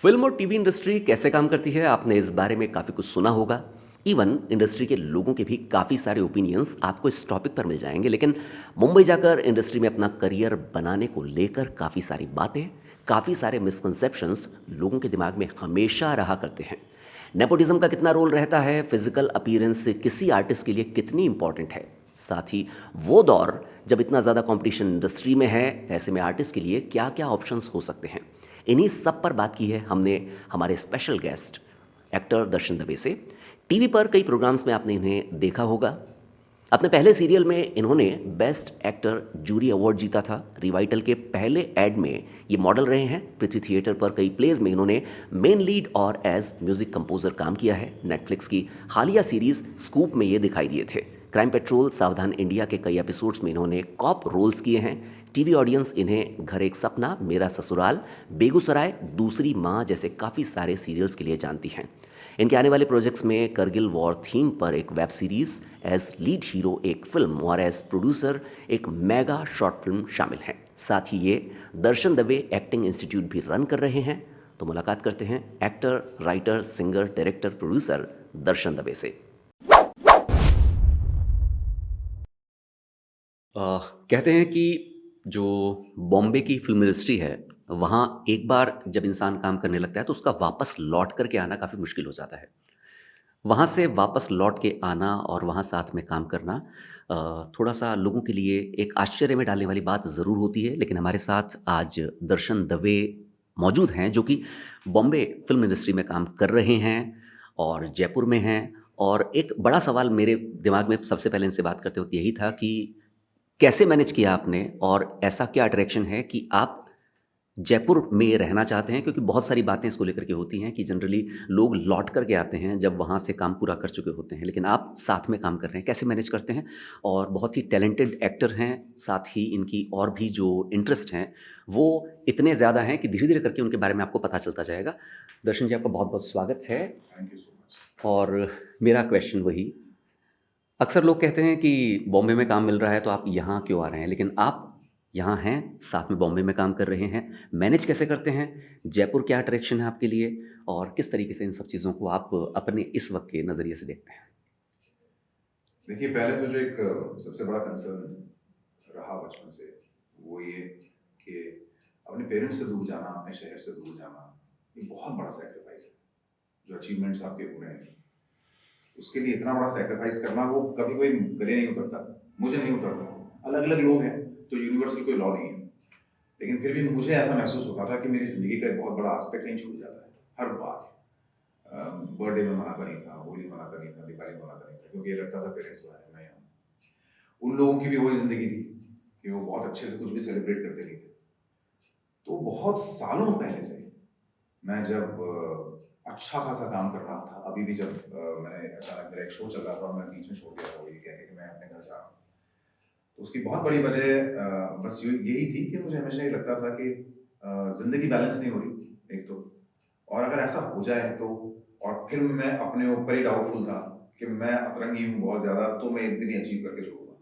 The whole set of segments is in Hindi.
फिल्म और टीवी इंडस्ट्री कैसे काम करती है आपने इस बारे में काफ़ी कुछ सुना होगा। इवन इंडस्ट्री के लोगों के भी काफ़ी सारे ओपिनियंस आपको इस टॉपिक पर मिल जाएंगे, लेकिन मुंबई जाकर इंडस्ट्री में अपना करियर बनाने को लेकर काफ़ी सारी बातें, काफ़ी सारे मिसकंसेप्शंस लोगों के दिमाग में हमेशा रहा करते हैं। नेपोटिज्म का कितना रोल रहता है, फिजिकल अपीयरेंस किसी आर्टिस्ट के लिए कितनी इंपॉर्टेंट है, साथ ही वो दौर जब इतना ज़्यादा कंपटीशन इंडस्ट्री में है, ऐसे में आर्टिस्ट के लिए क्या क्या ऑप्शंस हो सकते हैं, इन्हीं सब पर बात की है हमने हमारे स्पेशल गेस्ट एक्टर दर्शन दवे से। टीवी पर कई प्रोग्राम्स में आपने इन्हें देखा होगा। अपने पहले सीरियल में इन्होंने बेस्ट एक्टर जूरी अवार्ड जीता था। रिवाइटल के पहले एड में ये मॉडल रहे हैं। पृथ्वी थिएटर पर कई प्लेज में इन्होंने मेन लीड और एज म्यूजिक कंपोजर काम किया है। नेटफ्लिक्स की हालिया सीरीज स्कूप में ये दिखाई दिए थे। क्राइम पेट्रोल, सावधान इंडिया के कई एपिसोड्स में इन्होंने कॉप रोल्स किए हैं। टीवी ऑडियंस इन्हें घर एक सपना, मेरा ससुराल, बेगूसराय, दूसरी माँ जैसे काफ़ी सारे सीरियल्स के लिए जानती हैं। इनके आने वाले प्रोजेक्ट्स में करगिल वॉर थीम पर एक web series, as lead hero एक फिल्म और एज प्रोड्यूसर एक मेगा शॉर्ट फिल्म शामिल हैं। साथ ही ये दर्शन दवे एक्टिंग इंस्टीट्यूट भी रन कर रहे हैं। तो मुलाकात करते हैं actor, writer, singer, director, producer Darshan Dave से। कहते हैं कि जो बॉम्बे की फिल्म इंडस्ट्री है, वहाँ एक बार जब इंसान काम करने लगता है तो उसका वापस लौट कर के आना काफ़ी मुश्किल हो जाता है। वहाँ से वापस लौट के आना और वहाँ साथ में काम करना थोड़ा-सा लोगों के लिए एक आश्चर्य में डालने वाली बात ज़रूर होती है। लेकिन हमारे साथ आज दर्शन दवे मौजूद हैं, जो कि बॉम्बे फ़िल्म इंडस्ट्री में काम कर रहे हैं और जयपुर में हैं। और एक बड़ा सवाल मेरे दिमाग में सबसे पहले इनसे बात करते वक़्त यही था कि कैसे मैनेज किया आपने और ऐसा क्या अट्रैक्शन है कि आप जयपुर में रहना चाहते हैं? क्योंकि बहुत सारी बातें इसको लेकर के होती हैं कि जनरली लोग लौट कर के आते हैं जब वहाँ से काम पूरा कर चुके होते हैं, लेकिन आप साथ में काम कर रहे हैं, कैसे मैनेज करते हैं? और बहुत ही टैलेंटेड एक्टर हैं, साथ ही इनकी और भी जो इंटरेस्ट हैं, वो इतने ज़्यादा हैं कि धीरे-धीरे करके उनके बारे में आपको पता चलता जाएगा। दर्शन जी, आपका बहुत-बहुत स्वागत है। Thank you so much. और मेरा क्वेश्चन वही, अक्सर लोग कहते हैं कि बॉम्बे में काम मिल रहा है तो आप यहाँ क्यों आ रहे हैं? लेकिन आप यहाँ हैं, साथ में बॉम्बे में काम कर रहे हैं। मैनेज कैसे करते हैं? जयपुर क्या अट्रैक्शन है आपके लिए? और किस तरीके से इन सब चीज़ों को आप अपने इस वक़्त के नज़रिए से देखते हैं? देखिए, पहले तो जो एक सबसे बड़ा कंसर्न रहा बचपन से, वो ये कि अपने पेरेंट्स से दूर जाना, अपने शहर से दूर जाना, ये बहुत बड़ा सैक्रिफाइस है। जो अचीवमेंट्स आपके पूरे हैं, उसके लिए इतना बड़ा सैक्रिफाइस करना, वो कभी कोई गले नहीं उतरता। मुझे नहीं उतरता। अलग-अलग लोग हैं, तो यूनिवर्सल कोई लॉ नहीं है। लेकिन फिर भी मुझे ऐसा महसूस होता था कि मेरी ज़िंदगी का एक बहुत बड़ा एस्पेक्ट कहीं छूट जाता है, हर बार। बर्थडे में मनाता नहीं था, होली मनाता नहीं था, दिवाली मनाता नहीं था, क्योंकि ये लगता था पेरेंट्स जो है, मैं यहाँ। उन लोगों की भी वही ज़िंदगी थी कि वो बहुत अच्छे से कुछ भी सेलिब्रेट करते नहीं थे। तो बहुत सालों पहले से मैं जब अच्छा खासा काम कर रहा था, अभी भी जब मैंने अचानक मेरा एक शो चल रहा था और मैं बीच में छोड़ दिया था, वो ये कह के कि मैं अपने घर जा रहा हूँ। तो उसकी बहुत बड़ी वजह बस यही थी कि मुझे हमेशा ये लगता था कि ज़िंदगी बैलेंस नहीं हो रही, एक तो। और अगर ऐसा हो जाए तो, और फिर मैं अपने ऊपर ही डाउटफुल था कि मैं अतरंगी हूँ बहुत ज़्यादा, तो मैं एक दिन ही अचीव करके छोड़ूंगा।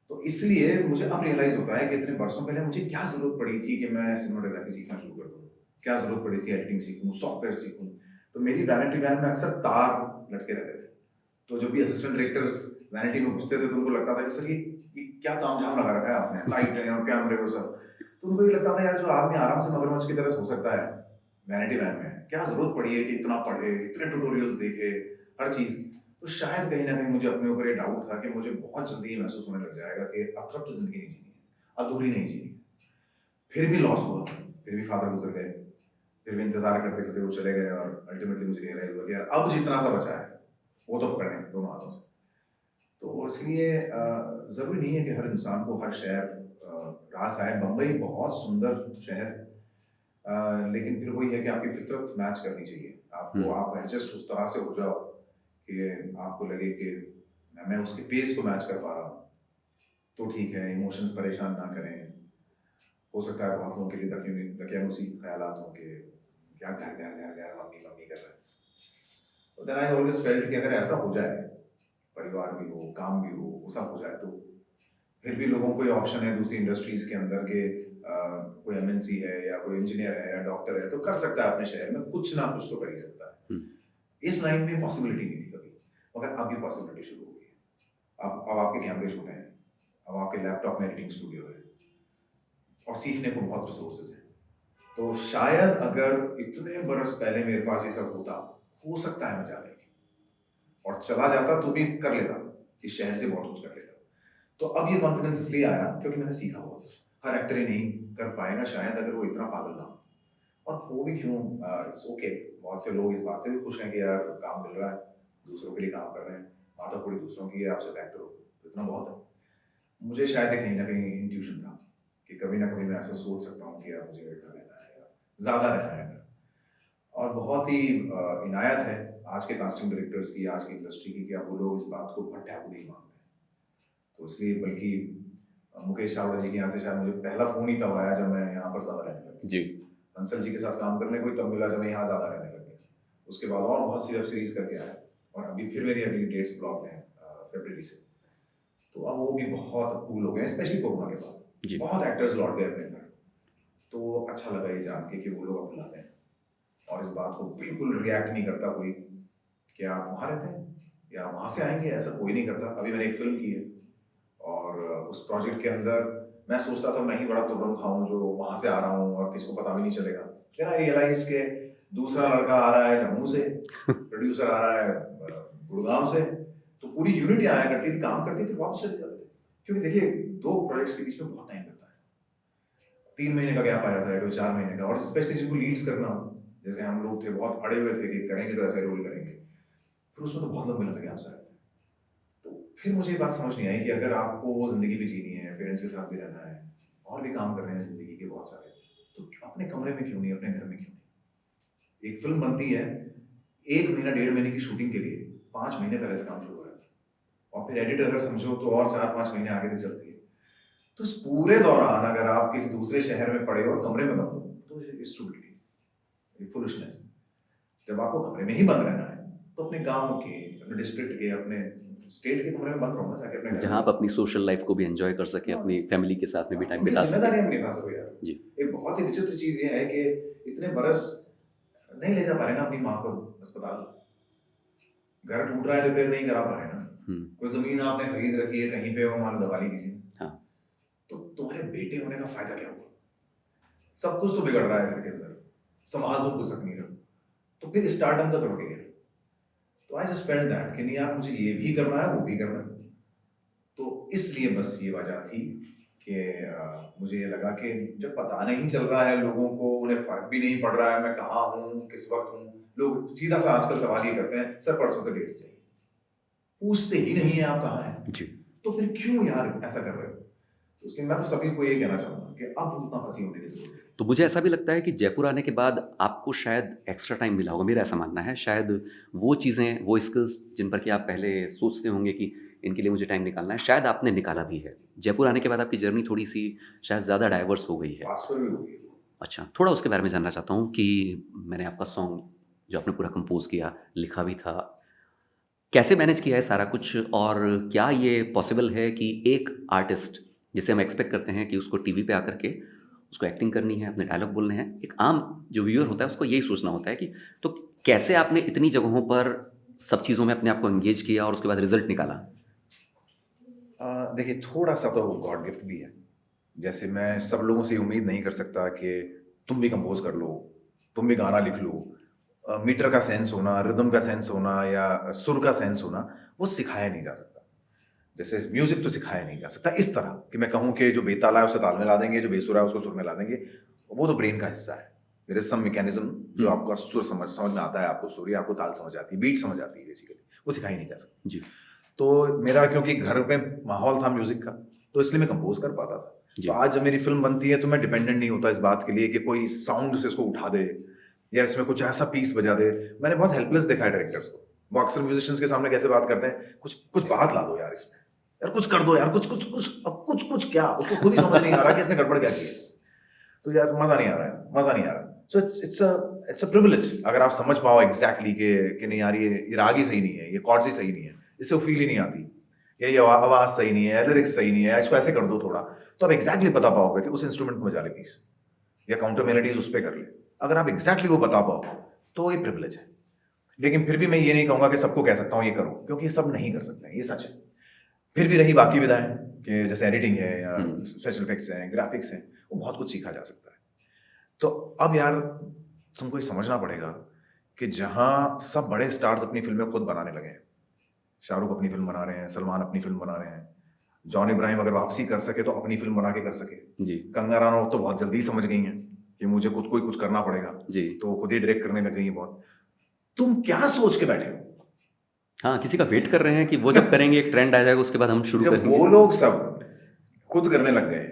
तो इसलिए मुझे अब रियलाइज होता है कि इतने बरसों पहले मुझे क्या ज़रूरत पड़ी थी कि मैं सिनेमेटोग्राफी सीखना शुरू कर दूँ। क्या ज़रूरत पड़ी थी एडिटिंग सीखूँ, सॉफ्टवेयर सीखूँ। तो मेरी वैनिटी वैन में अक्सर तार लटके रहते थे। तो जब भी असिस्टेंट डायरेक्टर्स वैनिटी में घुसते थे तो उनको लगता था कि सर ये क्या तामझाम लगा रखा है आपने, लाइटें और कैमरे और सब। तो उनको ये लगता था, यार जो आदमी आराम से मगरमच्छ की तरह सो सकता है वैनिटी वैन में, क्या जरूरत पड़ी है कि इतना पढ़े, इतने ट्यूटोरियल्स देखे, हर चीज। तो शायद कहीं ना कहीं मुझे अपने ऊपर ये डाउट था कि मुझे बहुत जल्दी ये महसूस होने लग जाएगा कि अतृप्त जिंदगी नहीं जीनी है, अधूरी नहीं जीनी है। फिर भी लॉस हुआ, फिर भी फादर गुजर गए, फिर भी इंतजार करते करते वो चले गए, और अल्टीमेटली मुझे रियलाइज हुआ कि यार अब जितना सा बचा है वो तो पकड़े दोनों हाथों से। तो इसलिए ज़रूरी नहीं है कि हर इंसान को हर शहर रास आए। बम्बई बहुत सुंदर शहर है, लेकिन फिर वही है कि आपकी फितरत मैच करनी चाहिए हुँ। आपको। आप एडजस्ट उस तरह से हो जाओ कि आपको लगे कि मैं उसके पेस को मैच कर पा रहा हूँ, तो ठीक है। इमोशंस परेशान ना करें। हो सकता है बहुत लोगों के लिए दकियानुसी ख्यालात हों कि क्या घर घर घर घर मम्मी मम्मी कर रहे हैं। तो देन आई ऑलवेज फेल्ट कि अगर ऐसा हो जाए, परिवार भी हो, काम भी हो, वो सब हो जाए, तो फिर भी लोगों को ये ऑप्शन है दूसरी इंडस्ट्रीज के अंदर के कोई एमएनसी है या कोई इंजीनियर है या डॉक्टर है तो कर सकता है अपने शहर में कुछ ना कुछ तो कर ही सकता है। इस लाइन में पॉसिबिलिटी नहीं थी कभी, मगर अब ये पॉसिबिलिटी शुरू हो गई है। अब आपके कैमरे छोटे हैं, अब आपके लैपटॉप में एडिटिंग स्टूडियो है और सीखने को बहुत रिसोर्सेज है। तो शायद अगर इतने बरस पहले मेरे पास ये सब होता, हो सकता है मैं जा लेगी और चला जाता तो भी कर लेता, इस शहर से बहुत कुछ कर लेता। तो अब ये कॉन्फिडेंस इसलिए आया क्योंकि मैंने सीखा बहुत। हर एक्टर ही नहीं कर पाएगा शायद अगर वो इतना पागल ना हो। और वो भी क्यों, इट्स ओके। बहुत से लोग इस बात से भी खुश हैं कि यार काम मिल रहा है, दूसरों के लिए काम कर रहे हैं, माता पूरी दूसरों की है, आप सब एक्टर हो, इतना बहुत है। मुझे शायद कहीं ना कहीं इंट्यूशन था कि कभी ना कभी मैं ऐसा सोच सकता हूँ कि यार मुझे घर रहना है या ज़्यादा रहना है घर। और बहुत ही इनायत है आज के कास्टिंग डायरेक्टर्स की, आज की इंडस्ट्री की, कि अब वो लोग इस बात को बहुत टैबू नहीं मानते। तो इसलिए बल्कि मुकेश चावड़ा जी के यहाँ से शायद मुझे पहला फोन ही तब आया जब मैं यहाँ पर ज़्यादा रहने लगा जी। हंसल जी के साथ काम करने को ही तब मिला जब मैं यहाँ ज़्यादा रहने लग गया। उसके बाद और बहुत सी वेब सीरीज करके आया और अभी फिर मेरी अगली डेट्स ब्लॉक हैं फरवरी से। तो अब वो भी बहुत कूल हो गए, स्पेशली कोरोना के बाद बहुत एक्टर्स लौट गए अपने घर। तो अच्छा लगा ये जान के कि वो लोग अब बुलाते हैं और इस बात को बिल्कुल रिएक्ट नहीं करता कोई कि आप वहाँ रहते हैं या वहाँ से आएंगे, ऐसा कोई नहीं करता। अभी मैंने एक फिल्म की है और उस प्रोजेक्ट के अंदर मैं सोचता था मैं ही बड़ा तुर्रम खाऊं जो वहाँ से आ रहा हूँ और किसको पता भी नहीं चलेगा। फिर आई रियलाइज के दूसरा लड़का आ रहा है जम्मू से, प्रोड्यूसर आ रहा है गुड़गांव से, तो पूरी यूनिट आया करती थी, काम करती थी, वापस चले जाते थे। क्योंकि देखिए 2 प्रोजेक्ट्स के बीच में बहुत टाइम लगता है, 3 महीने का गैप आ जाता है, कोई 4 महीने का। और स्पेशली जिनको लीड्स करना हो, जैसे हम लोग थे बहुत अड़े हुए थे कि करेंगे तो ऐसा रोल करेंगे, फिर उसमें तो बहुत लंबे लगे आपसे। तो फिर मुझे ये बात समझ नहीं आई कि अगर आपको वो जिंदगी भी जीनी है, पेरेंट्स के साथ भी रहना है और भी काम कर रहे हैं जिंदगी के बहुत सारे, तो अपने कमरे में क्यों नहीं, अपने घर में क्यों नहीं। एक फिल्म बनती है, 1 महीना 1.5 महीने की शूटिंग के लिए 5 महीने पहले से काम शुरू हो रहा है और फिर एडिट अगर समझो तो और 4-5 महीने आगे तक चलती है। तो इस पूरे दौरान अगर आप किसी दूसरे शहर में पड़े और कमरे में बंद हो तो इट्स फुलिशनेस। जब आपको कमरे में ही बंद रहना है तो अपने गांव के, अपने डिस्ट्रिक्ट के, अपने स्टेट के कमरे में बंद रहो ना, जाके अपने जहाँ आप अपनी सोशल लाइफ को भी एंजॉय कर सकें, अपनी फैमिली के साथ में भी टाइम उनकी बिता सकें। जिम्मेदारियां भी निभा सको यार। जी। एक बहुत ही विचित्र चीज ये है कि इतने बरस नहीं ले जा पा रहे ना अपनी माँ को अस्पताल, घर टूट रहा है रिपेयर नहीं करा पा रहे ना, कोई जमीन आपने खरीद रखी है कहीं पे और मान लो दबा ली किसी ने, हाँ। तो तुम्हारे बेटे होने का फायदा क्या हुआ? सब कुछ तो बिगड़ रहा है घर के अंदर, संभाल दो कुछ नहीं रहो, तो फिर स्टार्टअप का करोगे क्या? तो आई जस्ट फेल्ट दैट कि नहीं यार मुझे ये भी करना है वो भी करना है। तो इसलिए बस ये वजह थी कि मुझे ये लगा कि जब पता नहीं चल रहा है लोगों को, उन्हें फर्क भी नहीं पड़ रहा है मैं कहाँ हूँ किस वक्त हूँ, लोग सीधा सा आजकल सवाल ये करते हैं सर परसों से डेट चाहिए, पूछते ही नहीं है आप कहाँ हैं जी। तो फिर क्यों यार ऐसा कर रहे हो? तो इसलिए मैं तो सभी को ये कहना चाहूंगा कि अब उतना फंसी होने की जरूरत है। तो मुझे ऐसा भी लगता है कि जयपुर आने के बाद आपको शायद एक्स्ट्रा टाइम मिला होगा, मेरा ऐसा मानना है। शायद वो चीज़ें, वो स्किल्स जिन पर कि आप पहले सोचते होंगे कि इनके लिए मुझे टाइम निकालना है, शायद आपने निकाला भी है। जयपुर आने के बाद आपकी जर्नी थोड़ी सी शायद ज़्यादा डाइवर्स हो गई है। ट्रांसफर भी हो गई। अच्छा, थोड़ा उसके बारे में जानना चाहता हूँ कि मैंने आपका सॉन्ग जो आपने पूरा कंपोज किया, लिखा भी था, कैसे मैनेज किया है सारा कुछ? और क्या ये पॉसिबल है कि एक आर्टिस्ट जिसे हम एक्सपेक्ट करते हैं कि उसको टीवी पे आकर के उसको एक्टिंग करनी है, अपने डायलॉग बोलने हैं, एक आम जो व्यूअर होता है उसको यही सोचना होता है कि तो कैसे आपने इतनी जगहों पर सब चीज़ों में अपने आप को एंगेज किया और उसके बाद रिजल्ट निकाला? देखिए थोड़ा सा तो गॉड गिफ्ट भी है। जैसे मैं सब लोगों से उम्मीद नहीं कर सकता कि तुम भी कंपोज कर लो, तुम भी गाना लिख लो। मीटर का सेंस होना, रिदम का सेंस होना या सुर का सेंस होना वो सिखाया नहीं जा सकता। जैसे म्यूजिक तो सिखाया नहीं जा सकता इस तरह कि मैं कहूँ कि जो बेताला है उसे ताल में ला देंगे, जो बेसुरा है उसको सुर में ला देंगे, वो तो ब्रेन का हिस्सा है। देयर इज सम मैकेनिज्म जो आपका सुर समझ में आता है, आपको सुर, आपको ताल समझ आती है, बीट समझ आती है, बेसिकली वो सिखाई नहीं जा सकती जी। तो मेरा क्योंकि घर में माहौल था म्यूजिक का तो इसलिए मैं कंपोज कर पाता था। तो आज जब मेरी फिल्म बनती है तो मैं डिपेंडेंट नहीं होता इस बात के लिए कि कोई साउंड से इसको उठा दे या इसमें कुछ ऐसा पीस बजा दे। मैंने बहुत हेल्पलेस देखा है डायरेक्टर्स को, वो अक्सर म्यूजिशियंस के सामने कैसे बात करते हैं, कुछ बात ला दो यार इसमें, यार कुछ कर दो यार, कुछ क्या, उसको खुद ही समझ नहीं आ रहा कि इसने गड़बड़ क्या की है। तो यार मजा नहीं आ रहा। सो इट्स अ प्रिविलेज अगर आप समझ पाओ एग्जैक्टली कि नहीं यार ये राग ही सही नहीं है, ये कॉर्ड्स ही सही नहीं है, इससे वो फील ही नहीं आती। या ये आवाज सही नहीं है, लिरिक्स सही नहीं है, इसको ऐसे कर दो थोड़ा, तो आप एग्जैक्टली बता पाओगे कि उस इंस्ट्रूमेंट में बजा ले प्लीज, या काउंटर मेलोडीज उस पर कर ले। अगर आप एग्जैक्टली वो बता पाओ तो ये प्रिविलेज है। लेकिन फिर भी मैं ये नहीं कहूंगा कि सबको कह सकता हूँ ये करो, क्योंकि ये सब नहीं कर सकते हैं, ये सच है। फिर भी रही बाकी विधाएं कि जैसे एडिटिंग है या स्पेशल इफेक्ट्स हैं, ग्राफिक्स हैं, वो बहुत कुछ सीखा जा सकता है। तो अब यार तुमको ये समझना पड़ेगा कि जहां सब बड़े स्टार्स अपनी फिल्में खुद बनाने लगे हैं, शाहरुख अपनी फिल्म बना रहे हैं, सलमान अपनी फिल्म बना रहे हैं, जॉन इब्राहिम अगर वापसी कर सके तो अपनी फिल्म बना के कर सके जी कंगना रनौत तो बहुत जल्दी समझ गई हैं कि मुझे खुद को ही कुछ करना पड़ेगा, जी तो खुद ही डायरेक्ट करने लग गई हैं बहुत। तुम क्या सोच के बैठे हो? हाँ, किसी का वेट कर रहे हैं कि वो जब करेंगे एक ट्रेंड आ जाएगा, उसके बाद हम शुरू जब करेंगे। वो लोग सब खुद करने लग गए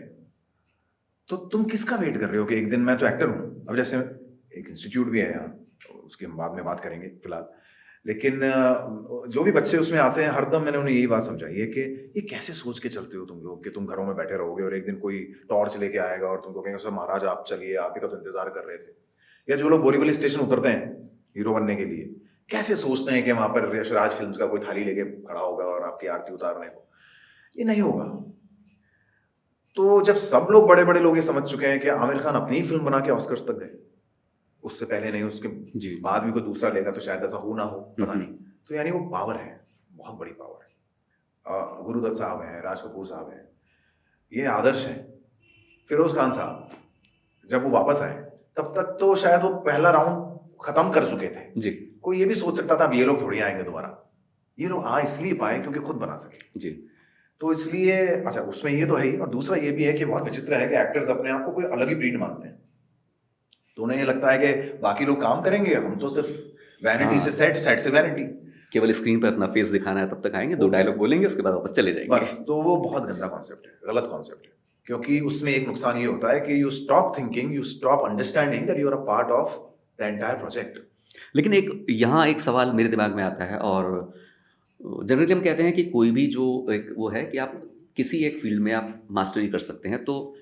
तो तुम किसका वेट कर रहे हो कि एक दिन मैं तो एक्टर हूं। अब जैसे एक इंस्टीट्यूट भी है यहाँ, उसकी हम बाद में बात करेंगे फिलहाल, लेकिन जो भी बच्चे उसमें आते हैं हरदम मैंने उन्हें यही बात समझाई है कि ये कैसे सोच के चलते हो तुम लोग कि तुम घरों में बैठे रहोगे और एक दिन कोई टॉर्च लेके आएगा और तुमको कहेंगे सर महाराज आप चलिए, आप ही का तो इंतजार कर रहे थे। या जो लोग बोरीवली स्टेशन उतरते हैं हीरो बनने के लिए, कैसे सोचते हैं कि वहां पर यशराज फिल्म का कोई थाली लेके खड़ा होगा और आपकी आरती उतारने को, ये नहीं होगा। तो जब सब लोग बड़े बड़े लोग ये समझ चुके हैं कि आमिर खान अपनी ही फिल्म बना के ऑस्कर्स तक गए, उससे पहले नहीं उसके जी बाद भी कोई दूसरा लेगा तो शायद ऐसा हो ना हो, पता हम्म। नहीं। तो यानी वो पावर है, बहुत बड़ी पावर है। गुरुदत्त साहब हैं, राज कपूर साहब हैं, ये आदर्श है। फिरोज खान साहब जब वो वापस आए तब तक तो शायद वो पहला राउंड खत्म कर चुके थे। जी कोई ये भी सोच सकता था अब ये लोग थोड़ी आएंगे दोबारा, ये लोग आ इसलिए पाए क्योंकि खुद बना सके। जी तो इसलिए अच्छा उसमें ये तो है ही, और दूसरा ये भी है कि बहुत विचित्र है कि एक्टर्स अपने आप को कोई अलग ही ब्रीड मानते हैं। तो उन्हें ये लगता है कि बाकी लोग काम करेंगे, हम तो सिर्फ वैनिटी से सेट, सेट से वैनिटी, केवल स्क्रीन पर अपना फेस दिखाना है, तब तक आएंगे, दो डायलॉग बोलेंगे, उसके बाद वापस चले जाएंगे। बस। तो वो बहुत गंदा कॉन्सेप्ट है, गलत कॉन्सेप्ट है, क्योंकि उसमें एक नुकसान ये होता है कि you stop thinking, you stop understanding that you are a part of the entire project. लेकिन एक यहाँ एक सवाल मेरे दिमाग में आता है, और जनरली हम कहते हैं कि कोई भी जो एक वो है कि आप किसी एक फील्ड में आप मास्टरी कर सकते हैं, तो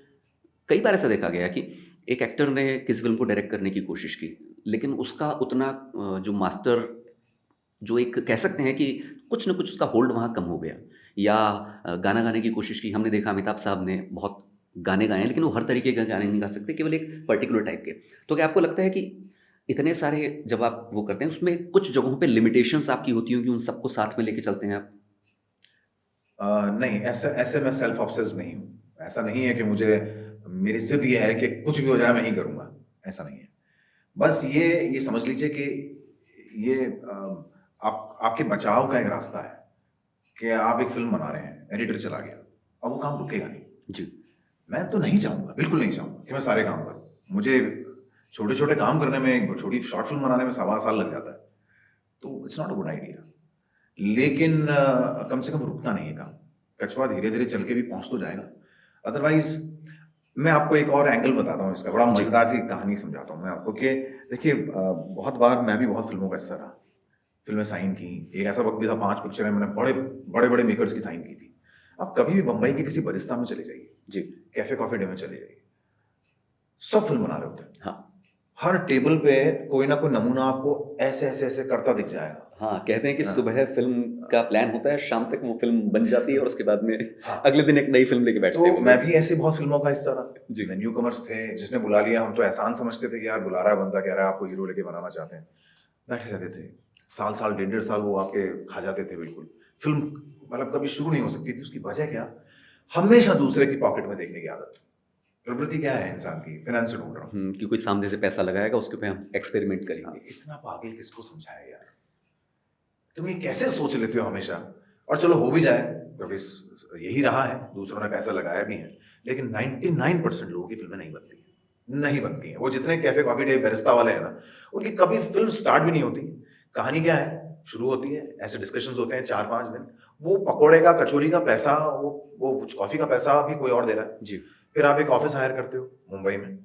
कई बार ऐसा देखा गया कि एक एक्टर ने किसी फिल्म को डायरेक्ट करने की कोशिश की, लेकिन उसका उतना जो मास्टर जो एक कह सकते हैं कि कुछ न कुछ उसका होल्ड वहाँ कम हो गया, या गाना गाने की कोशिश की। हमने देखा अमिताभ साहब ने बहुत गाने गाए हैं, लेकिन वो हर तरीके के गाने नहीं गा सकते, केवल एक पर्टिकुलर टाइप के। तो क्या आपको लगता है कि इतने सारे जब आप वो करते हैं उसमें कुछ जगहों पे लिमिटेशंस आपकी होती होंगी, उन सबको साथ में लेके चलते हैं आप? नहीं, ऐसे ऐसे मैं सेल्फ ऑब्सेस्ड नहीं हूँ। ऐसा नहीं है कि मुझे, मेरी जिद ये है कि कुछ भी हो जाए मैं ही करूँगा, ऐसा नहीं है। बस ये समझ लीजिए कि ये आपके बचाव का एक रास्ता है कि आप एक फिल्म बना रहे हैं, एडिटर चला गया, अब वो काम रुकेगा नहीं। जी मैं तो नहीं चाहूँगा, बिल्कुल नहीं चाहूँगा कि मैं सारे काम करूँ। मुझे छोटे छोटे काम करने में, एक छोटी शॉर्ट फिल्म बनाने में 1.25 साल लग जाता है, तो it's not a good idea. लेकिन कम से कम रुकता नहीं है काम, कछुआ धीरे धीरे चल के भी पहुंच तो जाएगा। अदरवाइज मैं आपको एक और एंगल बताता हूँ इसका, बड़ा मजेदार सी कहानी समझाता हूँ मैं आपको कि देखिए, बहुत बार मैं भी बहुत फिल्मों का हिस्सा रहा, फिल्में साइन की। एक ऐसा वक्त भी था 5 पिक्चरें मैंने बड़े बड़े बड़े मेकर्स की साइन की थी। आप कभी भी बम्बई के किसी बरिस्ता में चले जाइए, जी कैफे कॉफी डे में चले जाइए, सब फिल्म बना रहे होते हैं। हाँ हर टेबल पे कोई ना कोई नमूना आपको ऐसे ऐसे ऐसे करता दिख जाएगा। हाँ, कहते हैं कि हाँ। सुबह फिल्म का प्लान होता है, शाम तक वो फिल्म बन जाती है, और उसके बाद में हाँ। अगले दिन एक नई फिल्म लेके बैठते हैं तो वो मैं लोग। भी ऐसी बहुत फिल्मों का हिस्सा रहा, जी न्यू कमर्स थे, जिसने बुला लिया हम तो एहसान समझते थे कि यार बुला रहा है बंदा, कह रहा है आपको हीरो लेके बनाना चाहते हैं। बैठे रहते थे, साल साल 1.5 साल वो आपके खा जाते थे बिल्कुल। फिल्म मतलब कभी शुरू नहीं हो सकती थी। उसकी वजह क्या? हमेशा दूसरे की पॉकेट में देखने की आदत। प्रवृत्ति क्या है इंसान की? फाइनेंस से ढूंढ रहा हूँ। कि कोई सामने से पैसा लगाएगा, उसके पे हम एक्सपेरिमेंट करेंगे। इतना पागल किसको समझाया यार? तुम ये कैसे सोच लेते हो हमेशा? और चलो हो भी जाए, क्योंकि यही रहा है, दूसरों ने पैसा लगाया भी है, लेकिन 99% लोगों की फिल्में नहीं बनती हैं, नहीं बनती हैं। वो जितने कैफे कॉफी डे बेरिस्ता वाले हैं ना, उनकी कभी फिल्म स्टार्ट भी नहीं होती। कहानी क्या है? शुरू होती है, ऐसे डिस्कशंस होते हैं 4-5 दिन, वो पकोड़े का, कचौरी का पैसा, वो कुछ कॉफी का पैसा भी कोई और दे रहा है। जी फिर आप एक ऑफिस हायर करते हो मुंबई में,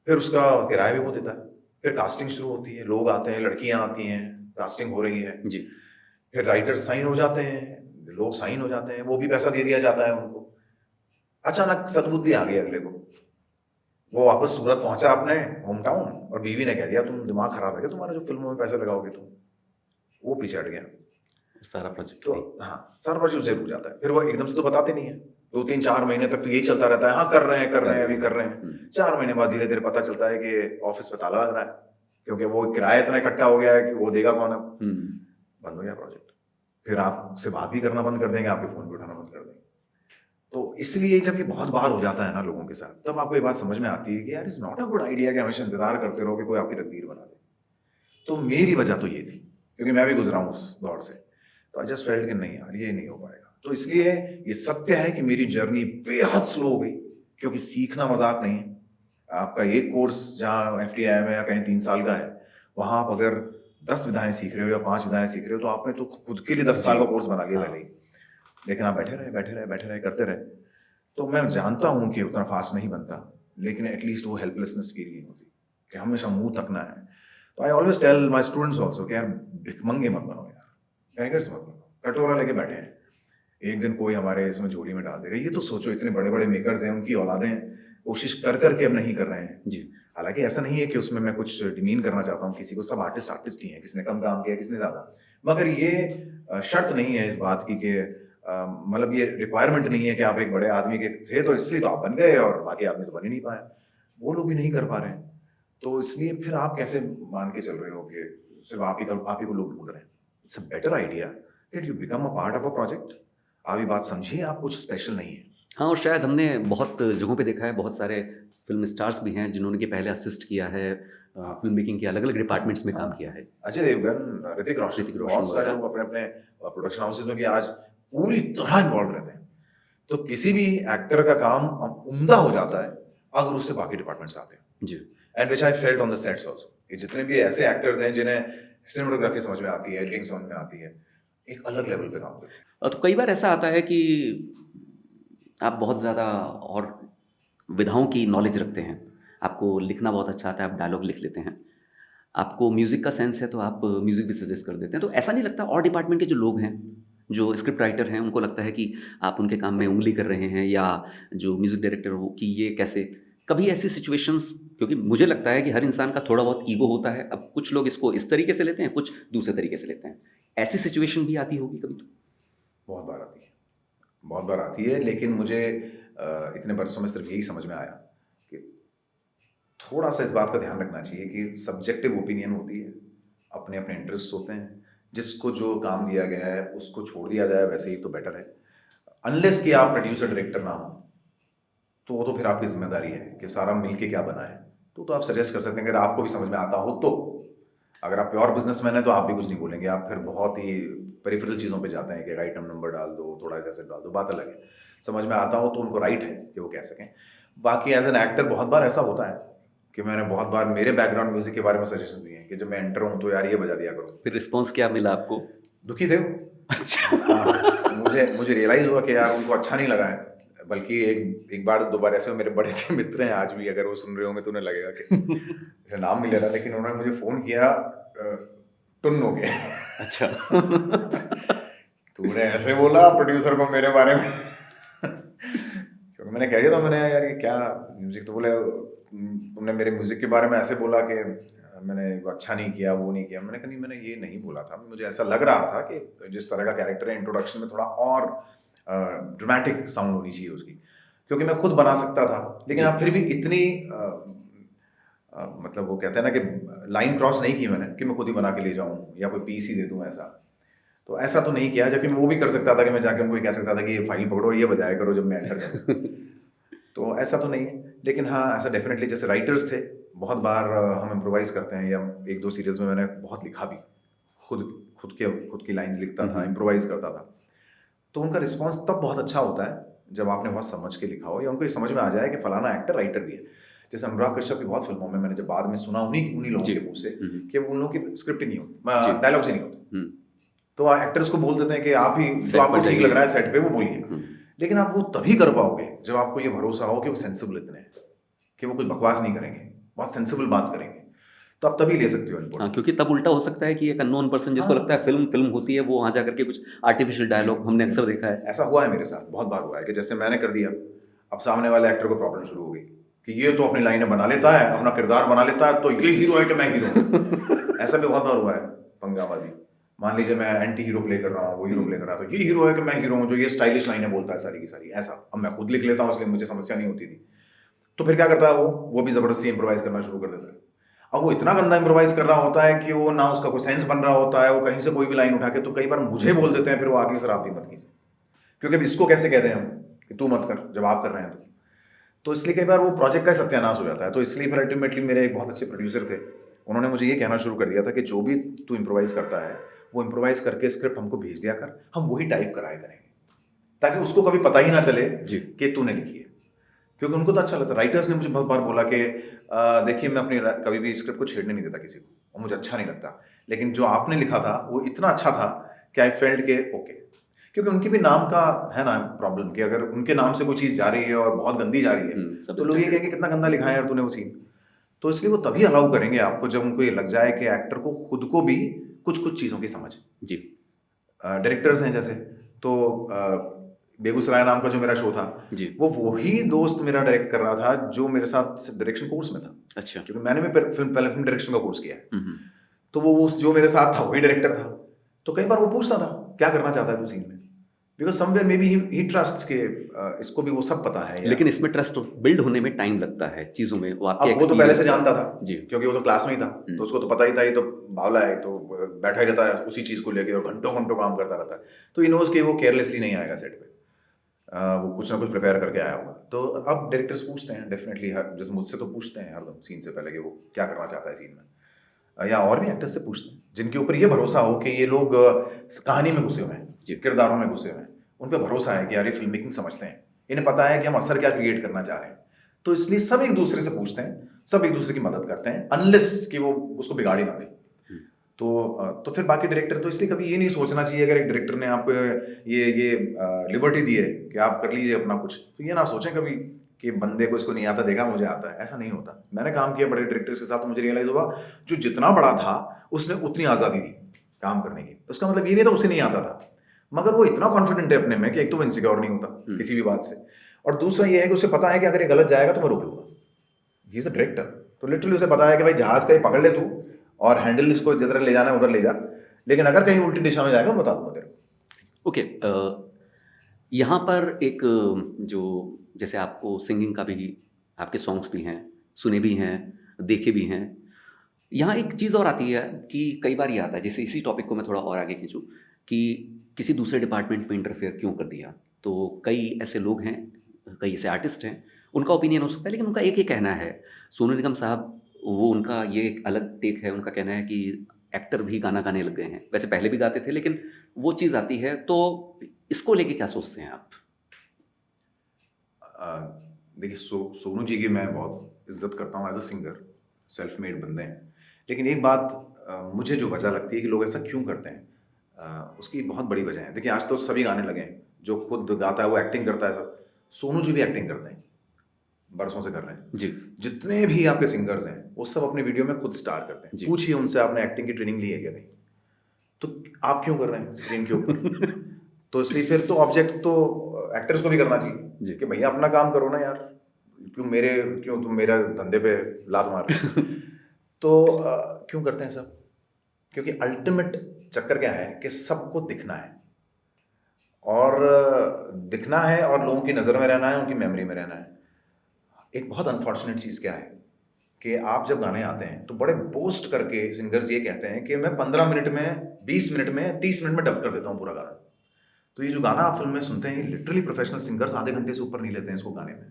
फिर उसका किराया भी वो देता है। फिर कास्टिंग शुरू होती है, लोग आते हैं, लड़कियां आती हैं, कास्टिंग हो रही है। जी फिर राइटर्स साइन हो जाते हैं, लोग साइन हो जाते हैं, वो भी पैसा दे दिया जाता है उनको। अचानक सद्बुद्धि आ गई अगले को, वो वापस सूरत पहुंचा अपने होम टाउन, और बीवी ने कह दिया तुम दिमाग खराब है क्या तुम्हारा, जो फिल्मों में पैसे लगाओगे तुम? वो पीछे हट गया। सारा प्रोजेक्ट तो हाँ, सारा प्रोजेक्ट उसे रुक जाता है। फिर वो एकदम से तो बताते नहीं है, 2-3-4 महीने तक तो यही चलता रहता है, हाँ कर रहे हैं, अभी कर रहे हैं। 4 महीने बाद धीरे धीरे पता चलता है कि ऑफिस पे ताला लग रहा है, क्योंकि वो किराया इतना इकट्ठा हो गया है कि वो देगा कौन अब। बंद हो गया प्रोजेक्ट। फिर आपसे बात भी करना बंद कर देंगे, आपके फोन भी उठाना बंद कर देंगे। तो इसलिए जब ये बहुत बार हो जाता है ना लोगों के साथ, तब आपको ये बात समझ में आती है कि यार it's not a good idea कि हमेशा इंतजार करते रहो कि कोई आपकी तकदीर बना दे। तो मेरी वजह तो ये थी, क्योंकि मैं भी गुजरा हूँ उस दौर से, तो आई जस्ट फेल्ट कि नहीं यार ये नहीं हो पाएगा। तो इसलिए ये सत्य है कि मेरी जर्नी बेहद स्लो हो गई, क्योंकि सीखना मजाक नहीं है। आपका एक कोर्स जहाँ FTI में या कहीं 3 साल का है, वहाँ आप अगर 10 विधाएं सीख रहे हो या 5 विधाएं सीख रहे हो, तो आपने तो खुद के लिए 10 साल का कोर्स बना लिया पहले ही। लेकिन आप बैठे रहे करते रहे। तो मैं जानता हूँ कि उतना फास्ट नहीं बनता, लेकिन एटलीस्ट वो हेल्पलेसनेस फील नहीं होती कि हमेशा मुंह तकना है। तो I always tell my students also कि यार भिखमंगे मत बनो यार, बेगर्स मत बनो, कटोरा लेके बैठे हैं, एक दिन कोई हमारे इसमें झोली में डाल देगा। ये तो सोचो, इतने बड़े बड़े मेकर्स हैं, उनकी औलादें कोशिश कर करके अब नहीं कर रहे हैं जी। हालांकि ऐसा नहीं है कि उसमें मैं कुछ डिमीन करना चाहता हूँ किसी को, सब आर्टिस्ट ही हैं, किसने कम काम किया किसने ज्यादा, मगर ये शर्त नहीं है इस बात की कि मतलब ये रिक्वायरमेंट नहीं है कि आप एक बड़े आदमी के थे तो इसलिए तो आप बन गए और बाकी आदमी तो बन ही नहीं पाए। वो लोग भी नहीं कर पा रहे हैं, तो इसलिए फिर आप कैसे मान के चल रहे हो कि सिर्फ आप ही को लोग ढूंढ रहे हैं। It's a better idea that you become a part of a project. आप ये बात समझिए, आप कुछ स्पेशल नहीं है। हाँ, और शायद हमने बहुत जगहों पे देखा है, बहुत सारे फिल्म स्टार्स भी हैं जिन्होंने कि पहले असिस्ट किया है, फिल्म मेकिंग के अलग अलग डिपार्टमेंट्स में काम किया है। अजय देवगन, ऋतिक रोशन बहुत सारे लोग अपने अपने प्रोडक्शन हाउसेज में भी आज पूरी तरह इन्वॉल्व रहते हैं। तो किसी भी एक्टर का काम उम्दा हो जाता है अगर उससे बाकी डिपार्टमेंट्स आते हैं जी। And which I felt on the sets also, कि जितने भी ऐसे एक्टर्स हैं जिन्हें सिनेमेटोग्राफी समझ में आती है, एडिटिंग समझ में आती है, एक अलग लेवल पे काम करते हैं। तो कई बार ऐसा आता है कि आप बहुत ज़्यादा और विधाओं की नॉलेज रखते हैं, आपको लिखना बहुत अच्छा आता है, आप डायलॉग लिख लेते हैं, आपको म्यूज़िक का सेंस है तो आप म्यूज़िक भी सजेस्ट कर देते हैं। तो ऐसा नहीं लगता और डिपार्टमेंट के जो लोग हैं, जो स्क्रिप्ट राइटर हैं, उनको लगता है कि आप उनके काम में उंगली कर रहे हैं, या जो म्यूज़िक डायरेक्टर हो कि ये कैसे, कभी ऐसी सिचुएशंस, क्योंकि मुझे लगता है कि हर इंसान का थोड़ा बहुत ईगो होता है, अब कुछ लोग इसको इस तरीके से लेते हैं, कुछ दूसरे तरीके से लेते हैं, ऐसी सिचुएशन भी आती होगी कभी? तो बहुत बार आती है, लेकिन मुझे इतने बरसों में सिर्फ यही समझ में आया कि थोड़ा सा इस बात का ध्यान रखना चाहिए कि सब्जेक्टिव ओपिनियन होती है, अपने अपने इंटरेस्ट होते हैं, जिसको जो काम दिया गया है उसको छोड़ दिया जाए, वैसे ही तो बेटर है। अनलेस कि आप प्रोड्यूसर डायरेक्टर ना हो, तो वो तो फिर आपकी जिम्मेदारी है कि सारा मिलके क्या बना है। तो आप सजेस्ट कर सकते हैं अगर आपको भी समझ में आता हो तो। अगर आप प्योर बिजनेसमैन है तो आप भी कुछ नहीं बोलेंगे, आप फिर बहुत ही पेरिफेरल चीज़ों पे जाते हैं कि आइटम नंबर डाल दो, थोड़ा ऐसे डाल दो, बात अलग है। समझ में आता हो तो उनको राइट है कि वो कह सकें। बाकी एज एन एक्टर बहुत बार ऐसा होता है कि मैंने बहुत बार मेरे बैकग्राउंड म्यूजिक के बारे में सजेशंस दिए हैं कि जब मैं एंटर हूँ तो यार ये बजा दिया करो। फिर रिस्पॉन्स क्या मिला आपको? दुखी थे। अच्छा। मुझे रियलाइज हुआ कि यार उनको अच्छा नहीं लगा है। बल्कि एक बार दो बार ऐसे मेरे बड़े अच्छे मित्र हैं आज भी, अगर वो सुन रहे होंगे तो उन्हें लगेगा कि नाम नहीं ले रहा, लेकिन उन्होंने मुझे फोन किया टुन हो गया। अच्छा। तूने ऐसे बोला प्रोड्यूसर को मेरे बारे में। क्योंकि मैंने कह दिया था, मैंने यार ये क्या म्यूजिक, तो बोले तुमने मेरे म्यूजिक के बारे में ऐसे बोला कि मैंने अच्छा नहीं किया, वो नहीं किया। मैंने कहा नहीं, मैंने ये नहीं बोला था, मुझे ऐसा लग रहा था कि जिस तरह का कैरेक्टर है इंट्रोडक्शन में थोड़ा और ड्रामेटिक साउंड होनी चाहिए उसकी, क्योंकि मैं खुद बना सकता था, लेकिन आप फिर भी इतनी मतलब वो कहते हैं ना कि लाइन क्रॉस नहीं की मैंने कि मैं खुद ही बना के ले जाऊं या कोई पीस ही दे दूं। ऐसा तो नहीं किया, जबकि मैं वो भी कर सकता था कि मैं जाके उनको कह सकता था कि ये फाइल पकड़ो, ये बजाया करो जब मैं एंटर करूं। तो ऐसा तो नहीं है, लेकिन हाँ ऐसा डेफिनेटली, जैसे राइटर्स थे बहुत बार हम इम्प्रोवाइज करते हैं, या 1-2 सीरियल्स में मैंने बहुत लिखा भी, खुद की लाइंस लिखता था, इम्प्रोवाइज करता था। तो उनका रिस्पॉन्स तब बहुत अच्छा होता है जब आपने बहुत समझ के लिखा हो, या उनको ये समझ में आ जाए कि फलाना एक्टर राइटर भी है। जैसे अनुराग कश्यप की बहुत फिल्मों में मैंने जब बाद में सुना उन्हीं लोगों के मुंह से कि उन लोगों की स्क्रिप्ट ही नहीं होती, डायलॉग्स ही नहीं होते, तो एक्टर्स को बोल देते हैं कि आप ही, तो आपको ठीक लग रहा है सेट पे वो बोलिए। लेकिन आप वो तभी कर पाओगे जब आपको ये भरोसा हो कि वो सेंसिबल इतने हैं कि वो कुछ बकवास नहीं करेंगे, बहुत सेंसिबल बात करेंगे, तो आप तभी ले सकते हो इनको। हाँ, क्योंकि तब उल्टा हो सकता है कि एक अननोन पर्सन जिसको लगता है फिल्म होती है, वो वहाँ जाकर के कुछ आर्टिफिशियल डायलॉग, हमने अक्सर देखा है। ऐसा हुआ है मेरे साथ, बहुत बार हुआ है कि जैसे मैंने कर दिया, अब सामने वाले एक्टर को प्रॉब्लम शुरू हो गई कि ये तो अपनी लाइनें बना लेता है, अपना किरदार बना लेता है, तो ये हीरो है कि मैं हीरो। ऐसा भी बहुत बार हुआ है, पंगाबाजी। मान लीजिए मैं एंटी हीरो प्ले कर रहा हूँ, वो हीरो प्ले कर रहा है, तो ये हीरो है कि मैं हीरो हूँ जो ये स्टाइलिश लाइनें बोलता है सारी की सारी, ऐसा। अब मैं खुद लिख लेता हूँ इसलिए मुझे समस्या नहीं होती थी। तो फिर क्या करता है वो भी जबरदस्ती इंप्रोवाइज करना शुरू कर देता है। अब वो इतना गंदा इंप्रोवाइज कर रहा होता है कि वो ना उसका कोई सेंस बन रहा होता है, वो कहीं से कोई भी लाइन उठा के, तो कई बार मुझे बोल देते हैं फिर वो आगे, सर आप भी मत कीजिए, क्योंकि अब इसको कैसे कहते हैं हम कि तू मत कर जब आप कर रहे हैं तो इसलिए कई बार वो प्रोजेक्ट का सत्यानाश हो जाता है। तो इसलिए फिर अल्टीमेटली मेरे एक बहुत अच्छे प्रोड्यूसर थे, उन्होंने मुझे ये कहना शुरू कर दिया था कि जो भी तू इम्प्रोवाइज करता है वो इम्प्रोवाइज करके स्क्रिप्ट हमको भेज दिया कर, हम वही टाइप कराया करेंगे, ताकि उसको कभी पता ही ना चले कि तूने लिखी है। क्योंकि उनको तो अच्छा लगता है। राइटर्स ने मुझे बहुत बार बोला कि देखिए मैं अपनी कभी भी स्क्रिप्ट को छेड़ने नहीं देता किसी को, और मुझे अच्छा नहीं लगता, लेकिन जो आपने लिखा था वो इतना अच्छा था कि आई फेल्ट के ओके। क्योंकि उनके भी नाम का है ना प्रॉब्लम, कि अगर उनके नाम से कोई चीज़ जा रही है और बहुत गंदी जा रही है तो लोग ये कहेंगे कितना गंदा लिखा है यार तूने वो सीन। तो इसलिए वो तभी अलाउ करेंगे आपको जब उनको ये लग जाए कि एक्टर को खुद को भी कुछ चीज़ों की समझ। जी। डायरेक्टर्स हैं जैसे, तो बेगूसराय नाम का जो मेरा शो था जी। वो वही दोस्त मेरा डायरेक्ट कर रहा था जो मेरे साथ डायरेक्शन कोर्स में था। अच्छा। क्योंकि मैंने भी पहले फिल्म डायरेक्शन का कोर्स किया है, तो वो जो मेरे साथ था वही डायरेक्टर था। तो कई बार वो पूछता था क्या करना चाहता है तू सीन में, because somewhere may be he trusts के इसको भी वो सब बावला है। लेकिन इसमें ट्रस्ट बिल्ड होने में टाइम लगता है चीज़ों में। वो आपके वो तो पहले से जानता था जी, क्योंकि वो तो क्लास में ही था, तो उसको तो पता ही था ये तो बावला है, तो बैठा ही रहता है उसी चीज़ को लेकर और घंटों घंटों काम करता रहता है। तो इन नोज के वो केयरलेसली नहीं आएगा सेट पे, वो कुछ ना कुछ प्रिपेयर करके आया होगा। तो अब डायरेक्टर्स पूछते हैं डेफिनेटली, जैसे मुझसे तो पूछते हैं हरदम सीन से पहले कि वो क्या करना चाहता है सीन में, या और भी एक्टर्स से पूछते हैं जिनके ऊपर ये भरोसा हो कि ये लोग कहानी में घुसे हुए हैं, किरदारों में घुसे हुए हैं, उन पर भरोसा है कि यार ये फिल्म मेकिंग समझते हैं, इन्हें पता है कि हम असर क्या क्रिएट करना चाह रहे हैं। तो इसलिए सब एक दूसरे से पूछते हैं, सब एक दूसरे की मदद करते हैं, अनलेस कि वो उसको बिगाड़ ही ना दे। तो फिर बाकी डायरेक्टर, तो इसलिए कभी ये नहीं सोचना चाहिए अगर एक डायरेक्टर ने आपको ये लिबर्टी दी है कि आप कर लीजिए अपना कुछ, तो ये ना सोचें कभी कि बंदे को इसको नहीं आता, देखा मुझे आता है, ऐसा नहीं होता। मैंने काम किया बड़े डायरेक्टर के साथ, तो मुझे रियलाइज हुआ जो जितना बड़ा था उसने उतनी आज़ादी दी काम करने की। उसका मतलब ये नहीं था उसे नहीं आता था, मगर वो इतना कॉन्फिडेंट है अपने में कि एक तो वो इनसिक्योर नहीं होता किसी भी बात से, और दूसरा ये है कि उसे पता है कि अगर ये गलत जाएगा तो मैं रोक लूंगा। ही इज अ डायरेक्टर, तो लिटरली उसे पता है कि भाई जहाज का ही पकड़ ले तू और हैंडल इसको जिधर ले जाना है उधर ले जा, लेकिन अगर कहीं उल्टी दिशा में जाएगा बता दूंगा तेरे को। ओके। यहाँ पर एक जो जैसे आपको सिंगिंग का भी, आपके सॉन्ग्स भी हैं, सुने भी हैं, देखे भी हैं, यहाँ एक चीज़ और आती है कि कई बार ये आता है, जैसे इसी टॉपिक को मैं थोड़ा और आगे खींचूँ कि किसी दूसरे डिपार्टमेंट में इंटरफेयर क्यों कर दिया। तो कई ऐसे लोग हैं, कई ऐसे आर्टिस्ट हैं, उनका ओपिनियन हो सकता है, लेकिन उनका एक ही कहना है। सोनू निगम साहब, वो उनका ये एक अलग टेक है, उनका कहना है कि एक्टर भी गाना गाने लग गए हैं, वैसे पहले भी गाते थे लेकिन वो चीज़ आती है। तो इसको लेके क्या सोचते हैं आप? देखिए सोनू जी की मैं बहुत इज्जत करता हूँ as a singer, self made बंदे हैं, लेकिन एक बात मुझे जो वजह लगती है कि लोग ऐसा क्यों करते हैं, उसकी बहुत बड़ी वजह है। देखिए आज तो सभी गाने लगे हैं, जो खुद गाता है वो एक्टिंग करता है सब। सोनू जी भी एक्टिंग करते हैं, बरसों से कर रहे हैं जी। जितने भी आपके सिंगर्स हैं वो सब अपनी वीडियो में खुद स्टार करते हैं। पूछिए उनसे आपने एक्टिंग की ट्रेनिंग ली है क्या नहीं, तो आप क्यों कर रहे हैं स्क्रीन के ऊपर? तो इसलिए फिर तो ऑब्जेक्ट तो एक्टर्स को भी करना चाहिए कि भैया अपना काम करो ना यार, क्यों तुम मेरे धंधे पे लात मार रहे हो? तो क्यों करते हैं सब? क्योंकि अल्टीमेट चक्कर क्या है कि सबको दिखना है, और दिखना है और लोगों की नज़र में रहना है, उनकी मेमोरी में रहना है। एक बहुत अनफॉर्चुनेट चीज़ क्या है कि आप जब गाने आते हैं तो बड़े बोस्ट करके सिंगर्स ये कहते हैं कि मैं 15 मिनट में, 20 मिनट में, 30 मिनट में डब कर देता हूँ पूरा गाना। तो ये जो गाना आप फिल्म में सुनते हैं, लिटरली प्रोफेशनल सिंगर्स आधे घंटे से ऊपर नहीं लेते हैं इसको गाने में।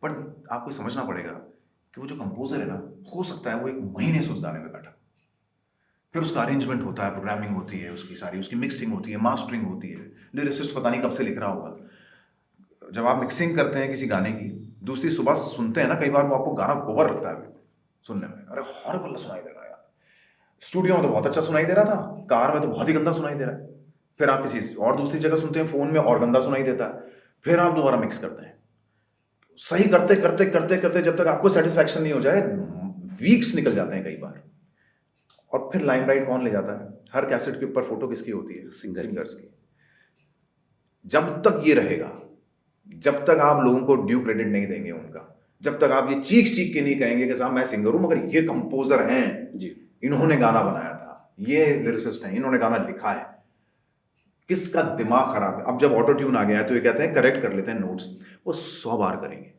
बट आपको समझना पड़ेगा कि वो जो कंपोजर है ना, हो सकता है वो 1 महीने से उस गाने में बैठा, फिर उसका अरेंजमेंट होता है, प्रोग्रामिंग होती है, उसकी सारी उसकी मिक्सिंग होती है, मास्टरिंग होती है, लिरिसिस्ट पता नहीं कब से लिख रहा होगा। जब आप मिक्सिंग करते हैं किसी गाने की, दूसरी सुबह सुनते हैं ना, कई बार वो आपको गाना गोबर लगता है सुनने में, अरे हॉरिबल सुनाई दे रहा है यार। स्टूडियो में तो बहुत अच्छा सुनाई दे रहा था, कार में तो बहुत ही गंदा सुनाई दे रहा है। फिर आप किसी और दूसरी जगह सुनते हैं, फोन में और गंदा सुनाई देता है, फिर आप दोबारा मिक्स करते हैं, सही करते करते करते करते जब तक आपको सेटिस्फैक्शन नहीं हो जाए, वीक्स निकल जाते हैं कई बार। और फिर लाइमलाइट कौन ले जाता है? हर कैसेट के ऊपर फोटो किसकी होती है? सिंगर्स की। जब तक ये रहेगा, जब तक आप लोगों को ड्यू क्रेडिट नहीं देंगे उनका, जब तक आप ये चीख चीख के नहीं कहेंगे कि साहब मैं सिंगर हूं मगर ये कंपोजर हैं जी, इन्होंने गाना बनाया था, ये लिरिसिस्ट हैं, इन्होंने गाना लिखा है, किसका दिमाग खराब है। अब जब ऑटो ट्यून आ गया है तो ये कहते हैं करेक्ट कर लेते हैं नोट्स, वो 100 बार करेंगे।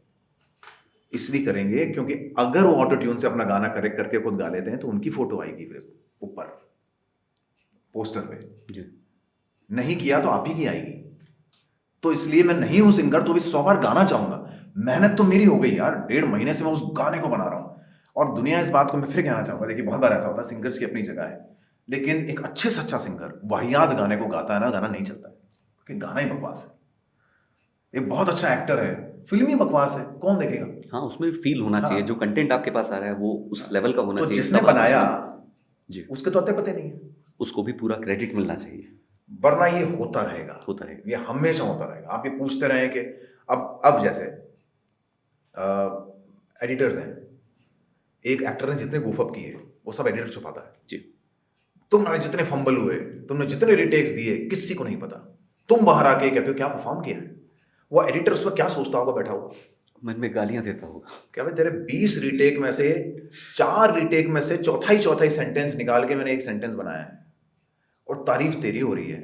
इसलिए करेंगे क्योंकि अगर वो ऑटो ट्यून से अपना गाना करेक्ट करके खुद गा लेते हैं तो उनकी फोटो आएगी फिर ऊपर पोस्टर पे जी। नहीं किया तो आप ही की आएगी। तो इसलिए मैं नहीं हूं सिंगर तो भी 100 बार गाना चाहूंगा। मेहनत तो मेरी हो गई यार, 1.5 महीने से मैं उस गाने को बना रहा हूं। और दुनिया इस बात को मैं फिर कहना चाहूंगा, देखिए बहुत बार ऐसा होता है, सिंगर्स की अपनी जगह है, लेकिन एक अच्छे से अच्छा सिंगर वाहियात गाने को गाता है ना, गाना नहीं चलता है क्योंकि गाना ही बकवास है। एक बहुत अच्छा एक्टर है, फिल्म ही बकवास है, कौन देखेगा। हाँ, उसमें फील होना चाहिए, जो कंटेंट आपके पास आ रहा है वो उस लेवल का होना तो चाहिए। जिसने तब आप बनाया जी, उसके तो अते पते नहीं है, उसको भी पूरा क्रेडिट मिलना चाहिए। वरना ये होता रहेगा, होता रहेगा। ये हमेशा होता रहेगा। आप ये पूछते रहे कि अब जैसे एडिटर्स हैं, एक एक्टर ने जितने गूफअप किए वो सब एडिटर छुपाता है जी। तुमने जितने फंबल हुए, तुमने जितने रिटेक्स दिए, किसी को नहीं पता। तुम बाहर आके कहते हो क्या परफॉर्म किया है, वो एडिटर उस पर क्या सोचता होगा बैठा हुआ, मन में गालियां देता होगा। क्या भाई तेरे 20 रिटेक में से 4 रिटेक में से चौथा सेंटेंस निकाल के मैंने एक सेंटेंस बनाया है और तारीफ तेरी हो रही है।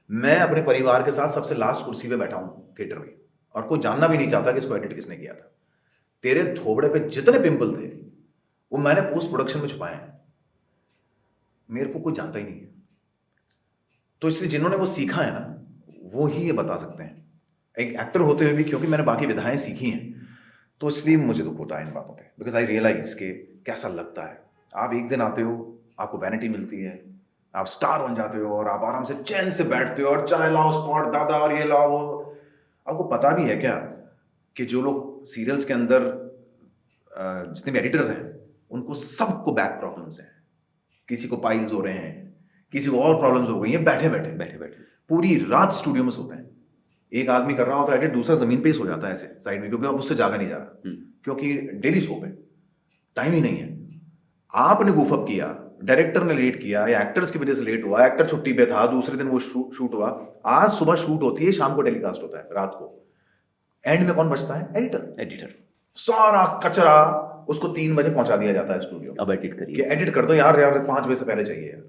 मैं अपने परिवार के साथ सबसे लास्ट कुर्सी पे बैठा हूं थिएटर में और कोई जानना भी नहीं चाहता कि इसको एडिट किसने किया था। तेरे थोबड़े पे जितने पिंपल थे वो मैंने पोस्ट प्रोडक्शन में छुपाए हैं, मेरे को कोई जानता ही नहीं है। तो इसलिए जिन्होंने वो सीखा है ना वो ही ये बता सकते हैं, एक एक्टर होते हुए भी, क्योंकि मैंने बाकी विधाएं सीखी हैं तो इसलिए मुझे दुख होता है इन बातों पे, बिकॉज आई रियलाइज के कैसा लगता है। आप एक दिन आते हो, आपको वैनिटी मिलती है, आप स्टार बन जाते हो और आप आराम से चैन से बैठते हो और चाय लाओ स्पॉट दादा और ये लाओ वो। आपको पता भी है क्या कि जो लोग सीरियल्स के अंदर जितने भी एडिटर्स हैं उनको सबको बैक प्रॉब्लम्स हैं, किसी को पाइल्स हो रहे हैं, किसी को और प्रॉब्लम्स हो गई हैं, बैठे बैठे पूरी रात स्टूडियो में सोते हैं। एक आदमी कर रहा होता है एडिट, दूसरा जमीन पे ही सो जाता है ऐसे साइड में, क्योंकि अब उससे जागा नहीं जा रहा, क्योंकि डेली सोप है, टाइम ही नहीं है। आपने गूफअप किया, डायरेक्टर ने लेट किया या एक्टर्स की वजह से लेट हुआ, एक्टर छुट्टी पे था, दूसरे दिन वो शूट हुआ, आज सुबह शूट होती है, शाम को टेलीकास्ट होता है रात को, एंड में कौन बचता है? एडिटर। सारा कचरा उसको 3 बजे पहुंचा दिया जाता है स्टूडियो, अब एडिट करिए, एडिट कर दो यार 5 बजे से पहले चाहिए यार।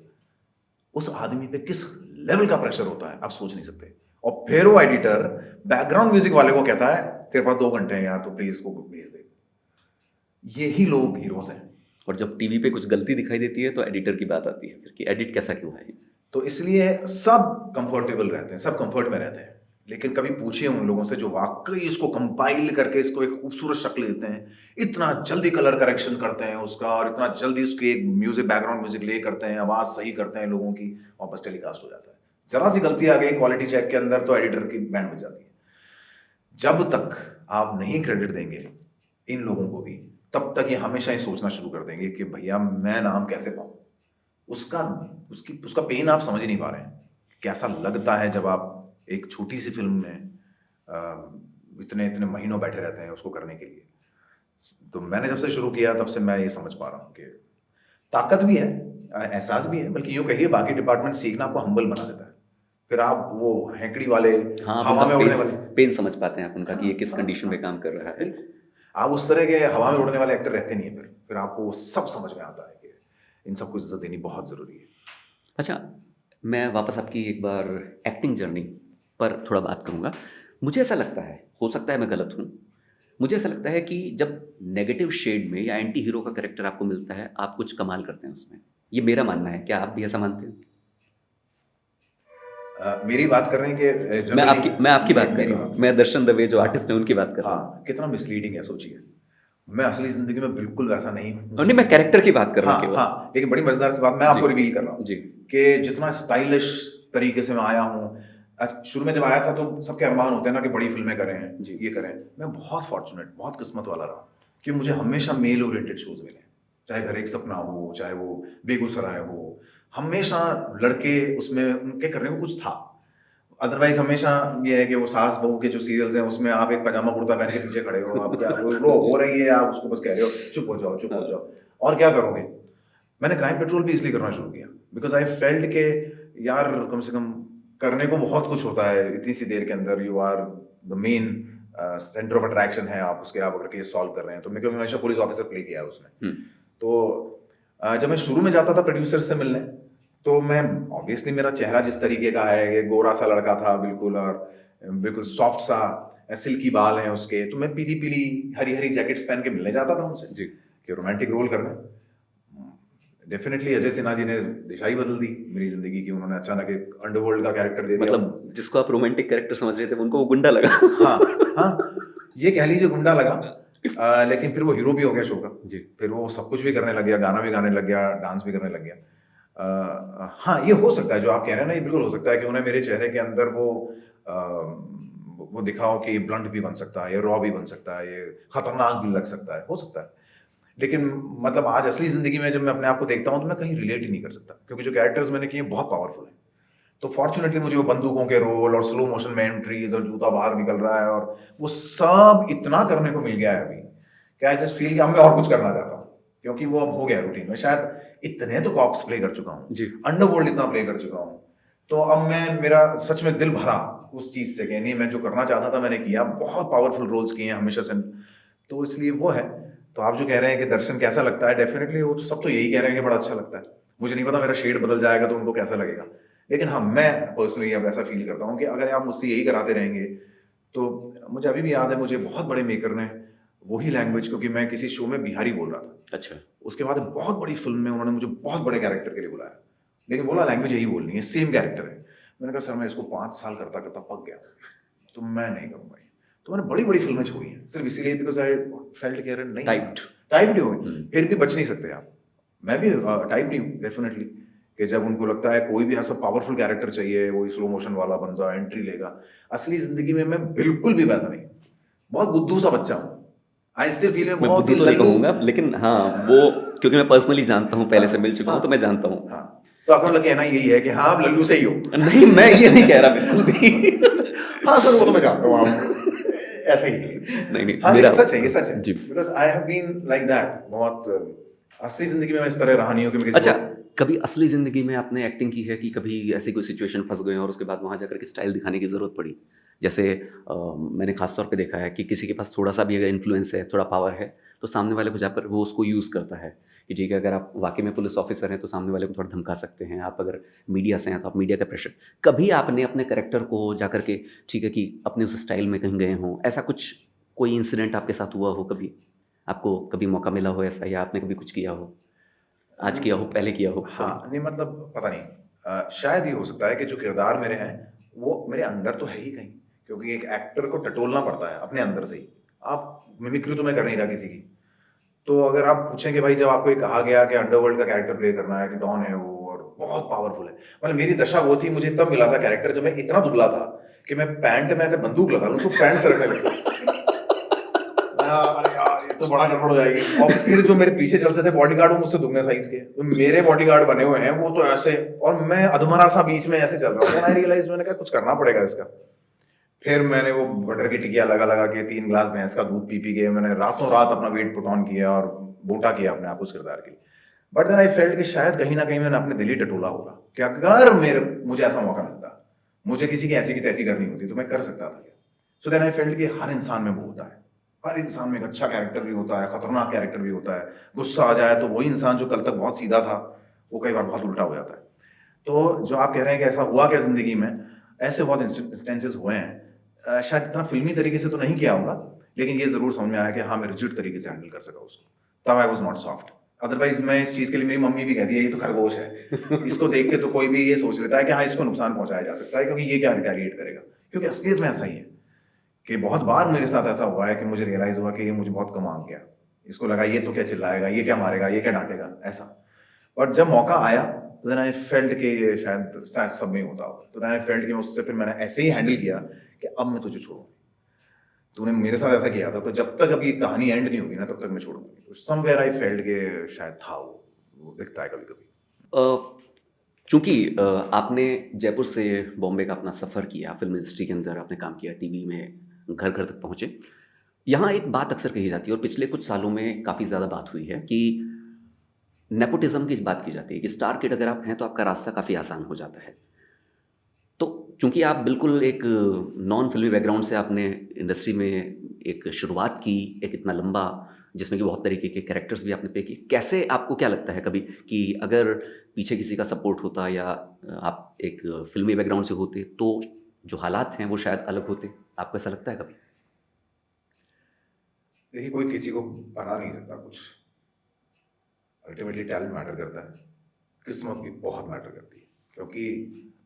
उस आदमी पे किस लेवल का प्रेशर होता है आप सोच नहीं सकते। और फिर वो एडिटर बैकग्राउंड म्यूजिक वाले को कहता है तेरे पास 2 घंटे हैं यार, तो प्लीज इसको भेज दे। यही लोग हीरोज हैं। और जब टीवी पे कुछ गलती दिखाई देती है तो एडिटर की बात आती है फिर कि एडिट कैसा क्यों है। तो इसलिए सब कंफर्टेबल रहते हैं, सब कंफर्ट में रहते हैं, लेकिन कभी पूछिए उन लोगों से जो वाकई इसको कंपाइल करके इसको एक खूबसूरत शक्ल देते हैं, इतना जल्दी कलर करेक्शन करते हैं उसका और इतना जल्दी उसके एक म्यूजिक बैकग्राउंड म्यूजिक ले करते हैं, आवाज सही करते हैं लोगों की, वापस टेलीकास्ट हो जाता है। जरा सी गलती आ गई क्वालिटी चेक के अंदर तो एडिटर की बैंड बज जाती है। जब तक आप नहीं क्रेडिट देंगे इन लोगों को भी, तब तक ये हमेशा ही सोचना शुरू कर देंगे कि भैया मैं नाम कैसे पाऊं। उसका पेन आप समझ ही नहीं पा रहे हैं, कैसा लगता है जब आप एक छोटी सी फिल्म में इतने इतने महीनों बैठे रहते हैं उसको करने के लिए। तो मैंने जब से शुरू किया तब से मैं ये समझ पा रहा हूँ कि ताकत भी है, एहसास भी है, बल्कि यूँ कहिए बाकी डिपार्टमेंट सीखना आपको हम्बल बना देता है। फिर आप वो हैंकड़ी वाले हवा में उड़ने वाले पेन समझ पाते हैं आप उनका कि ये किस कंडीशन में काम कर रहा है। आप उस तरह के हवा में उड़ने वाले एक्टर रहते नहीं है। फिर आपको सब समझ में आता है कि इन सबको इज्जत देनी बहुत ज़रूरी है। अच्छा, मैं वापस आपकी एक बार एक्टिंग जर्नी पर थोड़ा बात करूँगा। मुझे ऐसा लगता है, हो सकता है मैं गलत हूँ, मुझे ऐसा लगता है कि जब नेगेटिव शेड में या एंटी हीरो का कैरेक्टर आपको मिलता है आप कुछ कमाल करते हैं उसमें। ये मेरा मानना है, क्या आप भी ऐसा मानते हैं? मेरी बात कर रहे हैं कि मैं आपकी बात कर रहा हूँ, मैं दर्शन दवे जो आर्टिस्ट हैं उनकी बात कर रहा हूँ। कितना मिसलीडिंग है सोचिए। मैं असली जिंदगी में बिल्कुल वैसा नहीं हूँ। नहीं, मैं कैरेक्टर की बात कर रहा हूँ। हाँ, लेकिन बड़ी मजेदार सी बात मैं आपको रिवील कर रहा हूँ कि जितना स्टाइलिश तरीके से मैं आया हूँ, शुरू में जब आया था तो सबके अरमान होते हैं ना कि बड़ी फिल्में करें, ये करें। मैं बहुत फॉर्चुनेट, बहुत किस्मत वाला रहा कि मुझे हमेशा मेल ओरिएंटेड शोज मिले, चाहे घर एक सपना हो, चाहे वो बेगूसराय हो, हमेशा लड़के उसमें उनके करने को कुछ था। अदरवाइज हमेशा ये है कि वो सास बहू के जो सीरियल्स हैं उसमें आप एक पजामा कुर्ता पहन के पीछे खड़े हो, आप क्या हो रही है, आप उसको बस कह रहे हो चुप हो जाओ, और क्या करोगे। मैंने क्राइम पेट्रोल भी इसलिए करना शुरू किया बिकॉज आई फेल्ट के यार कम से कम करने को बहुत कुछ होता है, इतनी सी देर के अंदर you are the main centre of attraction है, आप उसके आप अगर केस सॉल्व कर रहे हैं। तो मैं क्योंकि हमेशा पुलिस ऑफिसर प्ले किया है उसमें। तो जब मैं शुरू में जाता था प्रोड्यूसर से मिलने तो मैं ऑब्वियसली मेरा चेहरा जिस तरीके का है, ये गोरा सा लड़का था बिल्कुल, और बिल्कुल सॉफ्ट सा, सिल्की बाल हैं उसके, तो मैं पीली पीली हरी हरी जैकेट्स पहन के मिलने जाता था उनसे जी। कि रोमांटिक रोल करना। डेफिनेटली अजय सिन्हा जी ने दिशा ही बदल दी मेरी जिंदगी की। उन्होंने अचानक एक अंडरवर्ल्ड का कैरेक्टर दे दिया। मतलब जिसको आप रोमांटिक कैरेक्टर समझ रहे थे उनको वो गुंडा लगा। हाँ हाँ, ये कह लीजिए गुंडा लगा। लेकिन फिर वो हीरो भी हो गया शो का। जी। फिर वो सब कुछ भी करने लग गया, गाना भी गाने लग गया, डांस भी करने लग गया। हाँ, ये हो सकता है जो आप कह रहे हैं ना, ये बिल्कुल हो सकता है कि उन्हें मेरे चेहरे के अंदर वो दिखाओ कि ब्लंट भी बन सकता है, ये रॉ भी बन सकता है, ये खतरनाक भी लग सकता है, हो सकता है। लेकिन मतलब आज असली जिंदगी में जब मैं अपने आप को देखता हूँ तो मैं कहीं रिलेट ही नहीं कर सकता, क्योंकि जो कैरेक्टर्स मैंने किए बहुत पावरफुल हैं। तो फॉर्चुनेटली मुझे वो बंदूकों के रोल और स्लो मोशन में एंट्रीज और जूता बाहर निकल रहा है और वो सब इतना करने को मिल गया है अभी कि आई जस्ट फील कि अब मैं और कुछ करना चाहता हूँ, क्योंकि वो अब हो गया रूटीन में। शायद इतने तो कॉप्स प्ले कर चुका हूँ, अंडरवर्ल्ड इतना प्ले कर चुका हूँ, तो अब मैं, मेरा सच में दिल भरा उस चीज से कि नहीं, मैं जो करना चाहता था मैंने किया। बहुत पावरफुल रोल्स किए हैं हमेशा से, तो इसलिए वो है। तो आप जो कह रहे हैं कि दर्शन कैसा लगता है, डेफिनेटली वो तो सब तो यही कह रहे हैं कि बड़ा अच्छा लगता है। मुझे नहीं पता मेरा शेड बदल जाएगा तो उनको कैसा लगेगा, लेकिन हाँ, मैं पर्सनली अब ऐसा फील करता हूँ कि अगर आप मुझसे यही कराते रहेंगे तो मुझे अभी भी याद है, मुझे बहुत बड़े मेकर ने वही लैंग्वेज, क्योंकि मैं किसी शो में बिहारी बोल रहा था। अच्छा। उसके बाद बहुत बड़ी फिल्म में उन्होंने मुझे बहुत बड़े कैरेक्टर के लिए बुलाया, लेकिन बोला लैंग्वेज यही बोलनी है, सेम कैरेक्टर है। मैंने कहा सर मैं इसको 5 साल करता करता पक गया, तो मैं नहीं करूँगा। तो मैंने बड़ी बड़ी फिल्में छोड़ी हैं सिर्फ इसीलिए, बिकॉज आई फेल्ट कि नहीं, टाइप नहीं हो, फिर भी बच नहीं सकते आप। मैं भी टाइप नहीं हूँ डेफिनेटली, कि जब उनको लगता है कोई भी ऐसा पावरफुल कैरेक्टर चाहिए, वो स्लो मोशन वाला बंदा एंट्री लेगा। असली जिंदगी में मैं बिल्कुल भी वैसा नहीं, बहुत बुद्धू सा बच्चा हूँ। आई स्टिल फील मैं बुद्धू तो नहीं कहूंगा, लेकिन हाँ वो, क्योंकि मैं पर्सनली जानता हूँ, पहले से मिल चुका हूँ, तो मैं जानता हूँ। हाँ, तो आपका मतलब कहना यही है कि हाँ आप लल्लू से ही हो? नहीं, मैं ये नहीं कह रहा बिल्कुल भी। हाँ सर, वो तो मैं जानता हूँ आप ऐसा ही नहीं, हाँ, मेरा सच है, ये सच है जी। Because I have been like that. बहुत असली जिंदगी में मैं इस तरह रहा नहीं हूँ कि मैं अच्छा, कभी असली जिंदगी में आपने एक्टिंग की है कि कभी ऐसी कोई सिचुएशन फंस गए और उसके बाद वहां जाकर के स्टाइल दिखाने की जरूरत पड़ी? जैसे मैंने खासतौर पे देखा है कि किसी के पास थोड़ा सा भी अगर इन्फ्लुएंस है, थोड़ा पावर है, तो सामने वाले को जाकर वो उसको यूज़ करता है कि ठीक है, अगर आप वाकई में पुलिस ऑफिसर हैं तो सामने वाले को थोड़ा धमका सकते हैं, आप अगर मीडिया से हैं तो आप मीडिया का प्रेशर। कभी आपने अपने कैरेक्टर को जाकर के, ठीक है, कि अपने उस स्टाइल में कहीं गए हों, ऐसा कुछ कोई इंसिडेंट आपके साथ हुआ हो? कभी आपको कभी मौका मिला हो ऐसा, या आपने कभी कुछ किया हो, आज किया हो, पहले किया हो? हाँ, नहीं मतलब पता नहीं, शायद ये हो सकता है कि जो किरदार मेरे हैं वो मेरे अंदर तो है ही कहीं, क्योंकि एक एक्टर को टटोलना पड़ता है अपने अंदर से ही। आप मिमिक्री तो मैं कर नहीं रहा किसी की, तो अगर आप पूछें कि भाई जब आपको ये कहा गया कि अंडरवर्ल्ड का कैरेक्टर प्ले करना है, कि डॉन है वो और बहुत पावरफुल है, मतलब मेरी दशा वो थी, मुझे तब मिला था कैरेक्टर जब मैं इतना दुबला था कि मैं पैंट में अगर बंदूक लगा लूं तो पैंट सरकने लगा। अरे यार ये तो बड़ा गड़बड़ हो जाएगी। और फिर जो मेरे पीछे चलते थे बॉडीगार्ड, वो मुझसे दुगने साइज के, तो मेरे बॉडीगार्ड बने हुए हैं वो तो ऐसे, और मैं अधमरा सा बीच में ऐसे चल रहा हूँ। आई रियलाइज, मैंने कहा कुछ करना पड़ेगा इसका। फिर मैंने वो बटर की टिकिया लगा लगा के 3 ग्लास भैंस का दूध पी पी के मैंने रातों रात अपना वेट पुट ऑन किया और मोटा किया अपने आप उस किरदार के लिए। बट देन आई फेल्ट कि शायद कहीं ना कहीं मैंने अपने दिल ही टटोला होगा कि अगर मुझे ऐसा मौका मिलता, मुझे किसी की ऐसी की तैसी करनी होती तो मैं कर सकता था। सो देन आई फेल्ट कि हर इंसान में वो होता है, हर इंसान में एक अच्छा कैरेक्टर भी होता है, खतरनाक कैरेक्टर भी होता है। गुस्सा आ जाए तो वही इंसान जो कल तक बहुत सीधा था वो कई बार बहुत उल्टा हो जाता है। तो जो आप कह रहे हैं कि ऐसा हुआ क्या जिंदगी में, ऐसे बहुत इंस्टेंसेस हुए हैं। शायद इतना फिल्मी तरीके से तो नहीं किया होगा, लेकिन ये जरूर समझ में आया कि हाँ मैं रिजिड तरीके से हैंडल कर सका उसको, तब I was not soft. Otherwise मैं इस चीज के लिए, मेरी मम्मी भी कहती है ये तो खरगोश है, इसको देख के तो कोई भी ये सोच लेता है कि हाँ इसको नुकसान पहुंचाया जा सकता है, क्योंकि ये क्या रिटेलिएट करेगा। क्योंकि असलियत में ऐसा ही है कि बहुत बार मेरे साथ ऐसा हुआ है कि मुझे रियलाइज हुआ कि ये मुझे बहुत कम आंक गया, इसको लगा ये तो क्या चिल्लाएगा, ये क्या मारेगा, ये क्या डांटेगा, ऐसा। और जब मौका आया तो देन आई फेल्ट कि ये शायद सब में होता हो, तो देन आई फेल्ट कि उससे फिर मैंने ऐसे ही हैंडल किया कि अब मैं तुझे छोड़ूंगा, तूने मेरे साथ ऐसा किया था तो जब तक अब ये कहानी एंड नहीं होगी ना तब तक मैं छोड़ूंगी। तो समवेयर आई फेल्ट के शायद था वो दिखता है कभी कभी। चूंकि आपने जयपुर से बॉम्बे का अपना सफ़र किया, फिल्म इंडस्ट्री के अंदर आपने काम किया, टीवी में घर घर तक पहुँचे, यहाँ एक बात अक्सर कही जाती है और पिछले कुछ सालों में काफ़ी ज़्यादा बात हुई है कि नेपोटिज्म की बात की जाती है कि स्टार किड अगर आप हैं तो आपका रास्ता काफ़ी आसान हो जाता है। तो चूंकि आप बिल्कुल एक नॉन फिल्मी बैकग्राउंड से आपने इंडस्ट्री में एक शुरुआत की, एक इतना लंबा जिसमें कि बहुत तरीके के कैरेक्टर्स भी आपने प्ले किए। कैसे आपको क्या लगता है कभी कि अगर पीछे किसी का सपोर्ट होता या आप एक फ़िल्मी बैकग्राउंड से होते तो जो हालात हैं वो शायद अलग होते? आपको ऐसा लगता है कभी? देखिए, कोई किसी को बना नहीं सकता कुछ। अल्टीमेटली टैलेंट मैटर करता है, किस्मत भी बहुत मैटर करती है। क्योंकि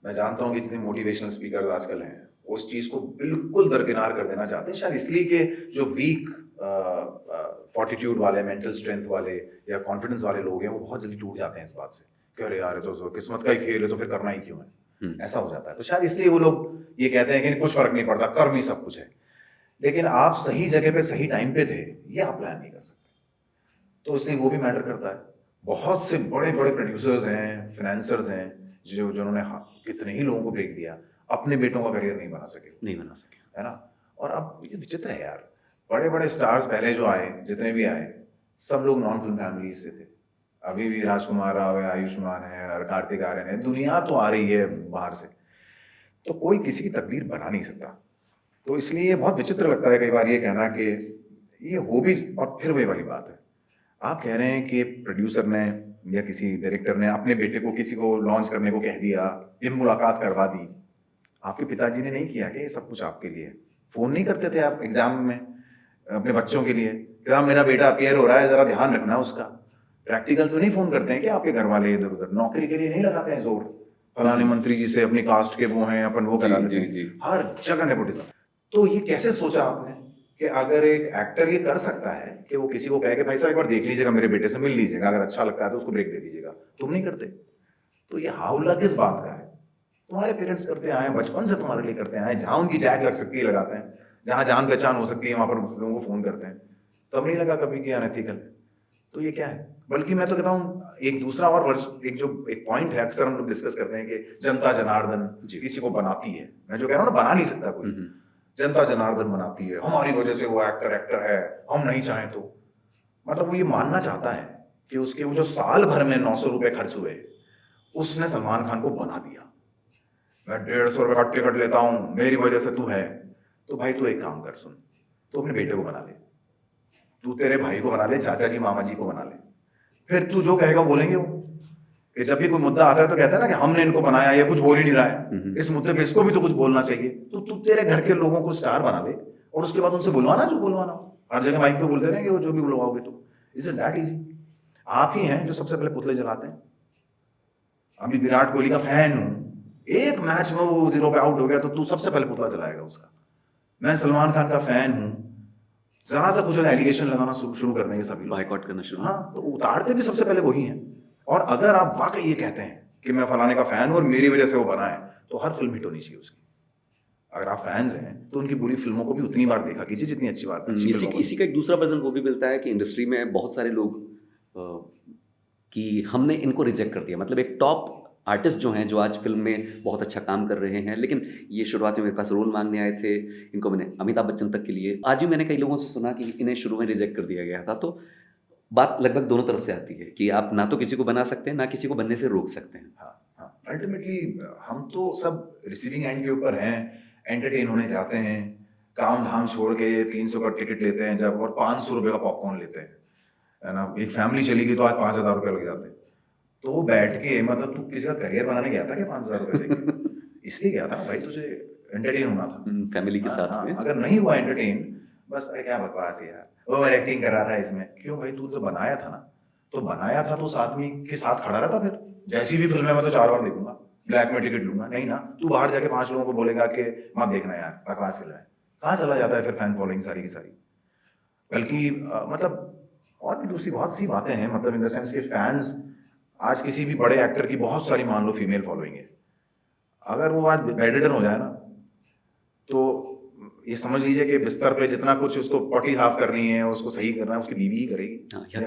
मैं जानता हूँ कि जितने मोटिवेशनल स्पीकर आजकल हैं, वो उस चीज़ को बिल्कुल दरकिनार कर देना चाहते हैं, शायद इसलिए कि जो वीक फॉर्टिट्यूड वाले, मेंटल स्ट्रेंथ वाले या कॉन्फिडेंस वाले लोग हैं, वो बहुत जल्दी टूट जाते हैं इस बात से कि अरे यार, ये तो किस्मत का ही खेल है, तो फिर करना ही क्यों है। ऐसा हो जाता है। तो शायद इसलिए वो लोग ये कहते हैं कि कुछ फर्क नहीं पड़ता, कर्म ही सब कुछ है। लेकिन आप सही जगह पे सही टाइम पे थे, ये आप प्लान नहीं कर सकते। तो इसलिए वो भी मैटर करता है। बहुत से बड़े बड़े प्रोड्यूसर्स हैं, फाइनेंसर्स हैं, जिन्होंने कितने ही लोगों को ब्रेक दिया, अपने बेटों का करियर नहीं बना सके, है ना। और अब ये विचित्र है यार, बड़े बड़े स्टार्स पहले जो आए, जितने भी आए, सब लोग नॉन फिल्म फैमिली से थे। अभी भी राजकुमार राव है, आयुष्मान है और कार्तिक आर्यन है, दुनिया तो आ रही है बाहर से। तो कोई किसी की तकदीर बना नहीं सकता। तो इसलिए बहुत विचित्र लगता है कई बार ये कहना कि ये हो भी, और फिर वही वाली बात है। आप कह रहे हैं कि प्रोड्यूसर ने या किसी डायरेक्टर ने अपने बेटे को किसी को लॉन्च करने को कह दिया, ये मुलाकात करवा दी। आपके पिताजी ने नहीं किया कि ये सब कुछ आपके लिए? फोन नहीं करते थे आप एग्जाम में अपने बच्चों के लिए कि मेरा बेटा अपियर हो रहा है, जरा ध्यान रखना उसका? प्रैक्टिकल्स में नहीं फोन करते हैं कि आपके घर वाले इधर उधर? नौकरी के लिए नहीं लगाते हैं जोर, फलाने मंत्री जी से अपनी कास्ट के वो हैं, अपन वो करा लेते हैं। हर जगह नेपोटिज्म। तो ये कैसे सोचा आपने कि अगर एक एक्टर ये कर सकता है कि वो किसी को कहे कि भाई साहब एक बार देख लीजिएगा, मेरे बेटे से मिल लीजिएगा, अगर अच्छा लगता है तो उसको ब्रेक दे दीजिएगा, तुम नहीं करते? तो ये हावला किस बात का है? तुम्हारे पेरेंट्स करते आए, बचपन से तुम्हारे लिए करते आए, जहां उनकी जैक लग सकती है लगाते हैं, जहां जान पहचान हो सकती है वहां पर लोगों को फोन करते हैं। तब नहीं लगा कभी कि अनएथिकल है? तो ये क्या है? बल्कि मैं तो कहता हूँ एक दूसरा और एक पॉइंट है, अक्सर हम लोग डिस्कस करते हैं कि जनता जनार्दन किसी को बनाती है। मैं जो कह रहा हूँ ना, बना नहीं सकता कोई, जनता जनार्दन बनाती है, हमारी वजह से वो एक्टर है, हम नहीं चाहें तो। मतलब वो ये मानना चाहता है कि उसके वो जो साल भर में 900 रुपए खर्च हुए, उसने सलमान खान को बना दिया। मैं 150 रुपए का टिकट लेता हूं, मेरी वजह से तू है। तो भाई तू एक काम कर, सुन, तू अपने बेटे को बना ले, तू तेरे भाई को बना ले, चाचा जी मामा जी को बना ले। फिर तू जो कहेगा बोलेंगे वो। कि जब भी कोई मुद्दा आता है तो कहता है ना कि हमने इनको बनाया, ये कुछ बोल ही नहीं रहा है, इस मुद्दे पे इसको भी तो कुछ बोलना चाहिए। तो तू तेरे घर के लोगों को स्टार बना ले और उसके बाद उनसे बुलवाना जो बुलवाना हो। हर जगह माइक पे बोलते रहेंगे वो, जो भी बुलवाओगे तो। Is it that easy? आप ही हैं जो सबसे पहले पुतले जलाते हैं। अभी विराट कोहली का फैन हूं, एक मैच में वो 0 पे आउट हो गया तो तू सबसे पहले पुतला जलाएगा उसका। मैं सलमान खान का फैन हूं, जरा सा कुछ एलिगेशन लगाना शुरू कर देंगे सभी लोग, बायकॉट करना शुरू। हाँ, तो उतारते भी सबसे पहले वही हैं। और अगर आप वाकई ये कहते हैं कि मैं फलाने का फैन हूं और मेरी वजह से वो बना है, तो हर फिल्म हिट होनी चाहिए उसकी। अगर आप फैंस हैं तो उनकी बुरी फिल्मों को भी उतनी बार देखा कीजिए जितनी अच्छी बात है। इसी का एक दूसरा वर्जन वो भी मिलता है कि इंडस्ट्री में बहुत सारे लोग कि हमने इनको रिजेक्ट कर दिया। मतलब एक टॉप आर्टिस्ट जो हैं, जो आज फिल्म में बहुत अच्छा काम कर रहे हैं, लेकिन ये शुरुआत में मेरे पास रोल मांगने आए थे, इनको मैंने अमिताभ बच्चन तक के लिए, आज भी मैंने कई लोगों से सुना कि इन्हें शुरू में रिजेक्ट कर दिया गया था। तो बात लगभग दोनों तरफ से आती है कि आप ना तो किसी को बना सकते हैं, ना किसी को बनने से रोक सकते हैं। हाँ, अल्टीमेटली हम तो सब रिसीविंग एंड के ऊपर हैं, एंटरटेन होने जाते हैं, काम धाम छोड़ के 300 का टिकट लेते हैं जब, और 500 रुपये का पॉपकॉर्न लेते हैं, है ना। एक फैमिली चली गई तो आज 5000 रुपये लग जाते हैं। तो वो बैठ के, मतलब तू किसी का करियर बनाने गया था क्या 5000 रुपये लेके? इसलिए गया था भाई, तुझे एंटरटेन होना था फैमिली के साथ में। अगर नहीं हुआ एंटरटेन, बस अरे क्या बकवास है यार, ओवर एक्टिंग कर रहा था इसमें। क्यों भाई, तू तो बनाया था ना, तो बनाया था तो साथ में के साथ खड़ा रहता। फिर जैसी भी फिल्म है मैं तो 4 बार देखूंगा, ब्लैक में टिकट लूंगा। नहीं ना, तू बाहर जाके 5 लोगों को बोलेगा कि मत देखना यार, बकवास फिल्म है, कहाँ चला जाता है फिर फैन फॉलोइंग सारी की सारी। बल्कि मतलब और भी दूसरी बहुत सी बातें हैं, मतलब इन द सेंस के फैंस आज किसी भी बड़े एक्टर की बहुत सारी, मान लो फीमेल फॉलोइंग है, अगर वो आज बेडरिडन हो जाए ना, तो ये समझ लीजिए कि बिस्तर पे जितना कुछ उसको पॉटी साफ करनी है, उसको सही करना है, उसकी बीवी ही करेगी।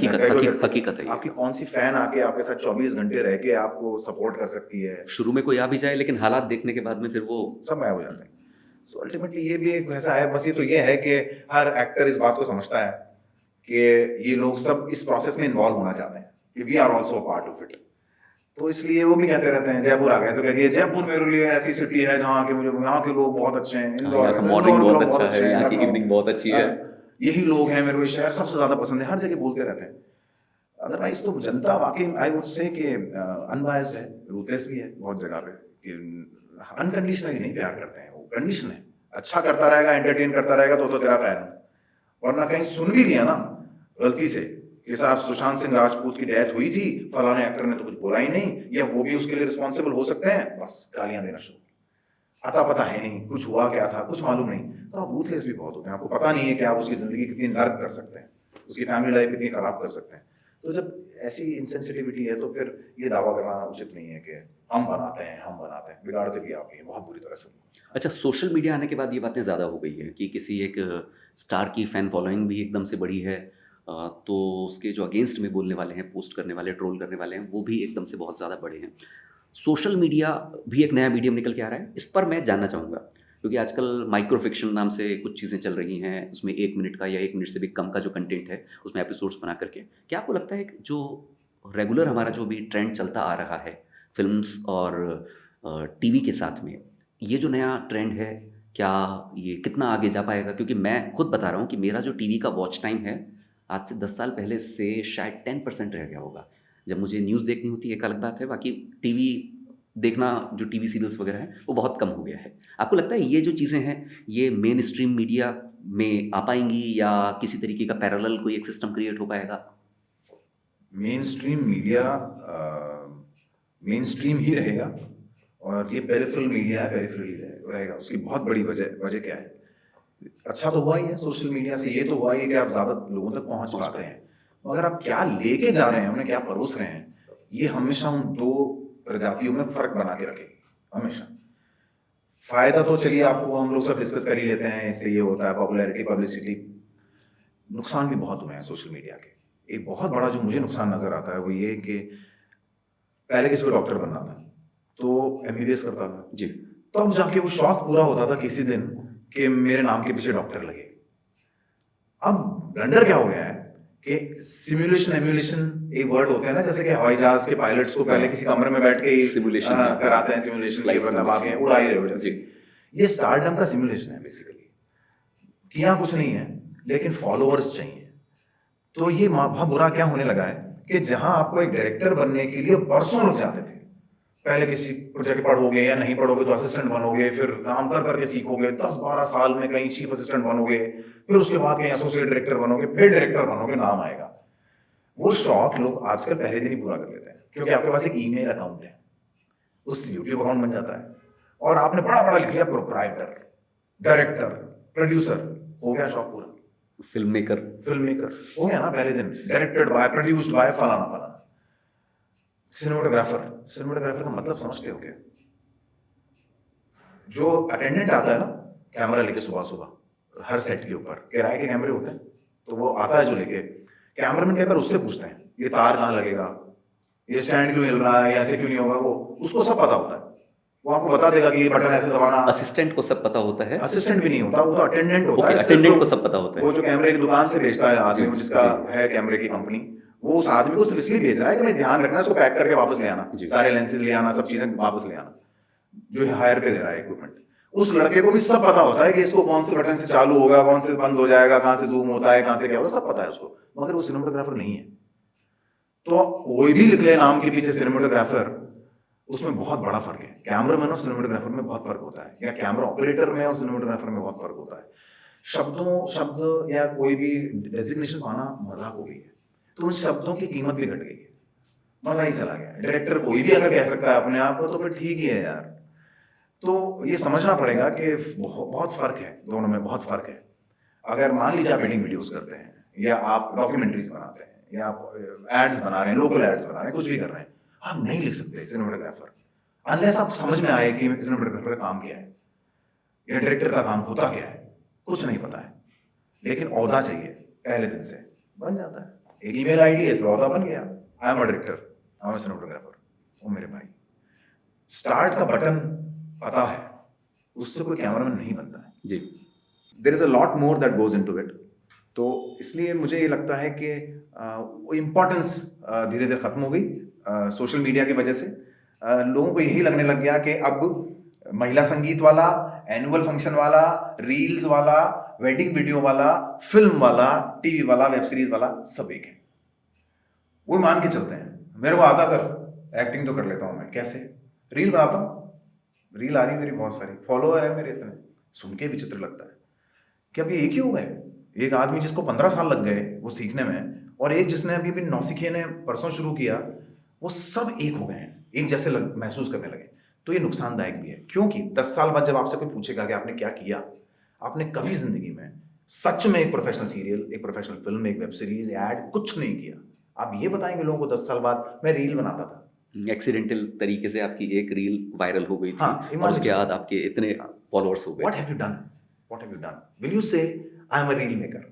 हकीकत है। आपकी कौन सी फैन आके आपके साथ 24 घंटे रह के आपको सपोर्ट कर सकती है? शुरू में कोई आ भी जाए, लेकिन हालात देखने के बाद में फिर वो सब गायब हो जाते हैं। सो अल्टीमेटली ये भी एक ऐसा है। बस ये तो ये है कि हर एक्टर इस बात को समझता है कि ये लोग सब इस प्रोसेस में इन्वॉल्व होना चाहते हैं, कि we are also part of it. तो इसलिए वो भी कहते रहते हैं, जयपुर आ गए तो कह दिए जयपुर मेरे लिए ऐसी सिटी है जहाँ के मुझे यहाँ के लोग बहुत अच्छे हैं, इंदौर मॉर्निंग बहुत अच्छा है, यहाँ की इवनिंग बहुत अच्छी है। यही लोग हैं, मेरे को ये शहर सबसे ज्यादा पसंद है, हर जगह बोलते रहते हैं। अदरवाइज तो जनता वाकई आई वुड से कि अनबायस्ड है, रूथलेस भी है बहुत जगह पे, कि अनकंडीशनली नहीं प्यार करते हैं, वो कंडीशन है। अच्छा करता रहेगा, एंटरटेन करता रहेगा तो तेरा फैन है। वरना कहीं सुन भी लिया ना गलती से कि साहब सुशांत सिंह राजपूत की डेथ हुई थी, फलाने एक्टर ने तो कुछ बोला ही नहीं, या वो भी उसके लिए रिस्पॉन्सिबल हो सकते हैं, बस गालियां देना शुरू। आता पता है नहीं, कुछ हुआ क्या था कुछ मालूम नहीं, तो आप रूथलेस भी बहुत होते हैं। आपको पता नहीं है कि आप उसकी जिंदगी कितनी नर्क कर सकते हैं, उसकी फैमिली लाइफ कितनी खराब कर सकते हैं। तो जब ऐसी इनसेंसिटिविटी है तो फिर ये दावा करना उचित नहीं है कि हम बनाते हैं, बिगाड़ते भी आप ही हैं बहुत बुरी तरह से। अच्छा, सोशल मीडिया आने के बाद ये बातें ज़्यादा हो गई है कि किसी एक स्टार की फ़ैन फॉलोइंग भी एकदम से बढ़ी है, तो उसके जो अगेंस्ट में बोलने वाले हैं, पोस्ट करने वाले, ट्रोल करने वाले हैं, वो भी एकदम से बहुत ज़्यादा बढ़े हैं। सोशल मीडिया भी एक नया मीडियम निकल के आ रहा है, इस पर मैं जानना चाहूँगा, क्योंकि आजकल माइक्रो फिक्शन नाम से कुछ चीज़ें चल रही हैं, उसमें 1 मिनट का या 1 मिनट से भी कम का जो कंटेंट है, उसमें एपिसोड्स बना करके। क्या आपको लगता है कि जो रेगुलर हमारा जो भी ट्रेंड चलता आ रहा है, फ़िल्म्स और टीवी के साथ में, ये जो नया ट्रेंड है, क्या ये कितना आगे जा पाएगा? क्योंकि मैं खुद बता रहा हूँ कि मेरा जो टीवी का वॉच टाइम है, आज से 10 साल पहले से शायद 10% रह गया होगा। जब मुझे न्यूज़ देखनी होती है एक अलग बात है, बाकी टीवी देखना, जो टीवी सीरियल्स वगैरह हैं, वो बहुत कम हो गया है। आपको लगता है ये जो चीज़ें हैं, ये मेन स्ट्रीम मीडिया में आ पाएँगी या किसी तरीके का पैरेलल कोई एक सिस्टम क्रिएट हो पाएगा? Mainstream media mainstream ही रहेगा, और ये पेरिफेरल मीडिया है, पेरिफेरल ही रहेगा। उसकी बहुत बड़ी वजह क्या है? अच्छा तो हुआ ही है सोशल मीडिया से, ये तो हुआ ही है कि आप ज्यादा लोगों तक पहुंच पाते हैं, मगर आप क्या लेके जा रहे हैं, उन्हें क्या परोस रहे हैं, ये हमेशा उन दो प्रजातियों में फर्क बना के रखेगी हमेशा। फायदा तो चलिए आपको हम लोग सब डिस्कस कर ही लेते हैं, इससे ये होता है पॉपुलैरिटी, पब्लिसिटी। नुकसान भी बहुत हुए हैं सोशल मीडिया के। एक बहुत बड़ा जो मुझे नुकसान नजर आता है वो ये कि पहले किसी को डॉक्टर बनना था तो एमबीबीएस करता था जी। तब जाके वो शौक पूरा होता था किसी दिन कि मेरे नाम के पीछे डॉक्टर लगे। अब ब्लंडर क्या हो गया है कि सिमुलेशन एम्यूलेशन एक वर्ड होते हैं ना, जैसे कि हवाई जहाज के पायलट्स को पहले किसी कमरे में बैठ के सिमुलेशन कराते हैं, सिमुलेशन के मतलब आप उड़ा ही रहे हो जी। ये स्टारडम का सिमुलेशन है बेसिकली। किया कुछ नहीं है लेकिन फॉलोअर्स चाहिए। तो ये बहुत बुरा क्या होने लगा है कि जहां आपको एक डायरेक्टर बनने के लिए बरसों लग जाते थे, पहले किसी प्रोजेक्ट पढ़ोगे या नहीं पढ़ोगे तो असिस्टेंट बनोगे, फिर काम कर करके सीखोगे, 10-12 साल में कहीं चीफ असिस्टेंट बनोगे, फिर उसके बाद कहीं एसोसिएट डायरेक्टर बनोगे, फिर डायरेक्टर बनोगे, नाम आएगा। वो शौक लोग आजकल पहले दिन ही पूरा कर लेते हैं क्योंकि आपके पास एक ईमेल अकाउंट है, उस यूट्यूब अकाउंट बन जाता है और आपने बड़ा बड़ा लिख लिया प्रोप्राइटर, डायरेक्टर, प्रोड्यूसर, हो गया शौक पूरा। फिल्म मेकर हो गया ना पहले दिन, डायरेक्टेड बाय, प्रोड्यूस्ड बाय फलाना फलाना। सिनेमाटोग्राफर का मतलब समझते हो क्या? जो अटेंडेंट आता है ना कैमरा लेके सुबह सुबह हर सेट के ऊपर, किराए के कैमरे होते हैं, तो वो आता है जो लेके, कैमरामैन कई बार उससे पूछते हैं ये तार कहाँ लगेगा, ये स्टैंड क्यों हिल रहा है, ऐसे क्यों नहीं होगा, वो उसको सब पता होता है, वो आपको बता देगा कि ये बटन ऐसे दबाना। असिस्टेंट को सब पता होता है? असिस्टेंट भी नहीं होता, वो तो अटेंडेंट होता है। अटेंडेंट को सब पता होता है। वो जो कैमरे की दुकान से बेचता है आदमी, जिसका है कैमरे की कंपनी, वो उस आदमी को सिर्फ इसलिए भेज रहा है कि मैं ध्यान रखना, इसको पैक करके वापस ले आना, सारे लेंसेज ले आना, सब चीजें वापस ले आना, जो हायर पे दे रहा है इक्विपमेंट। उस लड़के को भी सब पता होता है कि इसको कौन से बटन से चालू होगा, कौन से बंद हो जाएगा, कहां से जूम होता है, कहां से क्या होगा, सब पता है उसको, मगर वो सिनेमाटोग्राफर नहीं है। तो कोई भी लिख ले नाम के पीछे सिनेमाटोग्राफर, उसमें बहुत बड़ा फर्क है। कैमरामैन और सिनेमाटोग्राफर में बहुत फर्क होता है, या कैमरा ऑपरेटर में और सिनेमाटोग्राफर में बहुत फर्क होता है। शब्द या कोई भी डेजिग्नेशन पाना मजाक हो गई है, तो उन शब्दों की कीमत भी घट गई है, मजा ही चला गया। डायरेक्टर कोई भी अगर कह सकता है अपने आप को तो फिर ठीक ही है यार। तो ये समझना पड़ेगा कि बहुत फर्क है, दोनों में बहुत फर्क है। अगर मान लीजिए आप वेडिंग वीडियोस करते हैं, या आप डॉक्यूमेंट्रीज बनाते हैं, या आप एड्स बना रहे हैं, लोकल एड्स बना रहे हैं, कुछ भी कर रहे हैं, आप नहीं लिख सकते सिनेमाटोग्राफर अनलेस आप समझ में आए कि सिनेमाटोग्राफर का काम क्या है या डायरेक्टर का काम होता क्या है। कुछ नहीं पता है लेकिन औहदा चाहिए, पहले दिन से बन जाता है। एक ईमेल आईडी है, औहदा बन गया, I am a director, I am a cinematographer. ओ मेरे भाई, स्टार्ट का बटन पता है, उससे कोई कैमरामैन नहीं बनता है जी। There is a lot more that goes into it. तो इसलिए मुझे ये लगता है कि वो इम्पोर्टेंस धीरे धीरे खत्म हो गई सोशल मीडिया की वजह से। लोगों को यही लगने लग गया कि अब महिला संगीत वाला, एनुअल फंक्शन वाला, रील्स वाला, वेडिंग वीडियो वाला, फिल्म वाला, टीवी वाला, वेब सीरीज वाला, सब एक है। वो मान के चलते हैं मेरे को आता सर, एक्टिंग तो कर लेता हूं मैं। कैसे? रील बनाता हूं, रील आ रही है मेरी बहुत सारी, फॉलोअर है मेरे इतने। सुन के विचित्र लगता है कि अब ये एक ही हो गए। एक आदमी जिसको 15 साल लग गए वो सीखने में, और एक जिसने अभी भी नौसिखिए ने परसों शुरू किया, वो सब एक हो गए हैं, एक जैसे महसूस करने लगे। तो ये नुकसानदायक भी है, क्योंकि 10 साल बाद जब आपसे कोई पूछेगा कि आपने क्या किया, आपने कभी जिंदगी में सच में एक प्रोफेशनल सीरियल, एक प्रोफेशनल फिल्म, एक वेब सीरीज, एड कुछ नहीं किया, आप ये बताएंगे लोगों को 10 साल बाद मैं रील बनाता था। एक्सीडेंटल तरीके से आपकी एक रील वायरल हो गई थी, हाँ, और उसके बाद आपके इतने फॉलोअर्स हो गए। What have you done? What have you done? Will you say I am a reel maker?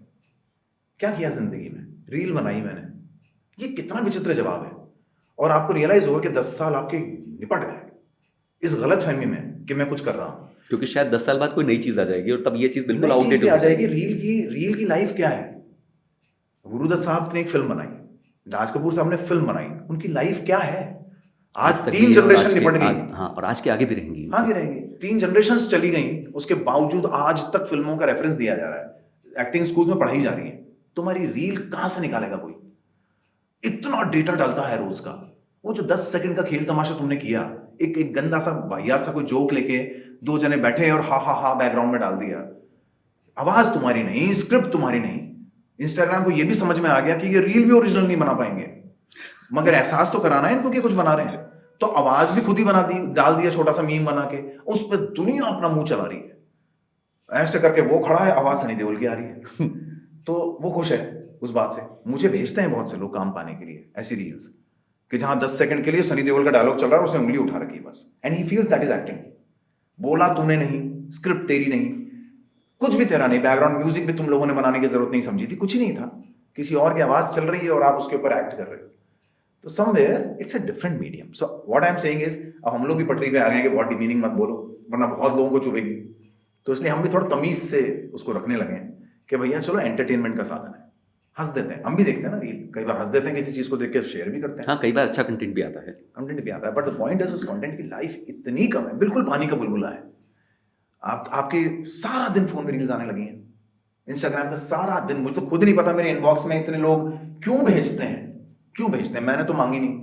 क्या किया जिंदगी में? रील बनाई मैंने। ये कितना विचित्र जवाब है। और आपको रियलाइज होगा कि 10 साल आपके निपट गए इस गलत फहमी में कि मैं कुछ कर रहा हूं, क्योंकि शायद 10 साल बाद कोई नई चीज आ जाएगी और तब ये चीज बिल्कुल नई चीज आउटडेटेड भी आ हो जाएगी। रील की लाइफ क्या है? गुरुदत्त साहब ने एक फिल्म बनाई, राज कपूर साहब ने फिल्म बनाई, उनकी लाइफ क्या है? आज तक 3 भी, और जनरेशन आज के निपट गई। हाँ, और आज के आगे भी रहेंगी। आगे रहेंगी, 3 जनरेशन चली गई, उसके बावजूद आज तक फिल्मों का रेफरेंस दिया जा रहा है, एक्टिंग स्कूल में पढ़ाई जा रही है। तुम्हारी रील कहां से निकालेगा कोई? इतना डेटा डालता है रोज का। वो जो 10 सेकंड का खेल तमाशा तुमने किया, एक गंदा सा वाहियात सा कोई जोक लेके 2 जने बैठे और हा हा हा बैकग्राउंड में डाल दिया, आवाज तुम्हारी नहीं, स्क्रिप्ट तुम्हारी नहीं। इंस्टाग्राम को ये भी समझ में आ गया कि ये रील भी ओरिजिनल नहीं बना पाएंगे, मगर एहसास तो कराना है इनको कि कुछ बना रहे हैं, तो आवाज भी खुद ही बना दी, डाल दिया छोटा सा मीम बना के, उस पर दुनिया अपना मुंह चला रही है। ऐसे करके वो खड़ा है, आवाज सनी देओल की आ रही है तो वो खुश है उस बात से। मुझे भेजते हैं बहुत से लोग काम पाने के लिए ऐसी रील्स कि जहां 10 सेकंड के लिए सनी देओल का डायलॉग चल रहा है, उसने उंगली उठा रखी है बस, and he feels that is acting. बोला तूने नहीं, स्क्रिप्ट तेरी नहीं, कुछ भी तेरा नहीं, बैकग्राउंड म्यूजिक भी तुम लोगों ने बनाने की जरूरत नहीं समझी थी, कुछ ही नहीं था, किसी और की आवाज चल रही है और आप उसके ऊपर एक्ट कर रहे हो। तो somewhere it's a different medium. So what I am saying is, अब हम लोग भी पटरी पे आ गए कि बहुत डिमीनिंग मत बोलो वरना बहुत लोगों को चुभेगी। तो इसलिए हम भी थोड़ा तमीज से उसको रखने लगे कि भैया चलो एंटरटेनमेंट का साधन है, हंस देते हैं। हम भी देखते हैं ना रील, कई बार हंस देते हैं, किसी चीज को देख के शेयर भी करते हैं। हाँ, कई बार अच्छा कंटेंट भी आता है, बट द पॉइंट इज उस कंटेंट की लाइफ इतनी कम है, बिल्कुल पानी का बुलबुला है। आपके सारा दिन फोन में रील्स आने लगी हैं, इंस्टाग्राम पे सारा दिन। मुझे तो खुद नहीं पता मेरे इनबॉक्स में इतने लोग क्यों भेजते हैं, मैंने तो मांगी नहीं,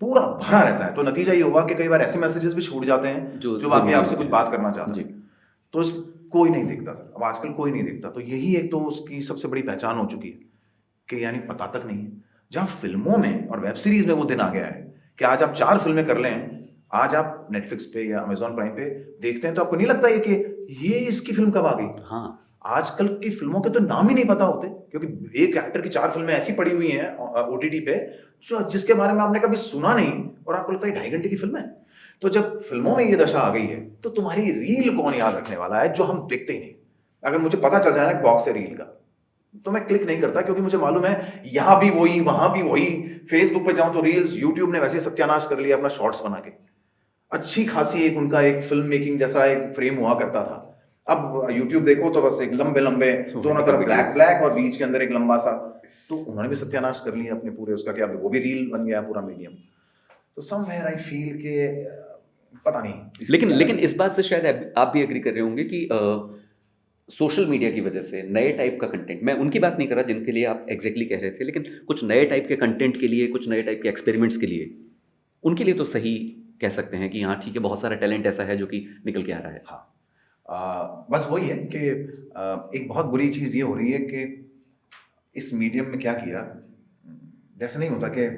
पूरा भरा रहता है। तो नतीजा ये होगा कि कई बार ऐसे मैसेजेस भी छूट जाते हैं जो वाकई आपसे कुछ बात करना चाहते हैं, तो कोई नहीं देखता सर, अब आजकल कोई नहीं देखता। तो यही एक तो उसकी सबसे बड़ी पहचान हो चुकी है कि यानी पता तक नहीं है। जहां फिल्मों में और वेब सीरीज में वो दिन आ गया है कि आज आप 4 फिल्में कर लें, आज आप नेटफ्लिक्स पे या अमेजॉन प्राइम पे देखते हैं तो आपको नहीं लगता है कि ये इसकी फिल्म कब आ गई। हाँ, आजकल की फिल्मों के तो नाम ही नहीं पता होते, क्योंकि एक एक्टर की 4 फिल्में ऐसी पड़ी हुई हैं ओटीटी पे जिसके बारे में आपने कभी सुना नहीं, और आपको लगता है 2.5 घंटे की फिल्म है। तो जब फिल्मों में ये दशा आ गई है तो तुम्हारी रील कौन याद रखने वाला है, जो हम देखते ही नहीं। अगर मुझे पता चल जाए ना बॉक्स है रील का, तो मैं क्लिक नहीं करता, क्योंकि मुझे मालूम है यहां भी वही वहां भी वही। फेसबुक पे जाऊं तो रील्स, यूट्यूब ने वैसे सत्यानाश कर लिया अपना शॉर्ट्स बना के। अच्छी खासी एक उनका एक फिल्म मेकिंग जैसा एक फ्रेम हुआ करता था। अब यूट्यूब देखो तो बस एक लंबे लंबे दोनों तरफ ब्लैक और बीच के अंदर एक लंबा सा, तो उन्होंने भी सत्यानाश कर लिया अपने पूरे उसका, कि अब वो भी रील बन गया पूरा मीडियम। तो समवेयर आई फील के पता नहीं, लेकिन इस बात से शायद आप भी एग्री कर रहे होंगे कि सोशल मीडिया की वजह से नए टाइप का कंटेंट, मैं उनकी बात नहीं कर रहा जिनके लिए आप एग्जैक्टली कह रहे थे, लेकिन कुछ नए टाइप के कंटेंट के लिए, कुछ नए टाइप के एक्सपेरिमेंट्स के लिए, उनके लिए तो सही कह सकते हैं कि हाँ ठीक है, बहुत सारा टैलेंट ऐसा है जो कि निकल के आ रहा है। हाँ, बस वही है कि एक बहुत बुरी चीज़ ये हो रही है कि इस मीडियम में क्या किया, जैसे नहीं होता कि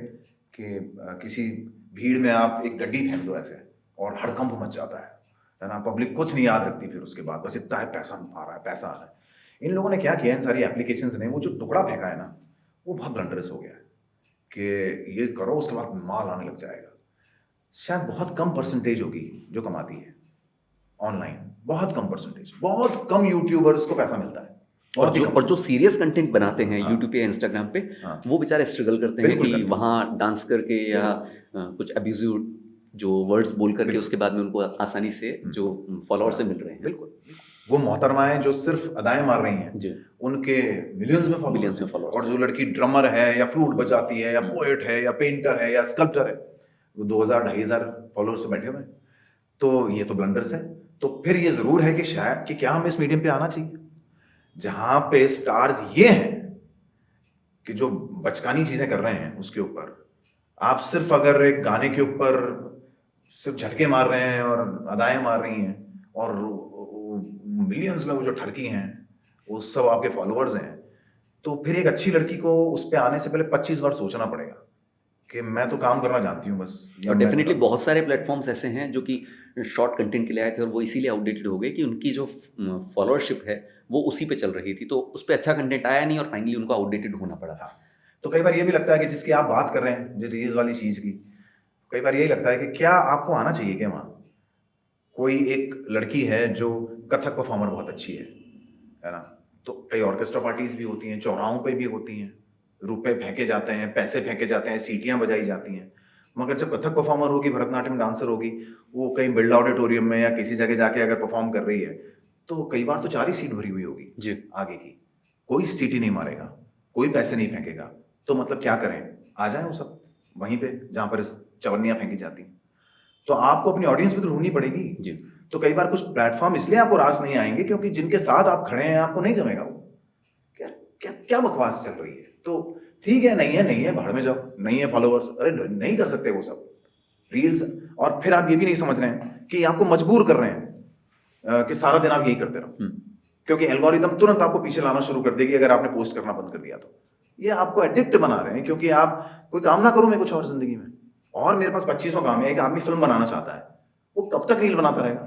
किसी भीड़ में आप एक गड्डी फेंक दो ऐसे और हड़कंप मच जाता है ना, पब्लिक कुछ नहीं याद रखती फिर उसके बाद, बस इतना है पैसा आ रहा है, पैसा आ रहा है। इन लोगों ने क्या किया, इन सारी एप्लीकेशंस ने वो जो टुकड़ा फेंका है ना, वो बहुत ब्लंडरस हो गया है कि ये करो उसके बाद माल आने लग जाएगा। शायद बहुत कम परसेंटेज होगी जो कमाती है ऑनलाइन, बहुत कम परसेंटेज, बहुत कम यूट्यूबर्स को पैसा मिलता है। और जो सीरियस कंटेंट बनाते हैं यूट्यूब पे, इंस्टाग्राम पे, वो बेचारे स्ट्रगल करते हैं कि वहाँ डांस करके या कुछ अब्यूजिव जो वर्ड्स बोल करके उसके बाद में उनको आसानी से जो फॉलोअर से मिल रहे हैं। बिल्कुल, वो मोहतरमाएं जो सिर्फ अदाएं मार रही हैं, उनके मिलियंस में फॉलोअर्स, और जो लड़की ड्रमर है या फ्लूट बजाती है या पोएट है या पेंटर है या स्कल्प्टर है, वो 2000-2500 फॉलोअर्स पे बैठे हुए हैं। तो ये तो ब्लंडर्स है। तो फिर ये जरूर है कि शायद कि क्या हमें इस मीडियम पे आना चाहिए। जहां पे स्टार्स ये हैं कि जो बचकानी चीजें कर रहे हैं उसके ऊपर आप सिर्फ अगर एक गाने के ऊपर सिर्फ झटके मार रहे हैं और अदाएं मार रही हैं और मिलियंस में वो जो ठरकी हैं वो सब आपके फॉलोअर्स हैं, तो फिर एक अच्छी लड़की को उस पे आने से पहले 25 बार सोचना पड़ेगा कि मैं तो काम करना जानती हूँ बस। और डेफिनेटली बहुत सारे प्लेटफॉर्म्स ऐसे हैं जो कि शॉर्ट कंटेंट के लिए आए थे और वो इसीलिए आउटडेटेड हो गए कि उनकी जो फॉलोअरशिप है वो उसी पे चल रही थी, तो उस पर अच्छा कंटेंट आया नहीं और फाइनली उनको आउटडेटेड होना पड़ा। हाँ, तो कई बार ये भी लगता है कि जिसकी आप बात कर रहे हैं जिस रील्स वाली चीज की, कई बार यही लगता है कि क्या आपको आना चाहिए क्या वहाँ? कोई एक लड़की है जो कथक परफॉर्मर बहुत अच्छी है ना, तो कई ऑर्केस्ट्रा पार्टीज भी होती हैं, चौराहों पे भी होती हैं, रुपए फेंके जाते हैं, पैसे फेंके जाते हैं, सीटियां बजाई जाती हैं, मगर जब कथक परफॉर्मर होगी, भरतनाट्यम डांसर होगी, वो कहीं बिल्ड ऑडिटोरियम में या किसी जगह जाके अगर परफॉर्म कर रही है तो कई बार तो 4 ही सीट भरी हुई होगी जी, आगे की, कोई सीटी नहीं मारेगा, कोई पैसे नहीं फेंकेगा, तो मतलब क्या करें? आ जाए वो सब वहीं पे जहां पर चवन्नियां फेंकी जाती हैं। तो आपको अपनी ऑडियंस भी तो ढूंढनी पड़ेगी जी। तो कई बार कुछ प्लेटफॉर्म इसलिए आपको रास नहीं आएंगे क्योंकि जिनके साथ आप खड़े हैं आपको नहीं जमेगा वो, क्या क्या क्या बकवास चल रही है। तो ठीक है, नहीं है भाड़ में जाओ, नहीं है फॉलोअर्स, अरे नहीं कर सकते वो सब रील्स। और फिर आप ये भी नहीं समझ रहे हैं कि आपको मजबूर कर रहे हैं कि सारा दिन आप यही करते रहो, क्योंकि एल्गोरिदम तुरंत आपको पीछे लाना शुरू कर देगी अगर आपने पोस्ट करना बंद कर दिया तो। ये आपको एडिक्ट बना रहे हैं क्योंकि आप कोई काम ना करो मैं कुछ और जिंदगी में, और मेरे पास 2500 काम है। एक आदमी फिल्म बनाना चाहता है, वो कब तक रील बनाता रहेगा?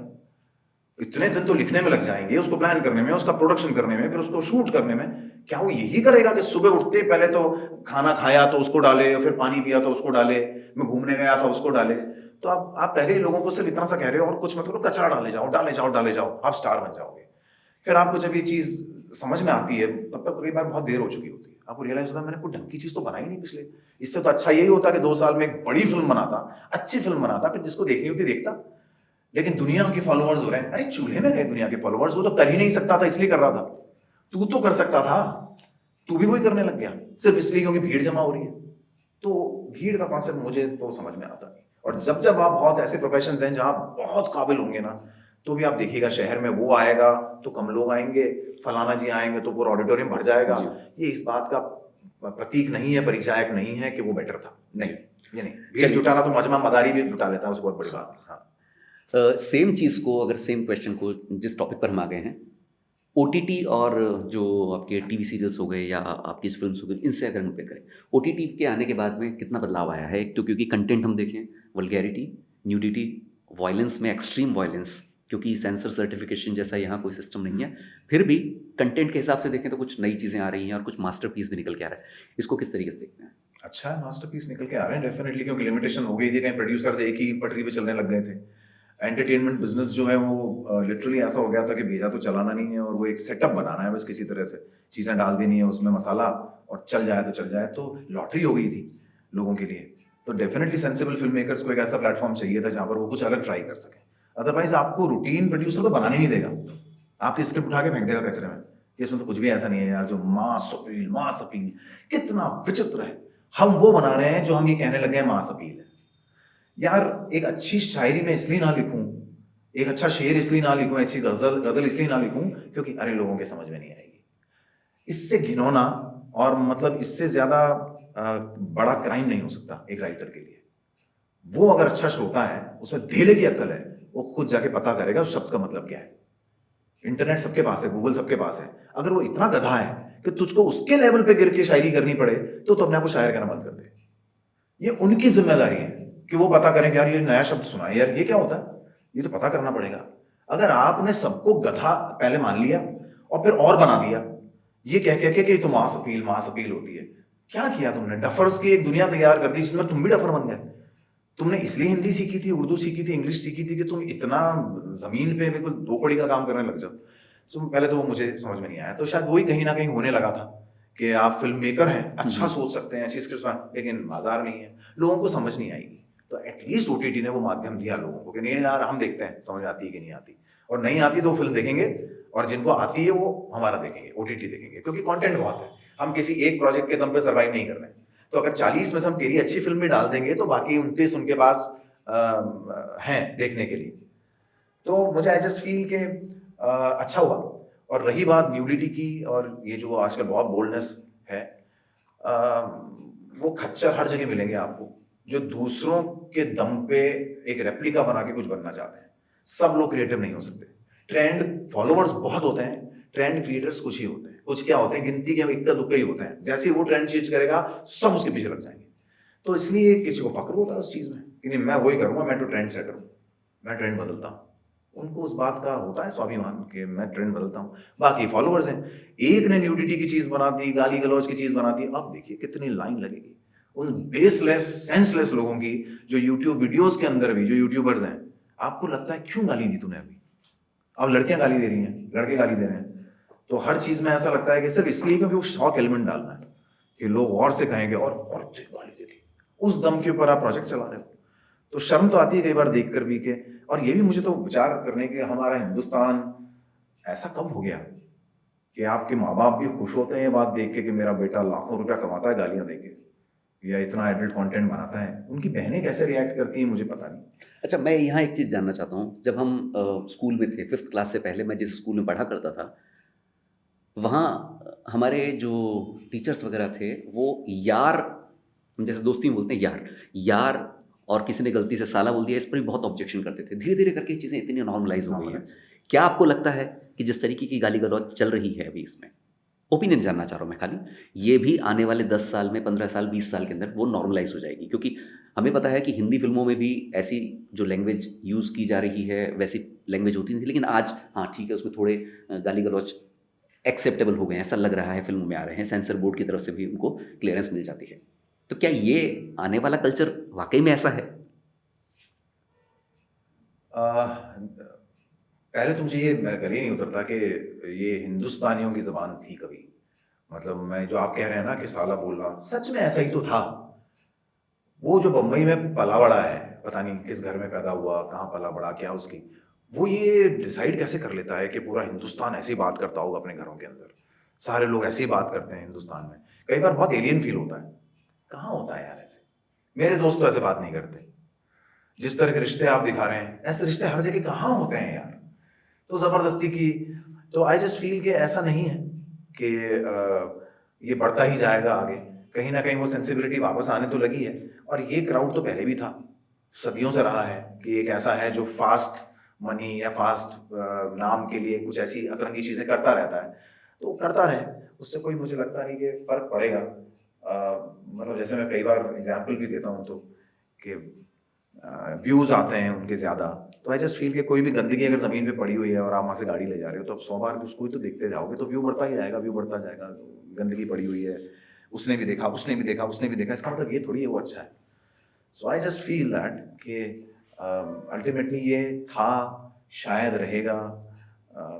इतने दिन तो लिखने में लग जाएंगे, उसको प्लान करने में, उसका प्रोडक्शन करने में, फिर उसको शूट करने में। क्या वो यही करेगा कि सुबह उठते पहले तो खाना खाया तो उसको डाले, फिर पानी पिया तो उसको डाले, मैं घूमने गया था उसको डाले? तो आप पहले ही लोगों को सिर्फ इतना सा कह रहे हो और कुछ मतलब कचरा डाले जाओ डाले जाओ डाले जाओ, आप स्टार बन जाओगे। फिर आपको जब ये चीज समझ में आती है तब तक कई बार बहुत देर हो चुकी होती है, आपको रियलाइज होता है मैंने कोई ढंग की चीज तो बनाई नहीं पिछले, इससे तो अच्छा यही होता कि 2 साल में एक बड़ी फिल्म बनाता, अच्छी फिल्म बनाता, फिर जिसको देखनी होती देखता। लेकिन दुनिया के फॉलोअर्स हो रहे हैं, अरे चूल्हे में गए दुनिया के फॉलोअर्स, वो तो कर ही नहीं सकता था इसलिए कर रहा था, तू तो कर सकता था, तू भी वही करने लग गया सिर्फ इसलिए क्योंकि भीड़ जमा हो रही है। तो भीड़ का कॉन्सेप्ट मुझे तो समझ में आता नहीं। और जब आप बहुत ऐसे प्रोफेशंस हैं जहां बहुत काबिल होंगे ना, तो भी आप देखिएगा शहर में वो आएगा तो कम लोग आएंगे, फलाना जी आएंगे तो पूरा ऑडिटोरियम भर जाएगा। ये इस बात का प्रतीक नहीं है, परिचायक नहीं है कि वो बेटर था, नहीं, ये नहीं। भीड़ जुटाना तो मजमा मदारी भी जुटा लेता है, उसको बहुत बड़ी बात है। हाँ, सेम चीज़ को, अगर सेम क्वेश्चन को जिस टॉपिक पर हम आ गए हैं, OTT और जो आपके टीवी सीरियल्स हो गए या आपकी फिल्म्स हो गई, इनसे अगर कंपेयर करें, OTT के आने के बाद में कितना बदलाव आया है? एक तो क्योंकि कंटेंट हम देखें, वल्गैरिटी, न्यूडिटी, वायलेंस में एक्सट्रीम वायलेंस, क्योंकि सेंसर सर्टिफिकेशन जैसा यहाँ कोई सिस्टम नहीं है, फिर भी कंटेंट के हिसाब से देखें तो कुछ नई चीज़ें आ रही हैं और कुछ मास्टरपीस भी निकल के आ रहा है। इसको किस तरीके से देखते हैं? अच्छा है, मास्टरपीस निकल के आ रहे हैं डेफिनेटली, क्योंकि लिमिटेशन हो गई थी, कहीं प्रोड्यूसर्स एक ही पटरी पे चलने लग गए थे। एंटरटेनमेंट बिजनेस जो है वो लिटरली ऐसा हो गया था कि भेजा तो चलाना नहीं है और वो एक सेटअप बनाना है, बस किसी तरह से चीज़ें डाल देनी है उसमें मसाला और चल जाए तो चल जाए। तो लॉटरी हो गई थी लोगों के लिए। तो डेफिनेटली सेंसिबल फिल्म मेकर्स को एक ऐसा प्लेटफॉर्म चाहिए था जहाँ पर वो कुछ अलग ट्राई कर सकें। अदरवाइज आपको रूटीन प्रोड्यूसर तो बनाने नहीं देगा, आपकी स्क्रिप्ट उठा के फेंक देगा कचरे में, इसमें तो कुछ भी ऐसा नहीं है यार। जो मास अपील कितना विचित्र है। हम वो बना रहे हैं जो हम ये कहने लगे हैं मास अपील है। यार एक अच्छी शायरी में इसलिए ना लिखूं, एक अच्छा शेर इसलिए ना लिखूं, ऐसी गजल इसलिए ना लिखूं क्योंकि अरे लोगों के समझ में नहीं आएगी। इससे घिनौना और मतलब इससे ज्यादा बड़ा क्राइम नहीं हो सकता एक राइटर के लिए। वो अगर अच्छा श्रोता है, उसमें धेले की अक्ल है, वो खुद जाके पता करेगा उस शब्द का मतलब क्या है। इंटरनेट सबके पास है, गूगल सबके पास है। अगर वो इतना गधा है कि तुझको उसके लेवल पे गिर के शायरी करनी पड़े तो अपने आप को शायर कहना बंद कर दे। ये उनकी जिम्मेदारी है कि वो पता करें कि यार ये नया शब्द सुना है, यार ये क्या होता है, ये तो पता करना पड़ेगा। अगर आपने सबको गधा पहले मान लिया और फिर और बना दिया ये कह के कि तो मास अपील होती है, क्या किया तुमने? डफर्स की एक दुनिया तैयार कर दी जिसमें तुम भी डफर बन गए। तुमने इसलिए हिंदी सीखी थी, उर्दू सीखी थी, इंग्लिश सीखी थी कि तुम इतना जमीन पे बिल्कुल 2 कौड़ी का काम करने लग जाओ। तो पहले तो वो मुझे समझ में नहीं आया। तो शायद वही कहीं ना कहीं होने लगा था कि आप फिल्म मेकर हैं, अच्छा सोच सकते हैं, अच्छी स्क्रिप्ट, लेकिन बाजार नहीं है, लोगों को समझ नहीं आएगी। तो एटलीस्ट OTT ने वो माध्यम दिया लोगों को कि नहीं यार हम देखते हैं समझ आती है कि नहीं आती, और नहीं आती तो फिल्म देखेंगे, और जिनको आती है वो हमारा देखेंगे, OTT देखेंगे, क्योंकि कंटेंट बहुत है। हम किसी एक प्रोजेक्ट के दम पे सर्वाइव नहीं कर रहे हैं। तो अगर 40 में से हम तेरी अच्छी फिल्म में डाल देंगे तो बाकी 29 उनके पास हैं देखने के लिए। तो मुझे आई जस्ट फील के अच्छा हुआ। और रही बात न्यूडिटी की, और ये जो आजकल बहुत बोल्डनेस है, वो खच्चर हर जगह मिलेंगे आपको, जो दूसरों के दम पे एक रेप्लिका बना के कुछ बनना चाहते हैं। सब लोग क्रिएटिव नहीं हो सकते। ट्रेंड फॉलोअर्स बहुत होते हैं, ट्रेंड क्रिएटर्स कुछ ही होते हैं। कुछ क्या होते हैं, गिनती के इक्का दुक्का ही होते हैं। जैसे ही वो ट्रेंड चेंज करेगा, सब उसके पीछे लग जाएंगे। तो इसलिए किसी को फक्र होता है उस चीज में कि नहीं, मैं वही करूंगा, मैं तो ट्रेंड सेटर हूँ, मैं ट्रेंड बदलता हूँ। उनको उस बात का होता है स्वाभिमान कि मैं ट्रेंड बदलता हूँ। बाकी फॉलोअर्स हैं, एक ने न्यूडिटी की चीज बना दी, गाली गलौज की चीज बना दी, अब देखिए कितनी लाइन लगेगी उन बेसलेस सेंसलेस लोगों की, जो यूट्यूब वीडियोस के अंदर भी जो यूट्यूबर्स हैं। आपको लगता है क्यों गाली दी तूने अभी? अब लड़कियां गाली दे रही हैं, लड़के गाली दे रहे हैं, तो हर चीज में ऐसा लगता है कि सिर्फ इसलिए क्योंकि वो शॉक एलिमेंट डालना है कि लोग और से कहेंगे और गाली दे दी, उस दम के ऊपर आप प्रोजेक्ट चला रहे हो। तो शर्म तो आती है कई बार देखकर भी के, और ये भी मुझे तो विचार करने के, हमारा हिंदुस्तान ऐसा कब हो गया कि आपके माँ बाप भी खुश होते हैं ये बात देख के कि मेरा बेटा लाखों रुपया कमाता है गालियां देके, या इतना एडल्ट कंटेंट बनाता है। उनकी बहनें कैसे रिएक्ट करती हैं मुझे पता नहीं। अच्छा, मैं यहाँ एक चीज़ जानना चाहता हूँ। जब हम स्कूल में थे, 5th क्लास से पहले मैं जिस स्कूल में पढ़ा करता था, वहाँ हमारे जो टीचर्स वगैरह थे वो यार, जैसे दोस्ती में बोलते हैं यार, यार, और किसी ने गलती से साला बोल दिया, इस पर भी बहुत ऑब्जेक्शन करते थे। धीरे धीरे करके ये चीज़ें इतनी नॉर्मलाइज हो गई हैं। क्या आपको लगता है कि जिस तरीके की गाली गलौज चल रही है अभी, इसमें ओपिनियन जानना चाह रहा हूँ मैं खाली, ये भी आने वाले 10 साल में, 15 साल, 20 साल के अंदर वो नॉर्मलाइज हो जाएगी? क्योंकि हमें पता है कि हिंदी फिल्मों में भी ऐसी जो लैंग्वेज यूज़ की जा रही है वैसी लैंग्वेज होती नहीं थी, लेकिन आज हाँ ठीक है, उसमें थोड़े गाली गलौज एक्सेप्टेबल हो गए हैं, ऐसा लग रहा है, फिल्मों में आ रहे हैं, सेंसर बोर्ड की तरफ से भी उनको क्लियरेंस मिल जाती है। तो क्या ये आने वाला कल्चर वाकई में ऐसा है? पहले तो मुझे ये मेरे गले नहीं उतरता कि ये हिंदुस्तानियों की जबान थी कभी। मतलब मैं, जो आप कह रहे हैं ना कि साला बोलना, सच में ऐसा ही तो था। वो जो बम्बई में पला बड़ा है, पता नहीं किस घर में पैदा हुआ, कहाँ पला बड़ा, क्या उसकी, वो ये डिसाइड कैसे कर लेता है कि पूरा हिंदुस्तान ऐसे ही बात करता होगा अपने घरों के अंदर, सारे लोग ऐसे ही बात करते हैं हिंदुस्तान में। कई बार बहुत एलियन फील होता है। कहाँ होता है यार ऐसे? मेरे दोस्त तो ऐसे बात नहीं करते। जिस तरह के रिश्ते आप दिखा रहे हैं, ऐसे रिश्ते हर जगह कहाँ होते हैं यार? तो जबरदस्ती की, तो आई जस्ट फील कि ऐसा नहीं है कि ये बढ़ता ही जाएगा आगे। कहीं ना कहीं वो सेंसिबिलिटी वापस आने तो लगी है, और ये क्राउड तो पहले भी था, सदियों से रहा है कि एक ऐसा है जो फास्ट मनी या फास्ट नाम के लिए कुछ ऐसी अतरंगी चीजें करता रहता है। तो करता रहे, उससे कोई मुझे लगता नहीं कि फर्क पड़ेगा। मतलब जैसे मैं कई बार एग्जाम्पल भी देता हूँ तो कि व्यूज आते हैं उनके ज्यादा, तो आई जस्ट फील कि कोई भी गंदगी अगर जमीन पे पड़ी हुई है और आप वहां से गाड़ी ले जा रहे हो, तो अब 100 बार उसको ही तो देखते जाओगे तो व्यू बढ़ता ही जाएगा, व्यू बढ़ता जाएगा। गंदगी पड़ी हुई है, उसने भी देखा, उसने भी देखा, उसने भी देखा, इसका मतलब ये थोड़ी है वो अच्छा है। सो आई जस्ट फील दैट कि अल्टीमेटली ये था, शायद रहेगा।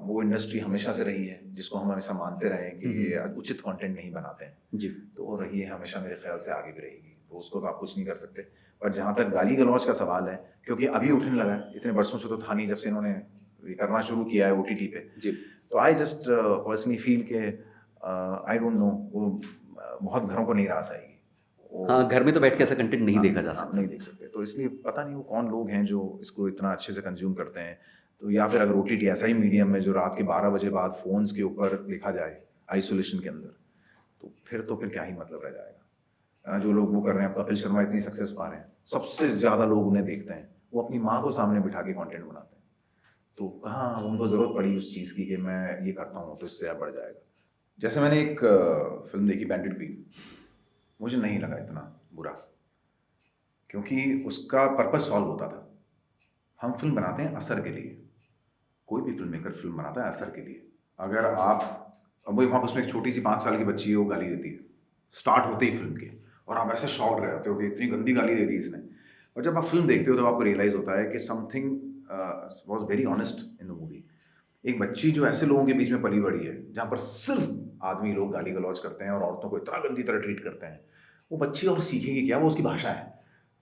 वो इंडस्ट्री हमेशा से रही है जिसको हम हमेशा मानते रहे कि ये उचित कंटेंट नहीं बनाते हैं जी। तो वो रही है हमेशा, मेरे ख्याल से आगे भी रहेगी, तो उसको तो आप कुछ नहीं कर सकते। पर जहाँ तक गाली गलौज का सवाल है, क्योंकि अभी उठने लगा है, इतने बरसों से तो था नहीं, जब से इन्होंने ये करना शुरू किया है OTT पे जी। तो आई जस्ट पर्सनली फील के आई डोंट नो, वो बहुत घरों को नहीं रास आएगी। हाँ, घर में तो बैठ के ऐसा कंटेंट नहीं देखा जा सकता। नहीं देख सकते, तो इसलिए पता नहीं वो कौन लोग हैं जो इसको इतना अच्छे से कंज्यूम करते हैं। तो या फिर अगर OTT ऐसा ही मीडियम है जो रात के 12 बजे बाद फोन्स के ऊपर देखा जाए आइसोलेशन के अंदर, तो फिर क्या ही मतलब रह जाएगा। जो लोग वो कर रहे हैं, कपिल शर्मा इतनी सक्सेस पा रहे हैं, सबसे ज्यादा लोग उन्हें देखते हैं, वो अपनी माँ को सामने बिठा के कंटेंट बनाते हैं, तो कहाँ उनको जरूरत पड़ी उस चीज की कि मैं ये करता हूँ तो इससे बढ़ जाएगा। जैसे मैंने एक फिल्म देखी बैंडिट क्वीन, मुझे नहीं लगा इतना बुरा, क्योंकि उसका पर्पस सॉल्व होता था। हम फिल्म बनाते हैं असर के लिए, कोई भी फिल्म मेकर फिल्म बनाता है असर के लिए। अगर आप, अब वहाँ उसमें एक छोटी सी 5 साल की बच्ची है, वो गाली देती है स्टार्ट होते ही फिल्म के, और आप ऐसे शॉक रह जाते हो कि इतनी गंदी गाली दे दी इसने। और जब आप फिल्म देखते हो तो आपको रियलाइज होता है कि something was very honest in the movie. एक बच्ची जो ऐसे लोगों के बीच में पली बड़ी है जहाँ पर सिर्फ आदमी लोग गाली गलौज करते हैं और औरतों को इतना गंदी तरह ट्रीट करते हैं, वो बच्ची और सीखेगी क्या? वो उसकी भाषा है,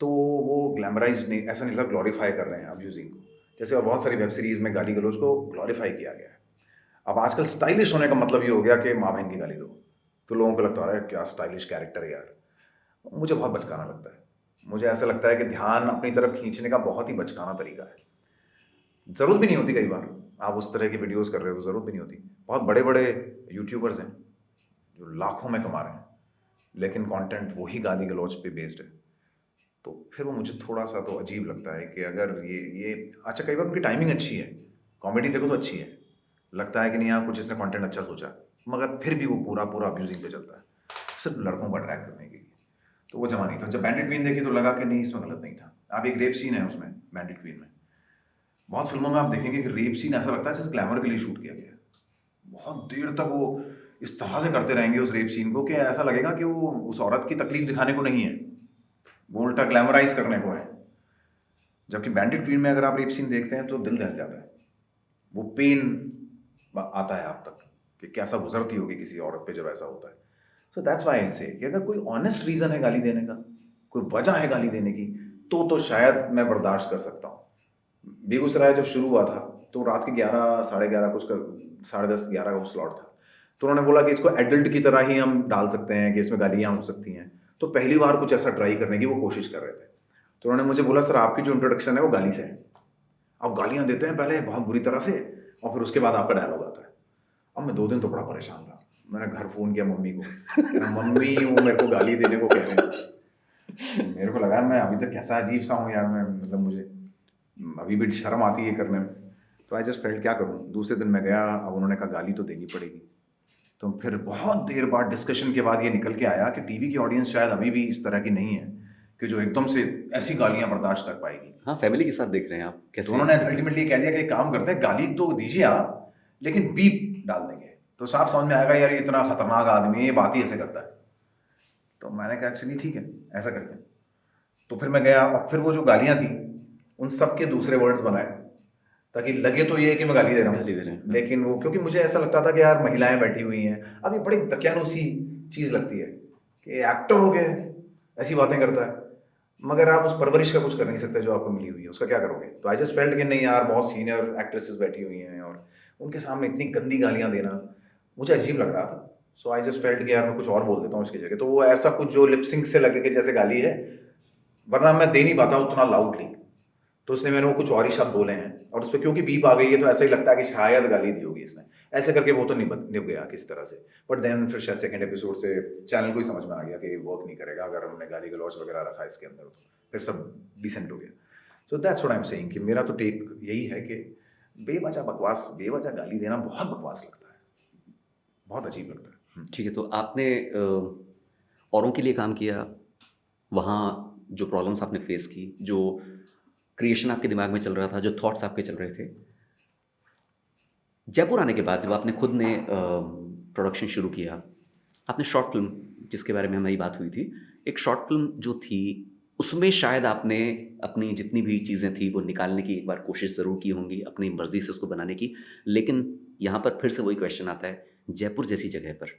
तो वो ग्लैमराइज नहीं, ऐसा नहीं, सब ग्लोरीफाई कर रहे हैं अब्यूजिंग को। जैसे और बहुत सारी वेब सीरीज में गाली गलौज को ग्लोरीफाई किया गया है। अब आजकल स्टाइलिश होने का मतलब ये हो गया कि माँ बहन की गाली दो, तो लोगों को लगता है क्या स्टाइलिश कैरेक्टर है यार। मुझे बहुत बचकाना लगता है। मुझे ऐसा लगता है कि ध्यान अपनी तरफ खींचने का बहुत ही बचकाना तरीका है। ज़रूरत भी नहीं होती कई बार, आप उस तरह की वीडियोस कर रहे हो तो ज़रूरत भी नहीं होती। बहुत बड़े बड़े यूट्यूबर्स हैं जो लाखों में कमा रहे हैं, लेकिन कंटेंट वही गाली गलौज पे बेस्ड है। तो फिर वो मुझे थोड़ा सा तो अजीब लगता है कि अगर ये अच्छा, कई बार उनकी टाइमिंग अच्छी है, कॉमेडी देखो तो अच्छी है, लगता है कि नहीं यार कुछ इसने कंटेंट अच्छा सोचा, मगर फिर भी वो पूरा पूरा अब्यूजिंग पे चलता है सिर्फ लड़कों को अट्रैक्ट करने के लिए। तो वो जमा नहीं था। जब बैंडिट क्वीन देखी तो लगा कि नहीं, इसमें गलत नहीं था। अब एक रेप सीन है उसमें बैंडिट क्वीन में, बहुत फिल्मों में आप देखेंगे कि रेप सीन ऐसा लगता है जैसे ग्लैमर के लिए शूट किया गया है। बहुत देर तक वो इस तरह से करते रहेंगे उस रेप सीन को कि ऐसा लगेगा कि वो उस औरत की तकलीफ दिखाने को नहीं है, वो उल्टा ग्लैमराइज करने को है। जबकि बैंडिट क्वीन में अगर आप रेप सीन देखते हैं तो दिल दहल जाता है, वो पेन आता है आप तक कि कैसा गुजरती होगी किसी औरत पे जब ऐसा होता है। सो दैट्स व्हाई आई से कि अगर कोई ऑनेस्ट रीजन है गाली देने का, कोई वजह है गाली देने की, तो शायद मैं बर्दाश्त कर सकता हूँ। बेगूसराय जब शुरू हुआ था तो रात के 11, साढ़े 11 कुछ 10:30, 11 का स्लॉट था, तो उन्होंने बोला कि इसको एडल्ट की तरह ही हम डाल सकते हैं कि इसमें गालियाँ हो सकती हैं। तो पहली बार कुछ ऐसा ट्राई करने की वो कोशिश कर रहे थे। तो उन्होंने मुझे बोला सर आपकी जो इंट्रोडक्शन है वो गाली से है, आप गालियाँ देते हैं पहले बहुत बुरी तरह से और फिर उसके बाद आपका डायलॉग आता है। अब मैं 2 दिन तो बड़ा परेशान रहा। मैंने घर फ़ोन किया मम्मी को, मम्मी वो मेरे को गाली देने को कह रहे हैं। मेरे को लगा मैं अभी तक कैसा अजीब सा हूँ यार, मैं मतलब मुझे अभी भी शर्म आती है करने में। तो आई जस्ट फेल्ट क्या करूँ। दूसरे दिन मैं गया, अब उन्होंने कहा गाली तो देनी पड़ेगी। तो फिर बहुत देर बाद डिस्कशन के बाद ये निकल के आया कि टीवी की ऑडियंस शायद अभी भी इस तरह की नहीं है कि जो एकदम से ऐसी गालियां बर्दाश्त कर पाएगी। हाँ, फैमिली के साथ देख रहे हैं आप कैसे। तो उन्होंने अल्टीमेटली कह दिया कि एक काम करते हैं, गाली तो दीजिए आप, लेकिन बीप डाल देंगे तो साफ समझ में आएगा यार ये इतना खतरनाक आदमी है, ये बात ही ऐसे करता है। तो मैंने कहा चलिए ठीक है ऐसा करते हैं। तो फिर मैं गया और फिर वो जो गालियां थी उन सब के दूसरे वर्ड्स बनाए ताकि लगे तो ये कि मैं गाली दे रहा हूँ, लेकिन वो क्योंकि मुझे ऐसा लगता था कि यार महिलाएं बैठी हुई हैं, अब ये बड़ी दकियानूसी चीज़ लगती है कि एक्टर हो गए ऐसी बातें करता है, मगर आप उस परवरिश का कुछ कर नहीं सकते जो आपको मिली हुई है, उसका क्या करोगे। तो आई जस्ट फेल्ट कि नहीं यार बहुत सीनियर एक्ट्रेसेस बैठी हुई हैं और उनके सामने इतनी गंदी गालियाँ देना मुझे अजीब लग रहा था। सो आई जस्ट फेल्ट कि यार मैं कुछ और बोल देता हूँ इसकी जगह। तो वो ऐसा कुछ जो लिपसिंग से लगे कि जैसे गाली है, वरना मैं दे नहीं पाता उतना लाउडली, तो उसने मैंने वो कुछ और ही शब्द बोले हैं और उस पर क्योंकि बीप आ गई है तो ऐसा ही लगता है कि शायद गाली दी होगी इसने, ऐसे करके वो तो निभ गया किसी तरह से। बट देन फिर शायद सेकंड एपिसोड से चैनल को ही समझ में आ गया कि वर्क नहीं करेगा अगर हमने गाली गलौज वगैरह रखा इसके अंदर, तो फिर सब डिसेंट हो गया। So that's what I am saying कि मेरा तो टेक यही है कि बेवजह बकवास, बेवजह गाली देना बहुत बकवास लगता है, बहुत अजीब लगता है। ठीक है, तो आपने औरों के लिए काम किया, वहाँ जो प्रॉब्लम्स आपने फेस की, जो क्रिएशन आपके दिमाग में चल रहा था, जो थॉट्स आपके चल रहे थे, जयपुर आने के बाद जब आपने खुद ने प्रोडक्शन शुरू किया, आपने शॉर्ट फिल्म जिसके बारे में हमारी बात हुई थी, एक शॉर्ट फिल्म जो थी उसमें शायद आपने अपनी जितनी भी चीज़ें थी वो निकालने की एक बार कोशिश ज़रूर की होंगी, अपनी मर्ज़ी से उसको बनाने की। लेकिन यहाँ पर फिर से वही क्वेश्चन आता है, जयपुर जैसी जगह पर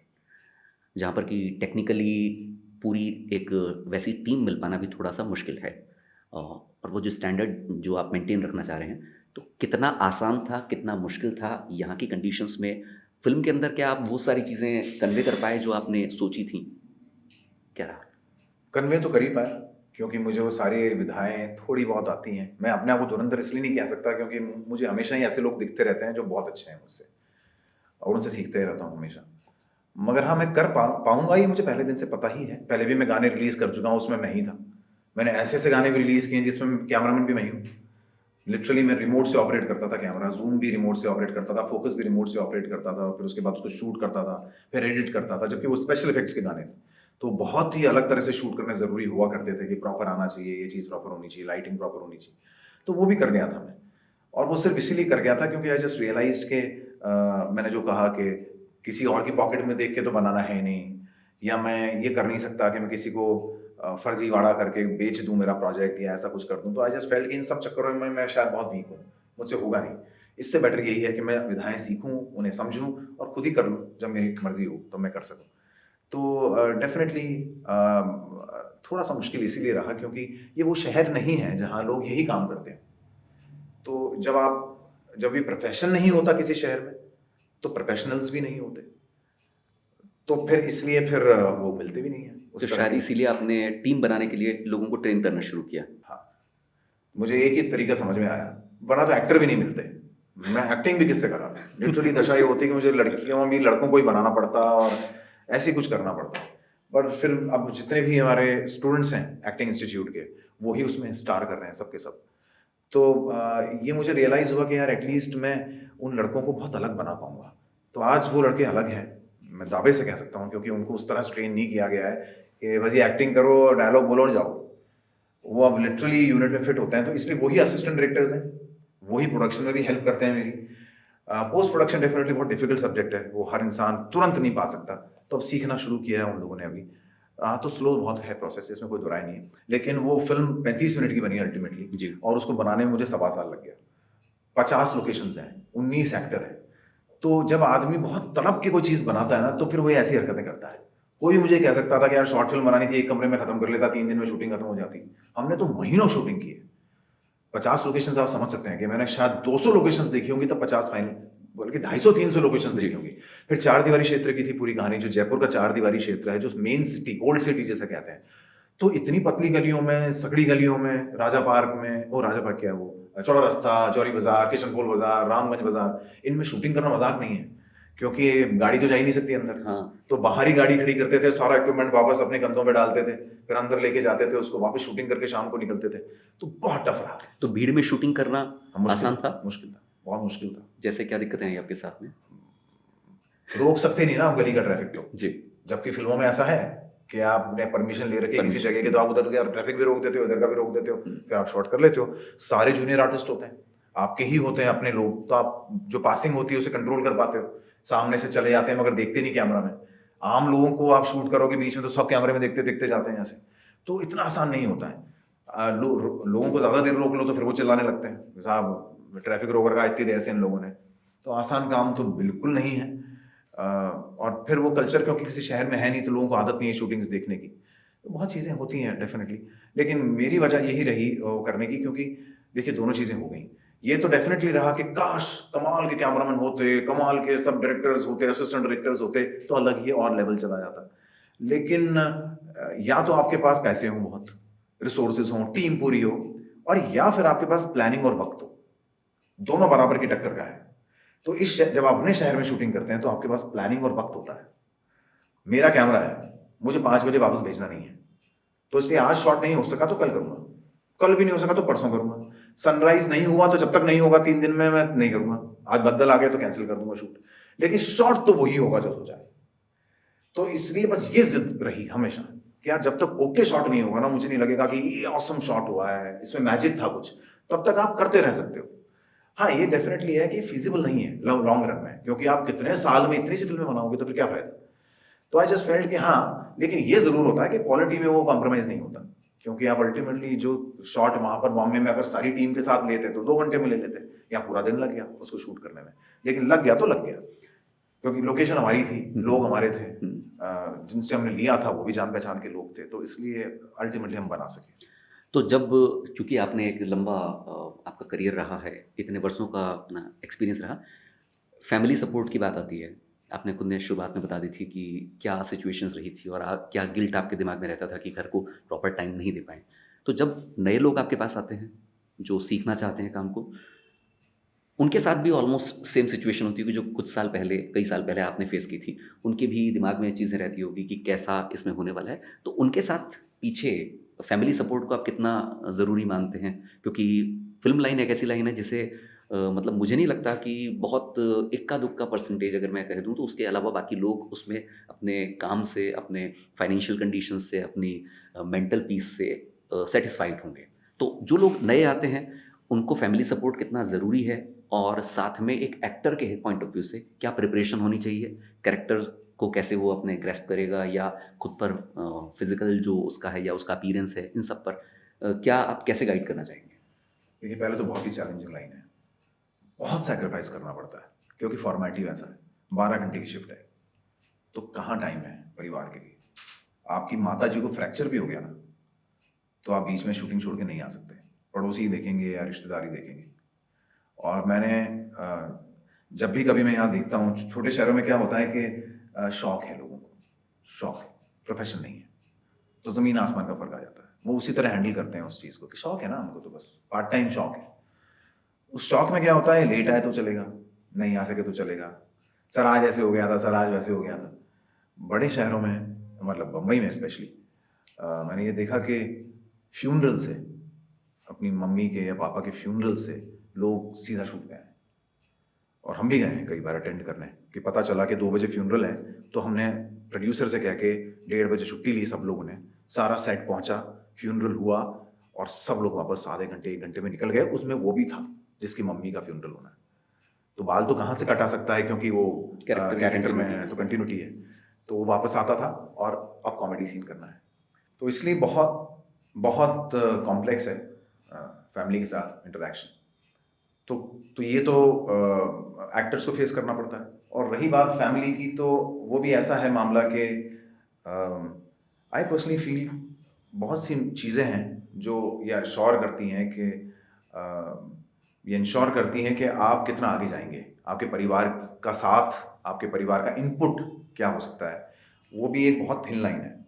जहाँ पर कि टेक्निकली पूरी एक वैसी टीम मिल पाना भी थोड़ा सा मुश्किल है, और वो जो स्टैंडर्ड जो आप मेंटेन रखना चाह रहे हैं, तो कितना आसान था, कितना मुश्किल था यहाँ की कंडीशंस में फिल्म के अंदर? क्या आप वो सारी चीज़ें कन्वे कर पाए जो आपने सोची थी? क्या रहा? कन्वे तो कर ही पाया क्योंकि मुझे वो सारी विधाएं थोड़ी बहुत आती हैं। मैं अपने आप को धुरंधर इसलिए नहीं कह सकता क्योंकि मुझे हमेशा ही ऐसे लोग दिखते रहते हैं जो बहुत अच्छे हैं मुझसे, और उनसे सीखते ही रहता हूँ हमेशा। मगर हाँ, मैं कर पाऊंगा ये मुझे पहले दिन से पता ही है। पहले भी मैं गाने रिलीज़ कर चुका हूँ, उसमें मैं ही था। मैंने ऐसे ऐसे गाने भी रिलीज़ किए जिसमें कैमरामैन भी मैं ही हूँ। लिटरली मैं रिमोट से ऑपरेट करता था कैमरा, जूम भी रिमोट से ऑपरेट करता था, फोकस भी रिमोट से ऑपरेट करता था, फिर उसके बाद उसको शूट करता था, फिर एडिट करता था, जबकि वो स्पेशल इफेक्ट्स के गाने थे तो बहुत ही अलग तरह से शूट करने ज़रूरी हुआ करते थे कि प्रॉपर आना चाहिए, ये चीज़ प्रॉपर होनी चाहिए, लाइटिंग प्रॉपर होनी चाहिए। तो वो भी कर गया था मैं, और वो सिर्फ इसीलिए कर गया था क्योंकि आई जस्ट रियलाइज्ड के मैंने जो कहा कि किसी और की पॉकेट में देख के तो बनाना है नहीं, या मैं ये कर नहीं सकता कि मैं किसी को फर्जीवाड़ा करके बेच दूं मेरा प्रोजेक्ट या ऐसा कुछ कर दूं। तो आई जस्ट फेल्ट कि इन सब चक्करों में मैं शायद बहुत वीक हूँ, मुझसे होगा नहीं। इससे बेटर यही है कि मैं विधाएं सीखूं, उन्हें समझूं और खुद ही कर लूं जब मेरी मर्जी हो तो मैं कर सकूं। तो डेफिनेटली थोड़ा सा मुश्किल इसीलिए रहा क्योंकि ये वो शहर नहीं है जहाँ लोग यही काम करते हैं। तो जब ये प्रोफेशन नहीं होता किसी शहर में तो प्रोफेशनल्स भी नहीं होते, तो फिर इसलिए फिर वो मिलते भी नहीं है। तो शायद इसीलिए आपने टीम बनाने के लिए लोगों को ट्रेन करना शुरू किया। हाँ, मुझे एक ही तरीका समझ में आया, वरना तो एक्टर भी नहीं मिलते। मैं एक्टिंग भी किससे करा, लिटरली दशा ये होती कि मुझे लड़कियों भी लड़कों को ही बनाना पड़ता और ऐसे ही कुछ करना पड़ता। पर फिर अब जितने भी हमारे स्टूडेंट्स हैं एक्टिंग इंस्टीट्यूट के, वही उसमें स्टार कर रहे हैं सबके सब। तो ये मुझे रियलाइज़ हुआ कि यार एटलीस्ट मैं उन लड़कों को बहुत अलग बना पाऊंगा। तो आज वो लड़के अलग हैं, मैं दावे से कह सकता हूँ, क्योंकि उनको उस तरह स्ट्रेन नहीं किया गया है कि बस ये एक्टिंग करो, डायलॉग बोलो और जाओ। वो अब लिटरली यूनिट में फिट होते हैं। तो इसलिए वही असिस्टेंट डायरेक्टर्स हैं, वही प्रोडक्शन में भी हेल्प करते हैं मेरी। पोस्ट प्रोडक्शन डेफिनेटली बहुत डिफिकल्ट सब्जेक्ट है, वो हर इंसान तुरंत नहीं पा सकता। तो अब सीखना शुरू किया है उन लोगों ने अभी। तो स्लो बहुत है प्रोसेस, इसमें कोई दुराई नहीं है। लेकिन वो फिल्म 35 मिनट की बनी अल्टीमेटली जी। और उसको बनाने में मुझे 1.25 साल लग गया। 50 लोकेशंस हैं, 19 एक्टर हैं। तो जब आदमी बहुत तड़प के कोई चीज़ बनाता है ना, तो फिर वो ऐसी हरकतें करता है। कोई भी मुझे कह सकता था कि यार शॉर्ट फिल्म बनानी थी, एक कमरे में खत्म कर लेता, 3 दिन में शूटिंग खत्म हो जाती। हमने तो महीनों शूटिंग की है। 50 लोकेशंस आप समझ सकते हैं कि मैंने शायद 200 लोकेशंस देखी होंगी, तो 50 फाइनल बल्कि 250-300 लोकेशंस देखी होंगी। फिर 4 दीवारी क्षेत्र की थी पूरी कहानी, जो जयपुर का 4 दीवारी क्षेत्र है, जो मेन सिटी, ओल्ड सिटी जैसे कहते हैं। तो इतनी पतली गलियों में, सकड़ी गलियों में, राजा पार्क में, वो राजा पार्क क्या है, वो चौड़ा रास्ता, जौहरी बाजार, किशनपोल बाजार, रामगंज बाजार, इनमें शूटिंग करना मजाक नहीं है, क्योंकि गाड़ी तो जा ही नहीं सकती अंदर। हाँ। तो बाहर ही गाड़ी खड़ी करते थे, सारा इक्विपमेंट वापस अपने कंधों पे डालते थे, फिर अंदर लेके जाते थे उसको, वापस शूटिंग करके शाम को निकलते थे। तो बहुत टफ रहा। तो भीड़ में शूटिंग करना आसान था? मुश्किल था, बहुत मुश्किल था। जैसे क्या दिक्कतें आई आपके साथ में? रोक सकते नहीं ना आप गली का ट्रैफिक तो जी। जबकि फिल्मों में ऐसा है कि आपने परमिशन ले रखी है किसी जगह की, तो आप उधर का ट्रैफिक भी रोक देते हो, इधर का भी रोक देते हो, फिर आप शॉट कर लेते हो। सारे जूनियर आर्टिस्ट होते हैं, आपके ही होते हैं अपने लोग, तो आप जो पासिंग होती है उसे कंट्रोल कर पाते हो। सामने से चले जाते हैं मगर देखते नहीं कैमरा में। आम लोगों को आप शूट करोगे बीच में, तो सब कैमरे में देखते देखते जाते हैं यहाँ से। तो इतना आसान नहीं होता है। लोगों को ज्यादा देर रोक लो तो फिर वो चिल्लाने लगते हैं, साहब ट्रैफिक रोक रखा इतनी देर से इन लोगों ने। तो आसान काम तो बिल्कुल नहीं है। और फिर वो कल्चर क्योंकि किसी शहर में है नहीं, तो लोगों को आदत नहीं है शूटिंग्स देखने की। तो बहुत चीज़ें होती हैं डेफिनेटली, लेकिन मेरी वजह यही रही करने की, क्योंकि देखिए दोनों चीज़ें हो गई। ये तो डेफिनेटली रहा कि काश कमाल के कैमरामैन होते, कमाल के सब डायरेक्टर्स होते, असिस्टेंट डायरेक्टर्स होते, तो अलग ही और लेवल चला जाता। लेकिन या तो आपके पास पैसे हों, बहुत रिसोर्सेज हों, टीम पूरी हो, और या फिर आपके पास प्लानिंग और वक्त हो। दोनों बराबर की टक्कर का है। तो जब आप अपने शहर में शूटिंग करते हैं तो आपके पास प्लानिंग और वक्त होता है। मेरा कैमरा है, मुझे 5 बजे वापस भेजना नहीं है, तो इसलिए आज शॉट नहीं हो सका तो कल करूंगा, कल भी नहीं हो सका तो परसों करूंगा। सनराइज नहीं हुआ तो जब तक नहीं होगा 3 दिन में मैं नहीं करूंगा। आज बदल आ गया तो कैंसिल कर दूंगा शूट, लेकिन शॉट तो वही होगा जो सोचा है। तो इसलिए बस ये जिद रही हमेशा कि यार जब तक ओके शॉट नहीं होगा ना, मुझे नहीं लगेगा कि ये ऑसम शॉट हुआ है, इसमें मैजिक था कुछ, तब तक आप करते रह सकते हो। हाँ, ये डेफिनेटली है कि फिजिबल नहीं है लॉन्ग रन में, क्योंकि आप कितने साल में इतनी सी फिल्में बनाओगे तो फिर क्या फायदा। तो आई जस्ट फेल्ट कि हाँ, लेकिन ये जरूर होता है कि क्वालिटी में वो कॉम्प्रोमाइज नहीं होता, क्योंकि आप अल्टीमेटली जो शॉट वहां पर बॉम्बे में अगर सारी टीम के साथ लेते तो 2 घंटे में ले लेते, या पूरा दिन लग गया उसको शूट करने में। लेकिन लग गया तो लग गया, क्योंकि लोकेशन हमारी थी, लोग हमारे थे, जिनसे हमने लिया था वो भी जान पहचान के लोग थे, तो इसलिए अल्टीमेटली हम बना सके। तो जब, चूंकि आपने एक लंबा आपका करियर रहा है, इतने वर्षों का अपना एक्सपीरियंस रहा, फैमिली सपोर्ट की बात आती है। आपने खुद ने शुरुआत में बता दी थी कि क्या सिचुएशंस रही थी और क्या गिल्ट आपके दिमाग में रहता था कि घर को प्रॉपर टाइम नहीं दे पाए। तो जब नए लोग आपके पास आते हैं जो सीखना चाहते हैं काम को, उनके साथ भी ऑलमोस्ट सेम सिचुएशन होती है कि जो कुछ साल पहले, कई साल पहले आपने फेस की थी, उनके भी दिमाग में चीज़ें रहती होगी कि कैसा इसमें होने वाला है। तो उनके साथ पीछे फैमिली सपोर्ट को आप कितना ज़रूरी मानते हैं? क्योंकि फिल्म लाइन एक ऐसी लाइन है जिसे मतलब मुझे नहीं लगता कि बहुत इक्का दुक्का परसेंटेज अगर मैं कह दूं, तो उसके अलावा बाकी लोग उसमें अपने काम से, अपने फाइनेंशियल कंडीशन से, अपनी मेंटल पीस से सेटिस्फाइड होंगे। तो जो लोग नए आते हैं उनको फैमिली सपोर्ट कितना ज़रूरी है, और साथ में एक एक्टर के पॉइंट ऑफ व्यू से क्या प्रिपरेशन होनी चाहिए, कैरेक्टर को कैसे वो अपने ग्रेस्प करेगा, या खुद पर फिजिकल जो उसका है या उसका अपीयरेंस है, इन सब पर क्या आप कैसे गाइड करना चाहेंगे? देखिए, पहले तो बहुत ही चैलेंजिंग लाइन है, बहुत सैक्रिफाइस करना पड़ता है, क्योंकि फॉर्मेलिटी वैसा है, 12 घंटे की शिफ्ट है, तो कहाँ टाइम है परिवार के लिए। आपकी माता जी को फ्रैक्चर भी हो गया ना, तो आप बीच में शूटिंग छोड़ के नहीं आ सकते, पड़ोसी देखेंगे या रिश्तेदारी देखेंगे। और मैंने जब भी कभी मैं यहाँ देखता हूँ, छोटे शहरों में क्या होता है कि शौक है लोगों को, शौक है, प्रोफेशन नहीं है, तो ज़मीन आसमान का फर्क आ जाता है। वो उसी तरह हैंडल करते हैं उस चीज़ को कि शौक है ना हमको, तो बस पार्ट टाइम शौक है। उस शौक में क्या होता है, लेट आए तो चलेगा, नहीं आ सके तो चलेगा, सर आज ऐसे हो गया था, सर आज वैसे हो गया था। बड़े शहरों में, मतलब बम्बई में स्पेशली, मैंने ये देखा कि फ्यूनरल से, अपनी मम्मी के या पापा के फ्यूनरल से लोग सीधा शूट गए हैं। और हम भी गए हैं कई बार अटेंड करने, कि पता चला कि 2 बजे फ्यूनरल है, तो हमने प्रोड्यूसर से कह के 1:30 बजे छुट्टी ली सब लोगों ने, सारा सेट पहुंचा, फ्यूनरल हुआ और सब लोग वापस आधे घंटे 1 घंटे में निकल गए। उसमें वो भी था जिसकी मम्मी का फ्यूनरल होना है। तो बाल तो कहाँ से कटा सकता है, क्योंकि वो कैरेक्टर में है, तो कंटिन्यूटी है। तो वो वापस आता था और अब कॉमेडी सीन करना है। तो इसलिए बहुत बहुत कॉम्प्लेक्स है फैमिली के साथ इंटरेक्शन। तो ये तो एक्टर्स को फेस करना पड़ता है। और रही बात फैमिली की, तो वो भी ऐसा है मामला कि आई पर्सनली फील बहुत सी चीज़ें हैं जो ये इंश्योर करती हैं कि ये इंश्योर करती हैं कि आप कितना आगे जाएंगे, आपके परिवार का साथ, आपके परिवार का इनपुट क्या हो सकता है, वो भी एक बहुत थिन लाइन है।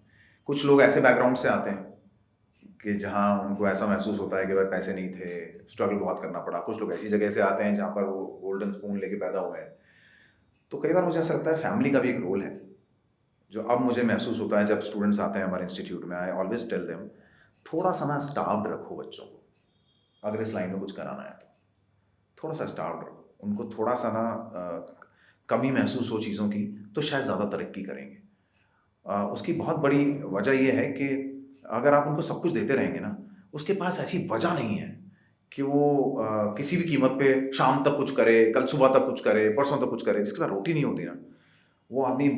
कुछ लोग ऐसे बैकग्राउंड से आते हैं कि जहाँ उनको ऐसा महसूस होता है कि भाई पैसे नहीं थे, स्ट्रगल बहुत करना पड़ा। कुछ लोग ऐसी जगह से आते हैं जहाँ पर वो गोल्डन स्पून लेके पैदा हुए हैं। तो कई बार मुझे ऐसा लगता है फैमिली का भी एक रोल है, जो अब मुझे महसूस होता है जब स्टूडेंट्स आते हैं हमारे इंस्टीट्यूट में। आई ऑलवेज टेल देम, थोड़ा सा ना स्टार्व्ड रखो बच्चों को, अगर इस लाइन में कुछ कराना है तो थोड़ा सा स्टार्व्ड रखो उनको, थोड़ा सा ना कमी महसूस हो चीज़ों की, तो शायद ज़्यादा तरक्की करेंगे। उसकी बहुत बड़ी वजह यह है कि अगर आप उनको सब कुछ देते रहेंगे ना, उसके पास ऐसी वजह नहीं है कि वो किसी भी कीमत पे शाम तक कुछ करे, कल सुबह तक कुछ करे, परसों तक कुछ करे। जिसके पास रोटी नहीं होती ना, वो आदमी,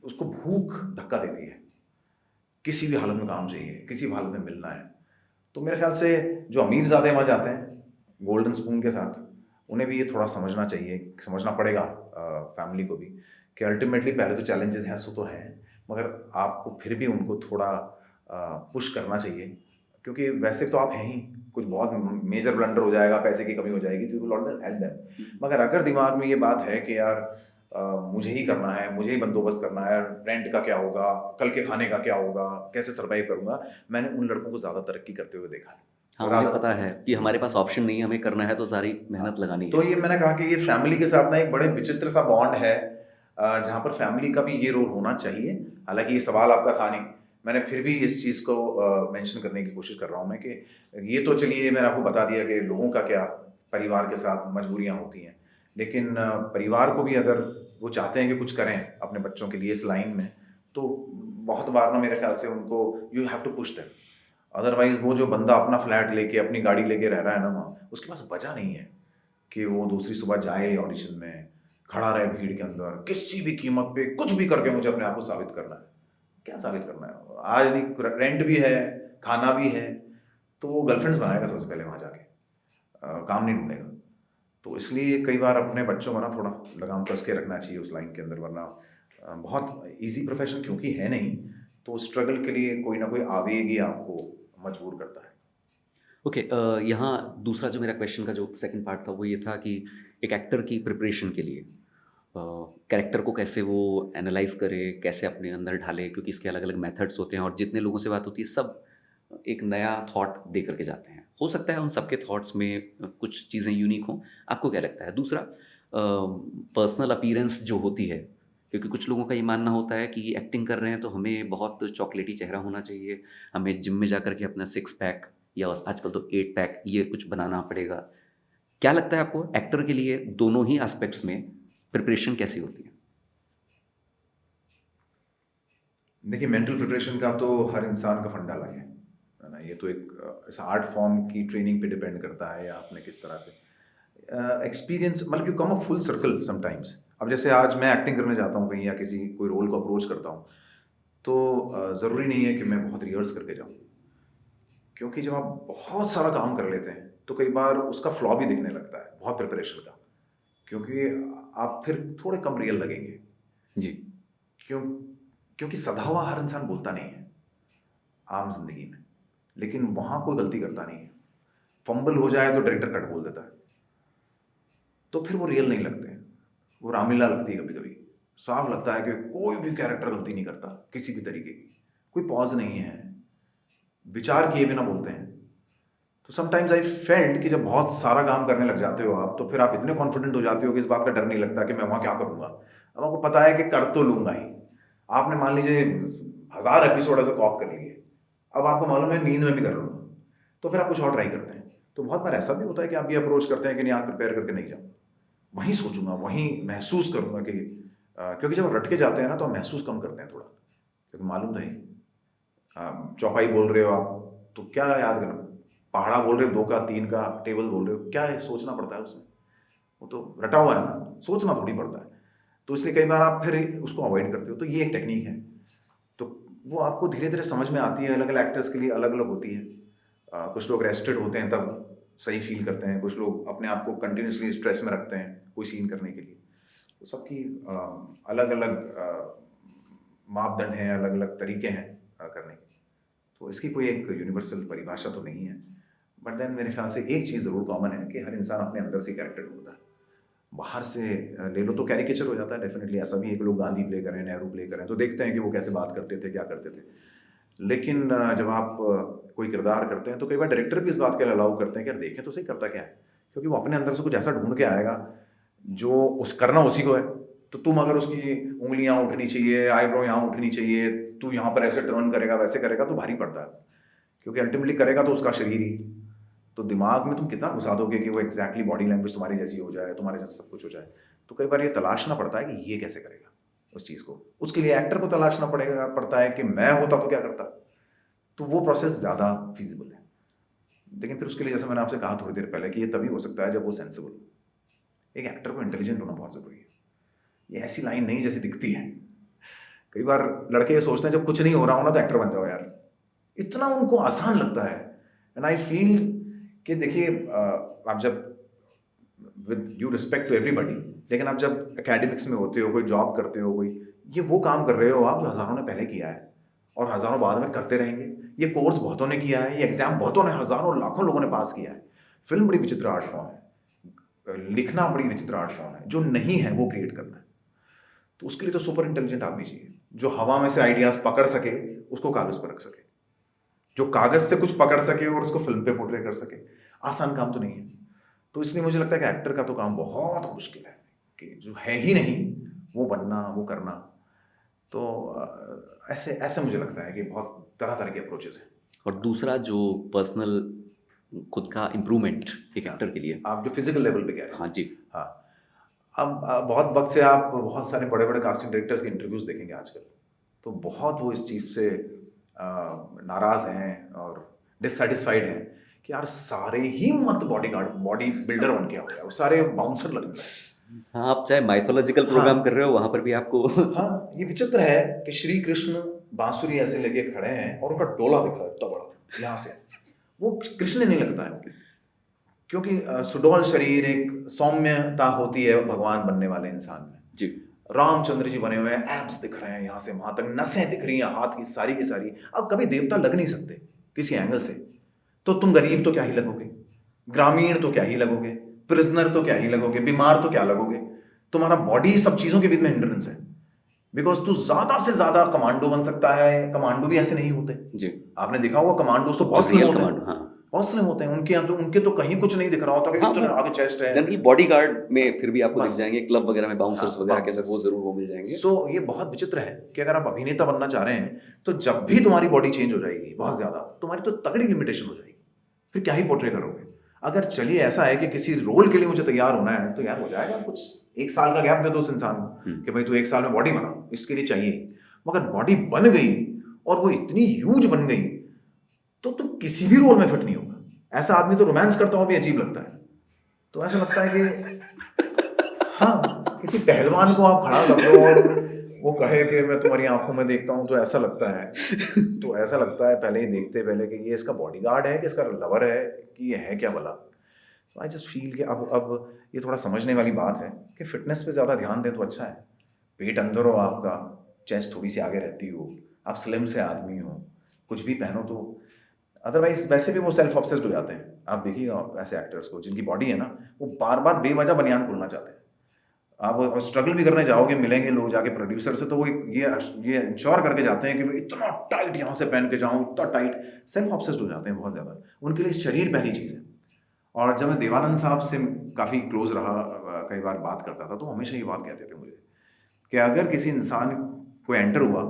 उसको भूख धक्का देती है। किसी भी हालत में काम चाहिए, किसी भी हालत में मिलना है। तो मेरे ख्याल से जो अमीर ज़्यादा वहाँ जाते हैं गोल्डन स्पून के साथ, उन्हें भी ये थोड़ा समझना चाहिए, समझना पड़ेगा फैमिली को भी, कि अल्टीमेटली पहले तो चैलेंजेस हैं, सो तो हैं, मगर आपको फिर भी उनको थोड़ा पुश करना चाहिए। क्योंकि वैसे तो आप हैं ही, कुछ बहुत मेजर ब्लंडर हो जाएगा, पैसे की कमी हो जाएगी, तो you will always help them. मगर अगर दिमाग में ये बात है कि यार मुझे ही करना है, मुझे ही बंदोबस्त करना है, रेंट का क्या होगा, कल के खाने का क्या होगा, कैसे सर्वाइव करूंगा, मैंने उन लड़कों को ज़्यादा तरक्की करते हुए देखा है। हाँ, मुझे पता है कि हमारे पास ऑप्शन नहीं है, हमें करना है तो सारी मेहनत लगानी है। तो ये मैंने कहा कि ये फैमिली के साथ ना एक बड़े विचित्र सा बॉन्ड है, जहाँ पर फैमिली का भी ये रोल होना चाहिए। हालांकि ये सवाल आपका था नहीं, मैंने फिर भी इस चीज़ को मेंशन करने की कोशिश कर रहा हूँ मैं, कि ये तो चलिए मैंने आपको बता दिया कि लोगों का क्या परिवार के साथ मजबूरियाँ होती हैं, लेकिन परिवार को भी अगर वो चाहते हैं कि कुछ करें अपने बच्चों के लिए इस लाइन में, तो बहुत बार ना मेरे ख्याल से उनको you have to push them. Otherwise वो जो बंदा अपना फ्लैट लेके, अपनी गाड़ी लेके रह रहा है ना वहाँ, उसके पास वजह नहीं है कि वो दूसरी सुबह जाए ऑडिशन में, खड़ा रहे भीड़ के अंदर, किसी भी कीमत पे कुछ भी करके मुझे अपने आप को साबित करना है। क्या साबित करना है? आज नहीं, रेंट भी है, खाना भी है, तो वो गर्लफ्रेंड्स बनाएगा सबसे पहले वहाँ जाके, काम नहीं ढूंढेगा। तो इसलिए कई बार अपने बच्चों को ना थोड़ा लगाम कस के रखना चाहिए उस लाइन के अंदर, वरना बहुत इजी प्रोफेशन क्योंकि है नहीं, तो स्ट्रगल के लिए कोई ना कोई आवेग ही आपको मजबूर करता है। ओके, यहाँ दूसरा जो मेरा क्वेश्चन का जो सेकंड पार्ट था वो ये था कि एक एक्टर की प्रिपरेशन के लिए कैरेक्टर को कैसे वो एनालाइज करे, कैसे अपने अंदर ढाले, क्योंकि इसके अलग अलग मेथड्स होते हैं और जितने लोगों से बात होती है सब एक नया थॉट दे करके जाते हैं। हो सकता है उन सबके थॉट्स में कुछ चीज़ें यूनिक हों। आपको क्या लगता है? दूसरा, पर्सनल अपीयरेंस जो होती है, क्योंकि कुछ लोगों का ये मानना होता है कि एक्टिंग कर रहे हैं तो हमें बहुत चॉकलेटी चेहरा होना चाहिए, हमें जिम में जा कर के अपना 6 पैक या आजकल तो 8 पैक ये कुछ बनाना पड़ेगा। क्या लगता है आपको एक्टर के लिए दोनों ही एस्पेक्ट्स में प्रिपरेशन कैसी होती है? देखिए, मेंटल प्रिपरेशन का तो हर इंसान का फंडा अलग है ना। ये तो एक इस आर्ट फॉर्म की ट्रेनिंग पे डिपेंड करता है, या आपने किस तरह से एक्सपीरियंस, मतलब you come a full circle sometimes. अब जैसे आज मैं एक्टिंग करने जाता हूँ कहीं, या किसी कोई रोल को अप्रोच करता हूँ, तो ज़रूरी नहीं है कि मैं बहुत रिहर्स करके जाऊँ, क्योंकि जब आप बहुत सारा काम कर लेते हैं तो कई बार उसका फ्लॉ भी दिखने लगता है बहुत प्रिपरेशन का, क्योंकि आप फिर थोड़े कम रियल लगेंगे। जी। क्यों? क्योंकि सधा हुआ हर इंसान बोलता नहीं है आम जिंदगी में, लेकिन वहां कोई गलती करता नहीं है। फंबल हो जाए तो डायरेक्टर कट बोल देता है, तो फिर वो रियल नहीं लगते हैं, वो रामलीला लगती है कभी कभी। साफ लगता है कि कोई भी कैरेक्टर गलती नहीं करता किसी भी तरीके की, कोई पॉज नहीं है, विचार किए बिना बोलते हैं। तो समटाइम्स आई फेल्ट कि जब बहुत सारा काम करने लग जाते हो आप, तो फिर आप इतने कॉन्फिडेंट हो जाते हो कि इस बात का डर नहीं लगता कि मैं वहाँ क्या करूँगा। अब आपको पता है कि कर तो लूँगा ही। आपने मान लीजिए 1000 एपिसोड ऐसे कॉप कर लिए, अब आपको मालूम है नींद में भी कर लूँगा, तो फिर आप कुछ और ट्राई करते हैं। तो बहुत बार ऐसा भी होता है कि आप भी अप्रोच करते हैं कि नहीं, आज प्रिपेयर करके नहीं जाऊँ, वहीं सोचूंगा, वहीं महसूस करूंगा कि क्योंकि जब आप रट के जाते हैं ना तो आप महसूस कम करते हैं थोड़ा, क्योंकि मालूम तो है। चौपाई बोल रहे हो आप तो क्या याद करना, पहाड़ा बोल रहे हो 2 का 3 का, टेबल बोल रहे हो, क्या है सोचना पड़ता है उसमें, वो तो रटा हुआ है ना, सोचना थोड़ी पड़ता है। तो इसलिए कई बार आप फिर उसको अवॉइड करते हो। तो ये एक टेक्निक है, तो वो आपको धीरे धीरे समझ में आती है। अलग अलग एक्टर्स के लिए अलग अलग होती है। कुछ लोग रेस्टेड होते हैं तब सही फील करते हैं, कुछ लोग अपने आप को कंटिन्यूसली स्ट्रेस में रखते हैं कोई सीन करने के लिए। तो सबकी अलग अलग मापदंड हैं, अलग अलग तरीके हैं करने के। तो इसकी कोई एक यूनिवर्सल परिभाषा तो नहीं है, बट देन मेरे ख्याल से एक चीज़ ज़रूर कॉमन है कि हर इंसान अपने अंदर से कैरेक्टर ढूंढता है। बाहर से ले लो तो कैरिकेचर हो जाता है डेफिनेटली। ऐसा भी है कि लोग गांधी प्ले करें, नेहरू प्ले करें, तो देखते हैं कि वो कैसे बात करते थे, क्या करते थे। लेकिन जब आप कोई किरदार करते हैं तो कई बार डायरेक्टर भी इस बात के लिए अलाउ करते हैं कि यार देखें तो सही करता क्या है, क्योंकि वो अपने अंदर से कुछ ऐसा ढूंढ के आएगा जो उस करना उसी को है। तो तुम अगर उसकी उंगलियां उठनी चाहिए, आईब्रो यहाँ उठनी चाहिए, तू यहाँ पर ऐसे टर्न करेगा, वैसे करेगा, तो भारी पड़ता है, क्योंकि अल्टीमेटली करेगा तो उसका शरीर ही। तो दिमाग में तुम कितना घुसा दोगे कि वो एग्जैक्टली बॉडी लैंग्वेज तुम्हारी जैसी हो जाए, तुम्हारे जैसा सब कुछ हो जाए। तो कई बार ये तलाशना पड़ता है कि ये कैसे करेगा उस चीज़ को। उसके लिए एक्टर को तलाशना पड़ता है कि मैं होता तो क्या करता। तो वो प्रोसेस ज़्यादा फिजिबल है। लेकिन फिर उसके लिए जैसे मैंने आपसे कहा थोड़ी देर पहले कि ये तभी हो सकता है जब वो सेंसिबल हो। एक एक्टर को इंटेलिजेंट होना बहुत ज़रूरी है। ये ऐसी लाइन नहीं जैसी दिखती है। कई बार लड़के ये सोचते हैं जब कुछ नहीं हो रहा हो ना तो एक्टर बन जाओ यार, इतना उनको आसान लगता है। एंड आई फील कि देखिए आप जब with due respect to everybody, लेकिन आप जब एकेडमिक्स में होते हो, कोई जॉब करते हो, कोई ये वो काम कर रहे हो आप जो हज़ारों ने पहले किया है और हज़ारों बाद में करते रहेंगे। ये कोर्स बहुतों ने किया है, ये एग्जाम बहुतों ने, हज़ारों लाखों लोगों ने पास किया है। फिल्म बड़ी विचित्र आर्ट फॉर्म है, लिखना बड़ी विचित्र आर्ट फॉर्म है। जो नहीं है वो क्रिएट करना है। तो उसके लिए तो सुपर इंटेलिजेंट आदमी चाहिए जो हवा में से आइडियाज पकड़ सके, उसको कागज पर रख सके, जो कागज से कुछ पकड़ सके और उसको फिल्म पे पोर्ट्रे कर सके। आसान काम तो नहीं है। तो इसलिए मुझे लगता है कि एक्टर का तो काम बहुत मुश्किल है, कि जो है ही नहीं वो बनना, वो करना। तो ऐसे ऐसे मुझे लगता है कि बहुत तरह तरह के अप्रोचेस हैं। और दूसरा जो पर्सनल खुद का इम्प्रूवमेंट एक एक्टर के लिए, आप जो फिजिकल लेवल पे कह रहे हैं, हाँ जी, हाँ। अब बहुत वक्त से आप बहुत सारे बड़े बड़े कास्टिंग डायरेक्टर्स के इंटरव्यूज देखेंगे आजकल, तो बहुत वो इस चीज़ से नाराज हैं और डिससेटिस्फाइड हैं कि यार सारे ही मत बॉडी बिल्डर बन के आओ यार, वो सारे बाउंसर लगने लगे। हाँ, आप चाहे माइथोलॉजिकल प्रोग्राम कर रहे हो वहाँ पर भी आपको हाँ, ये विचित्र है कि श्री कृष्ण बांसुरी ऐसे लेके खड़े हैं और उनका डोला दिख रहा है इतना बड़ा यहाँ से, वो कृष्ण नहीं लगता है, क्योंकि सुडौल शरीर, एक सौम्यता होती है भगवान बनने वाले इंसान में जी। रामचंद्र जी बने हुए हैं, एब्स दिख रहे हैं यहाँ से वहां तक, नसें दिख रही हैं हाथ की सारी। अब कभी देवता लग नहीं सकते किसी एंगल से, तो तुम गरीब तो क्या ही लगोगे, ग्रामीण तो क्या ही लगोगे, प्रिजनर तो क्या ही लगोगे, बीमार तो क्या लगोगे। तुम्हारा बॉडी सब चीजों के बीच में हिंड्रेंस है, बिकॉज तू ज्यादा से ज्यादा कमांडो बन सकता है। कमांडो भी ऐसे नहीं होते जी, आपने देखा होगा, कमांडो तो बहुत स्लिम होते हैं, हाँ, बहुत स्लिम होते हैं। उनके तो कहीं कुछ नहीं दिख रहा होता कि हाँ, इतना आगे चेस्ट है। जनरली बॉडीगार्ड में फिर भी आपको दिख बस। जाएंगे, क्लब वगैरह में बाउंसर्स हाँ, वगैरह के अंदर bouncers। वो जरूर वो मिल जाएंगे। सो ये बहुत विचित्र है कि अगर आप अभिनेता बनना चाह रहे हैं तो जब भी तुम्हारी बॉडी चेंज हो जाएगी बहुत ज्यादा, तुम्हारी तो तगड़ी लिमिटेशन हो जाएगी, फिर क्या ही पोर्ट्रे करोगे। अगर चलिए ऐसा है कि किसी रोल के लिए मुझे तैयार होना है तो यार हो जाएगा, कुछ 1 साल का गैप दे दो उस इंसान को कि भाई तू 1 साल में बॉडी बना, इसके लिए चाहिए। मगर बॉडी बन गई और वो इतनी ह्यूज बन गई तो तुम किसी भी रोल में फिट नहीं होगा। ऐसा आदमी तो रोमांस करता हुआ भी अजीब लगता है। तो ऐसा लगता है कि हाँ, किसी पहलवान को आप खड़ा कर दो और वो कहे कि मैं तुम्हारी आंखों में देखता हूँ, तो ऐसा लगता है पहले ही देखते पहले कि ये इसका बॉडीगार्ड है कि इसका लवर है कि ये है क्या भला। तो आई जस्ट फील कि अब ये थोड़ा समझने वाली बात है कि फिटनेस पे ज़्यादा ध्यान दें तो अच्छा है। पेट अंदर हो आपका, चेस्ट थोड़ी सी आगे रहती हो, आप स्लिम से आदमी हो, कुछ भी पहनो तो। अदरवाइज वैसे भी वो सेल्फ ऑब्सेस्ड हो जाते हैं। आप देखिए ऐसे एक्टर्स को जिनकी बॉडी है ना, वो बार बार बेवजह बनियान खोलना चाहते हैं। आप स्ट्रगल भी करने जाओगे, मिलेंगे लोग जाके प्रोड्यूसर से, तो वो ये इंश्योर करके जाते हैं कि मैं इतना टाइट यहाँ से पहन के जाऊँ, इतना टाइट, सेल्फ ऑब्सेस्ड हो जाते हैं बहुत ज़्यादा। उनके लिए शरीर पहली चीज़ है। और जब मैं देवानंद साहब से काफ़ी क्लोज रहा, कई बार बात करता था, तो हमेशा ये बात कहते थे मुझे कि अगर किसी इंसान को एंटर हुआ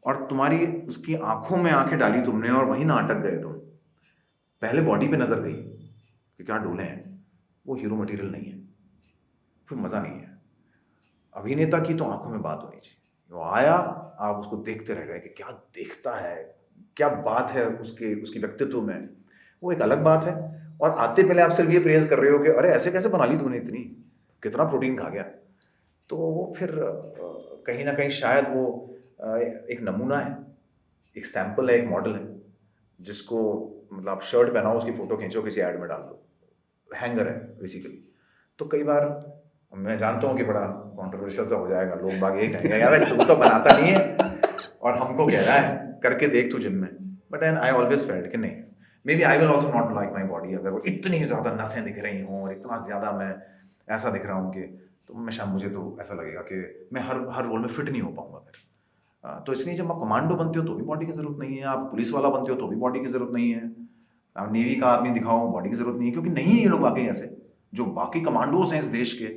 और तुम्हारी उसकी आंखों में आंखें डाली तुमने और वहीं ना अटक गए तुम, पहले बॉडी पे नजर गई कि क्या डोले हैं, वो हीरो मटेरियल नहीं है, फिर मज़ा नहीं है। अभिनेता की तो आंखों में बात होनी चाहिए। वो आया, आप उसको देखते रह गए कि क्या देखता है, क्या बात है उसकी व्यक्तित्व में, वो एक अलग बात है। और आते पहले आप सिर्फ ये प्रेज कर रहे हो कि अरे ऐसे कैसे बना ली तूने, इतनी कितना प्रोटीन खा गया, तो वो फिर कहीं ना कहीं शायद वो एक नमूना है, एक सैंपल है, एक मॉडल है, जिसको मतलब आप शर्ट पहनाओ, उसकी फोटो खींचो, किसी ऐड में डाल दो, हैंगर है बेसिकली। तो कई बार मैं जानता हूँ कि बड़ा कॉन्ट्रोवर्शियल सा हो जाएगा, लोग बाग ये कहेंगे यार तू तो बनाता नहीं है और हमको कह रहा है करके देख तू जिम में। But then I always felt कि नहीं, maybe I will also not like my body, अगर वो इतनी ज़्यादा नसें दिख रही हों और इतना ज़्यादा मैं ऐसा दिख रहा हूँ कि, तो हमेशा मुझे तो ऐसा लगेगा कि मैं हर रोल में फिट नहीं हो पाऊंगा फिर। तो इसलिए जब आप कमांडो बनते हो तो भी बॉडी की ज़रूरत नहीं है, आप पुलिस वाला बनते हो तो भी बॉडी की ज़रूरत नहीं है, आप नेवी का आदमी दिखाओ बॉडी की ज़रूरत नहीं है, क्योंकि नहीं है ये लोग वाकई ऐसे जो बाकी कमांडोज हैं इस देश के,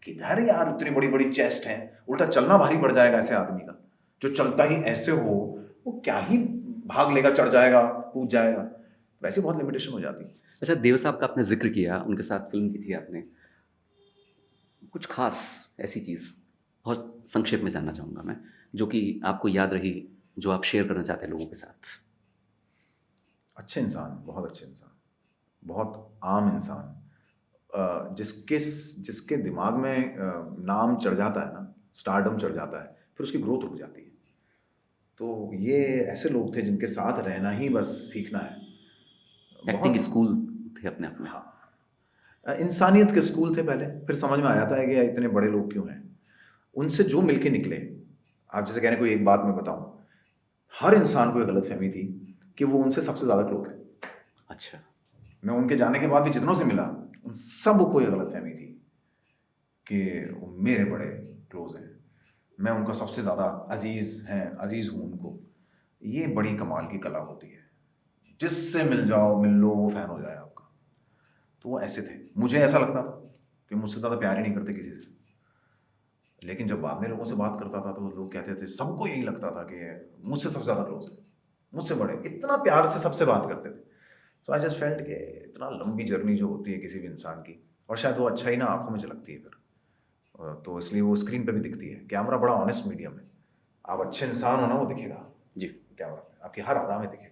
किधर यार इतनी बड़ी बड़ी चेस्ट हैं, उल्टा चलना भारी पड़ जाएगा ऐसे आदमी का, जो चलता ही ऐसे हो, वो क्या ही भाग लेगा, चढ़ जाएगा, कूद जाएगा, वैसे बहुत लिमिटेशन हो जाती है। अच्छा, देव साहब का आपने जिक्र किया, उनके साथ फिल्म की थी आपने, कुछ खास ऐसी चीज़ बहुत संक्षेप में जानना चाहूँगा मैं, जो कि आपको याद रही, जो आप शेयर करना चाहते हैं लोगों के साथ। अच्छे इंसान, बहुत अच्छे इंसान, बहुत आम इंसान, जिसके दिमाग में नाम चढ़ जाता है ना, स्टारडम चढ़ जाता है, फिर उसकी ग्रोथ रुक जाती है। तो ये ऐसे लोग थे जिनके साथ रहना ही बस सीखना है। एक्टिंग स्कूल थे अपने आप में। हाँ, इंसानियत के स्कूल थे पहले, फिर समझ में आया था कि इतने बड़े लोग क्यों हैं। उनसे जो मिलके निकले, आप जैसे कह रहे हैं, कोई एक बात मैं बताऊं, हर इंसान को एक गलतफहमी थी कि वो उनसे सबसे ज़्यादा क्लोज है। अच्छा। मैं उनके जाने के बाद भी जितनों से मिला, उन सबको ये गलतफहमी थी कि वो मेरे बड़े क्लोज हैं, मैं उनका सबसे ज़्यादा अजीज़ हूँ उनको। ये बड़ी कमाल की कला होती है, जिससे मिल जाओ, मिल लो, वो फ़ैन हो जाए आपका। तो वो ऐसे थे। मुझे ऐसा लगता था कि मुझसे ज़्यादा प्यार ही नहीं करते किसी से, लेकिन जब बाद में लोगों से बात करता था तो लोग कहते थे, सबको यही लगता था कि मुझसे सबसे ज़्यादा क्लोज है, मुझसे बड़े, इतना प्यार से सबसे बात करते थे। तो आई जस्ट फेल्ट कि इतना लंबी जर्नी जो होती है किसी भी इंसान की, और शायद वो अच्छा ही ना आंखों में झलकती है फिर, तो इसलिए वो स्क्रीन पे भी दिखती है। कैमरा बड़ा ऑनेस्ट मीडियम है, आप अच्छे इंसान हो ना, वो दिखेगा जी। कैमरा में, आपकी हर अदा में दिखेगा।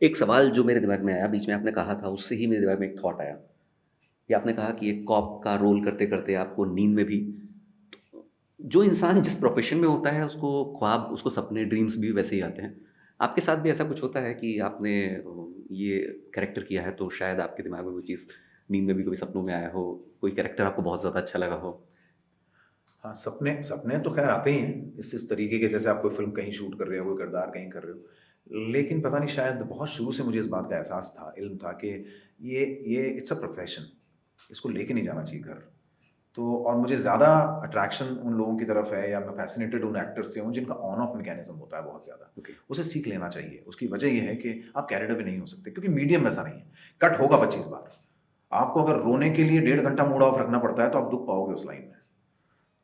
एक सवाल जो मेरे दिमाग में आया, बीच में आपने कहा था, उससे ही मेरे दिमाग में एक थॉट आया कि आपने कहा कि एक कॉप का रोल करते करते आपको नींद में भी, जो इंसान जिस प्रोफेशन में होता है उसको ख्वाब, उसको सपने, ड्रीम्स भी वैसे ही आते हैं। आपके साथ भी ऐसा कुछ होता है कि आपने ये कैरेक्टर किया है तो शायद आपके दिमाग में वो चीज़ नींद में भी कभी सपनों में आया हो, कोई कैरेक्टर आपको बहुत ज़्यादा अच्छा लगा हो? हाँ, सपने तो खैर आते ही हैं इस तरीके के, जैसे आप कोई फिल्म कहीं शूट कर रहे हो, कोई किरदार कहीं कर रहे हो। लेकिन पता नहीं, शायद बहुत शुरू से मुझे इस बात का एहसास था, इल्म था कि ये इट्स अ प्रोफेशन, इसको लेके नहीं जाना चाहिए घर। तो और मुझे ज़्यादा अट्रैक्शन उन लोगों की तरफ है, या मैं फैसिनेटेड उन एक्टर्स से हूँ जिनका ऑन ऑफ मैकेनिज्म होता है बहुत ज़्यादा। Okay. उसे सीख लेना चाहिए। उसकी वजह यह है कि आप कैरिड अवे नहीं हो सकते, क्योंकि मीडियम वैसा नहीं है। कट होगा 25 बार, आपको अगर रोने के लिए 1.5 घंटा मूड ऑफ रखना पड़ता है तो आप दुख पाओगे उस लाइन में।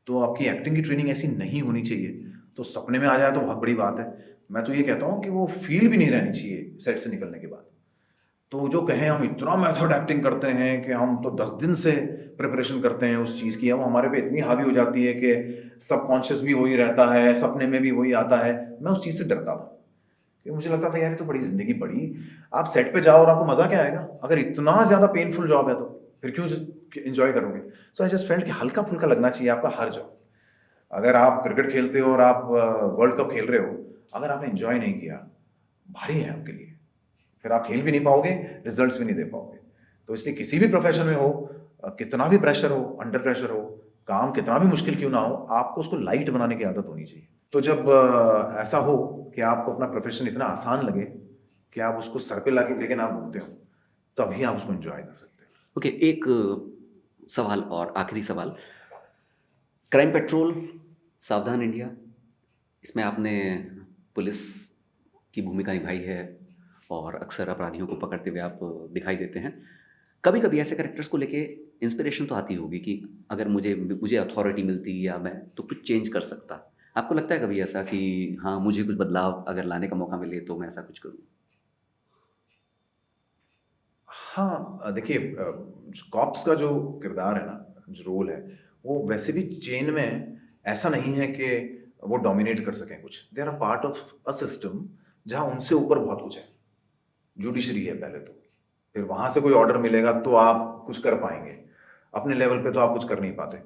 तो आपकी एक्टिंग की ट्रेनिंग ऐसी नहीं होनी चाहिए। तो सपने में आ जाए तो बहुत बड़ी बात है। मैं तो ये कहता हूँ कि वो फील भी नहीं रहनी चाहिए सेट से निकलने के बाद। तो जो कहें हम इतना मेथड एक्टिंग करते हैं कि हम तो 10 दिन से प्रिपरेशन करते हैं उस चीज़ की, वो हमारे पे इतनी हावी हो जाती है कि सबकॉन्शियस भी वही रहता है, सपने में भी वही आता है। मैं उस चीज़ से डरता था कि मुझे लगता था यार ये तो बड़ी ज़िंदगी बड़ी, आप सेट पे जाओ और आपको मज़ा क्या आएगा? अगर इतना ज़्यादा पेनफुल जॉब है तो फिर क्यों एंजॉय करोगे? सो आई जस्ट फेल्ट कि हल्का फुल्का लगना चाहिए आपका हर जॉब। अगर आप क्रिकेट खेलते हो और आप वर्ल्ड कप खेल रहे हो, अगर आपने एंजॉय नहीं किया, भारी है आपके लिए, फिर आप खेल भी नहीं पाओगे, रिजल्ट्स भी नहीं दे पाओगे। तो इसलिए किसी भी प्रोफेशन में हो, कितना भी प्रेशर हो, अंडर प्रेशर हो, काम कितना भी मुश्किल क्यों ना हो, आपको उसको लाइट बनाने की आदत होनी चाहिए। तो जब ऐसा हो कि आपको अपना प्रोफेशन इतना आसान लगे कि आप उसको सर पे लेके ना घूमते हो, तभी आप उसको एंजॉय कर सकते हैं। ओके, एक सवाल और आखिरी सवाल, क्राइम पेट्रोल, सावधान इंडिया, इसमें आपने पुलिस की भूमिका निभाई है और अक्सर अपराधियों को पकड़ते हुए आप दिखाई देते हैं। कभी कभी ऐसे कैरेक्टर्स को लेके इंस्पिरेशन तो आती होगी कि अगर मुझे मुझे अथॉरिटी मिलती या मैं तो कुछ चेंज कर सकता। आपको लगता है कभी ऐसा कि हाँ, मुझे कुछ बदलाव अगर लाने का मौका मिले तो मैं ऐसा कुछ करूँ? हाँ, देखिए, कॉप्स का जो किरदार है ना, जो रोल है, वो वैसे भी चेन में ऐसा नहीं है कि वो डोमिनेट कर सकें कुछ। They are a part of a system जहाँ उनसे ऊपर बहुत कुछ है। जुडिशरी है पहले तो, फिर वहां से कोई ऑर्डर मिलेगा तो आप कुछ कर पाएंगे। अपने लेवल पे तो आप कुछ कर नहीं पाते।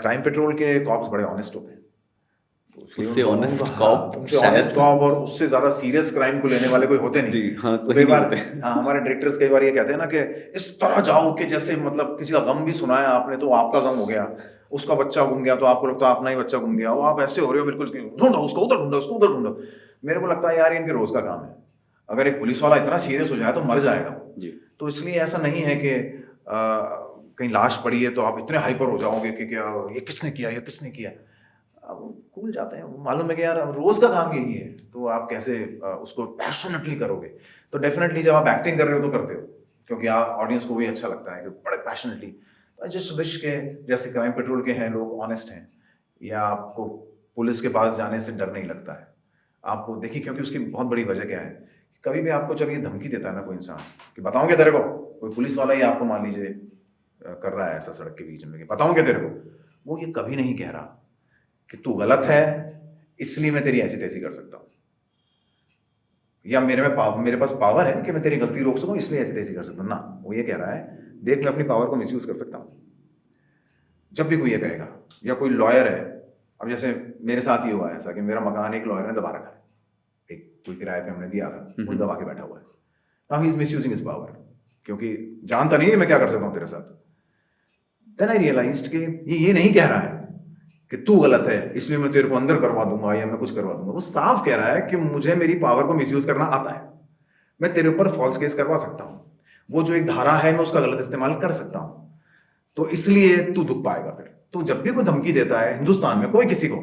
क्राइम पेट्रोल के कॉप्स बड़े ऑनेस्ट होते हैं। तो इसलिए उससे उन लोगों ऑनेस्ट को- हाँ, कॉप उनसे ऑनेस्ट कॉप और उससे ज्यादा सीरियस क्राइम को लेने वाले कोई होते नहीं। जी हाँ, तो कोई कई नहीं बार होते। हाँ, हमारे डायरेक्टर्स कई बार ये कहते हैं ना कि इस तरह जाओ कि जैसे मतलब किसी का गम भी सुनाया आपने तो आपका गम हो गया, उसका बच्चा गुम गया तो आपको लगता है अपना ही बच्चा गुम गया, वो आप ऐसे हो रहे हो बिल्कुल कि ढूंढो उसको उधर, ढूंढो उसको उधर, ढूंढो। मेरे को लगता है यार इनके रोज का काम है। अगर एक पुलिस वाला इतना सीरियस हो जाए तो मर जाएगा वो। जी। तो इसलिए ऐसा नहीं है कि कहीं लाश पड़ी है तो आप इतने हाइपर हो जाओगे कि क्या ये किसने किया, ये किसने किया। अब कूल जाते हैं, मालूम है कि यार रोज का काम यही है, तो आप कैसे उसको पैशनेटली करोगे। तो डेफिनेटली जब आप एक्टिंग कर रहे हो तो करते हो क्योंकि आप ऑडियंस को भी अच्छा लगता है कि बड़े पैशनेटली। जिस विश के जैसे क्राइम पेट्रोल के हैं लोग ऑनेस्ट हैं, या आपको पुलिस के पास जाने से डर नहीं लगता है आपको। देखिए, क्योंकि उसकी बहुत बड़ी वजह क्या है, कभी भी आपको जब ये धमकी देता है ना कोई इंसान कि बताऊंगे तेरे को, कोई पुलिस वाला ही आपको मान लीजिए कर रहा है ऐसा सड़क के बीच में कि बताऊंगे तेरे को, वो ये कभी नहीं कह रहा कि तू गलत है इसलिए मैं तेरी ऐसी तैसी कर सकता हूं, या मेरे पास पावर है कि मैं तेरी गलती रोक सकूं इसलिए ऐसी तैसी कर सकता हूं ना। वो ये कह रहा है देख मैं अपनी पावर को मिसयूज कर सकता हूं। जब भी कोई ये कहेगा, या कोई लॉयर है, अब जैसे मेरे साथ ही हुआ है ऐसा कि मेरा मकान एक लॉयर ने दबा रखा है, एक कोई किराए पे हमने दिया था, वो दबा के बैठा हुआ है। Now he is misusing his power, क्योंकि जानता नहीं है मैं क्या कर सकता हूं तेरे साथ। देन आई रियलाइज्ड कि ये नहीं कह रहा है कि तू गलत है इसलिए मैं तेरे को अंदर करवा दूंगा या मैं कुछ करवा दूंगा। वो साफ कह रहा है कि मुझे मेरी पावर को मिसयूज करना आता है, मैं तेरे ऊपर फॉल्स केस करवा सकता हूं, वो जो एक धारा है मैं उसका गलत इस्तेमाल कर सकता हूं, तो इसलिए तू दुख पाएगा। फिर तो जब भी कोई धमकी देता है हिंदुस्तान में कोई किसी को,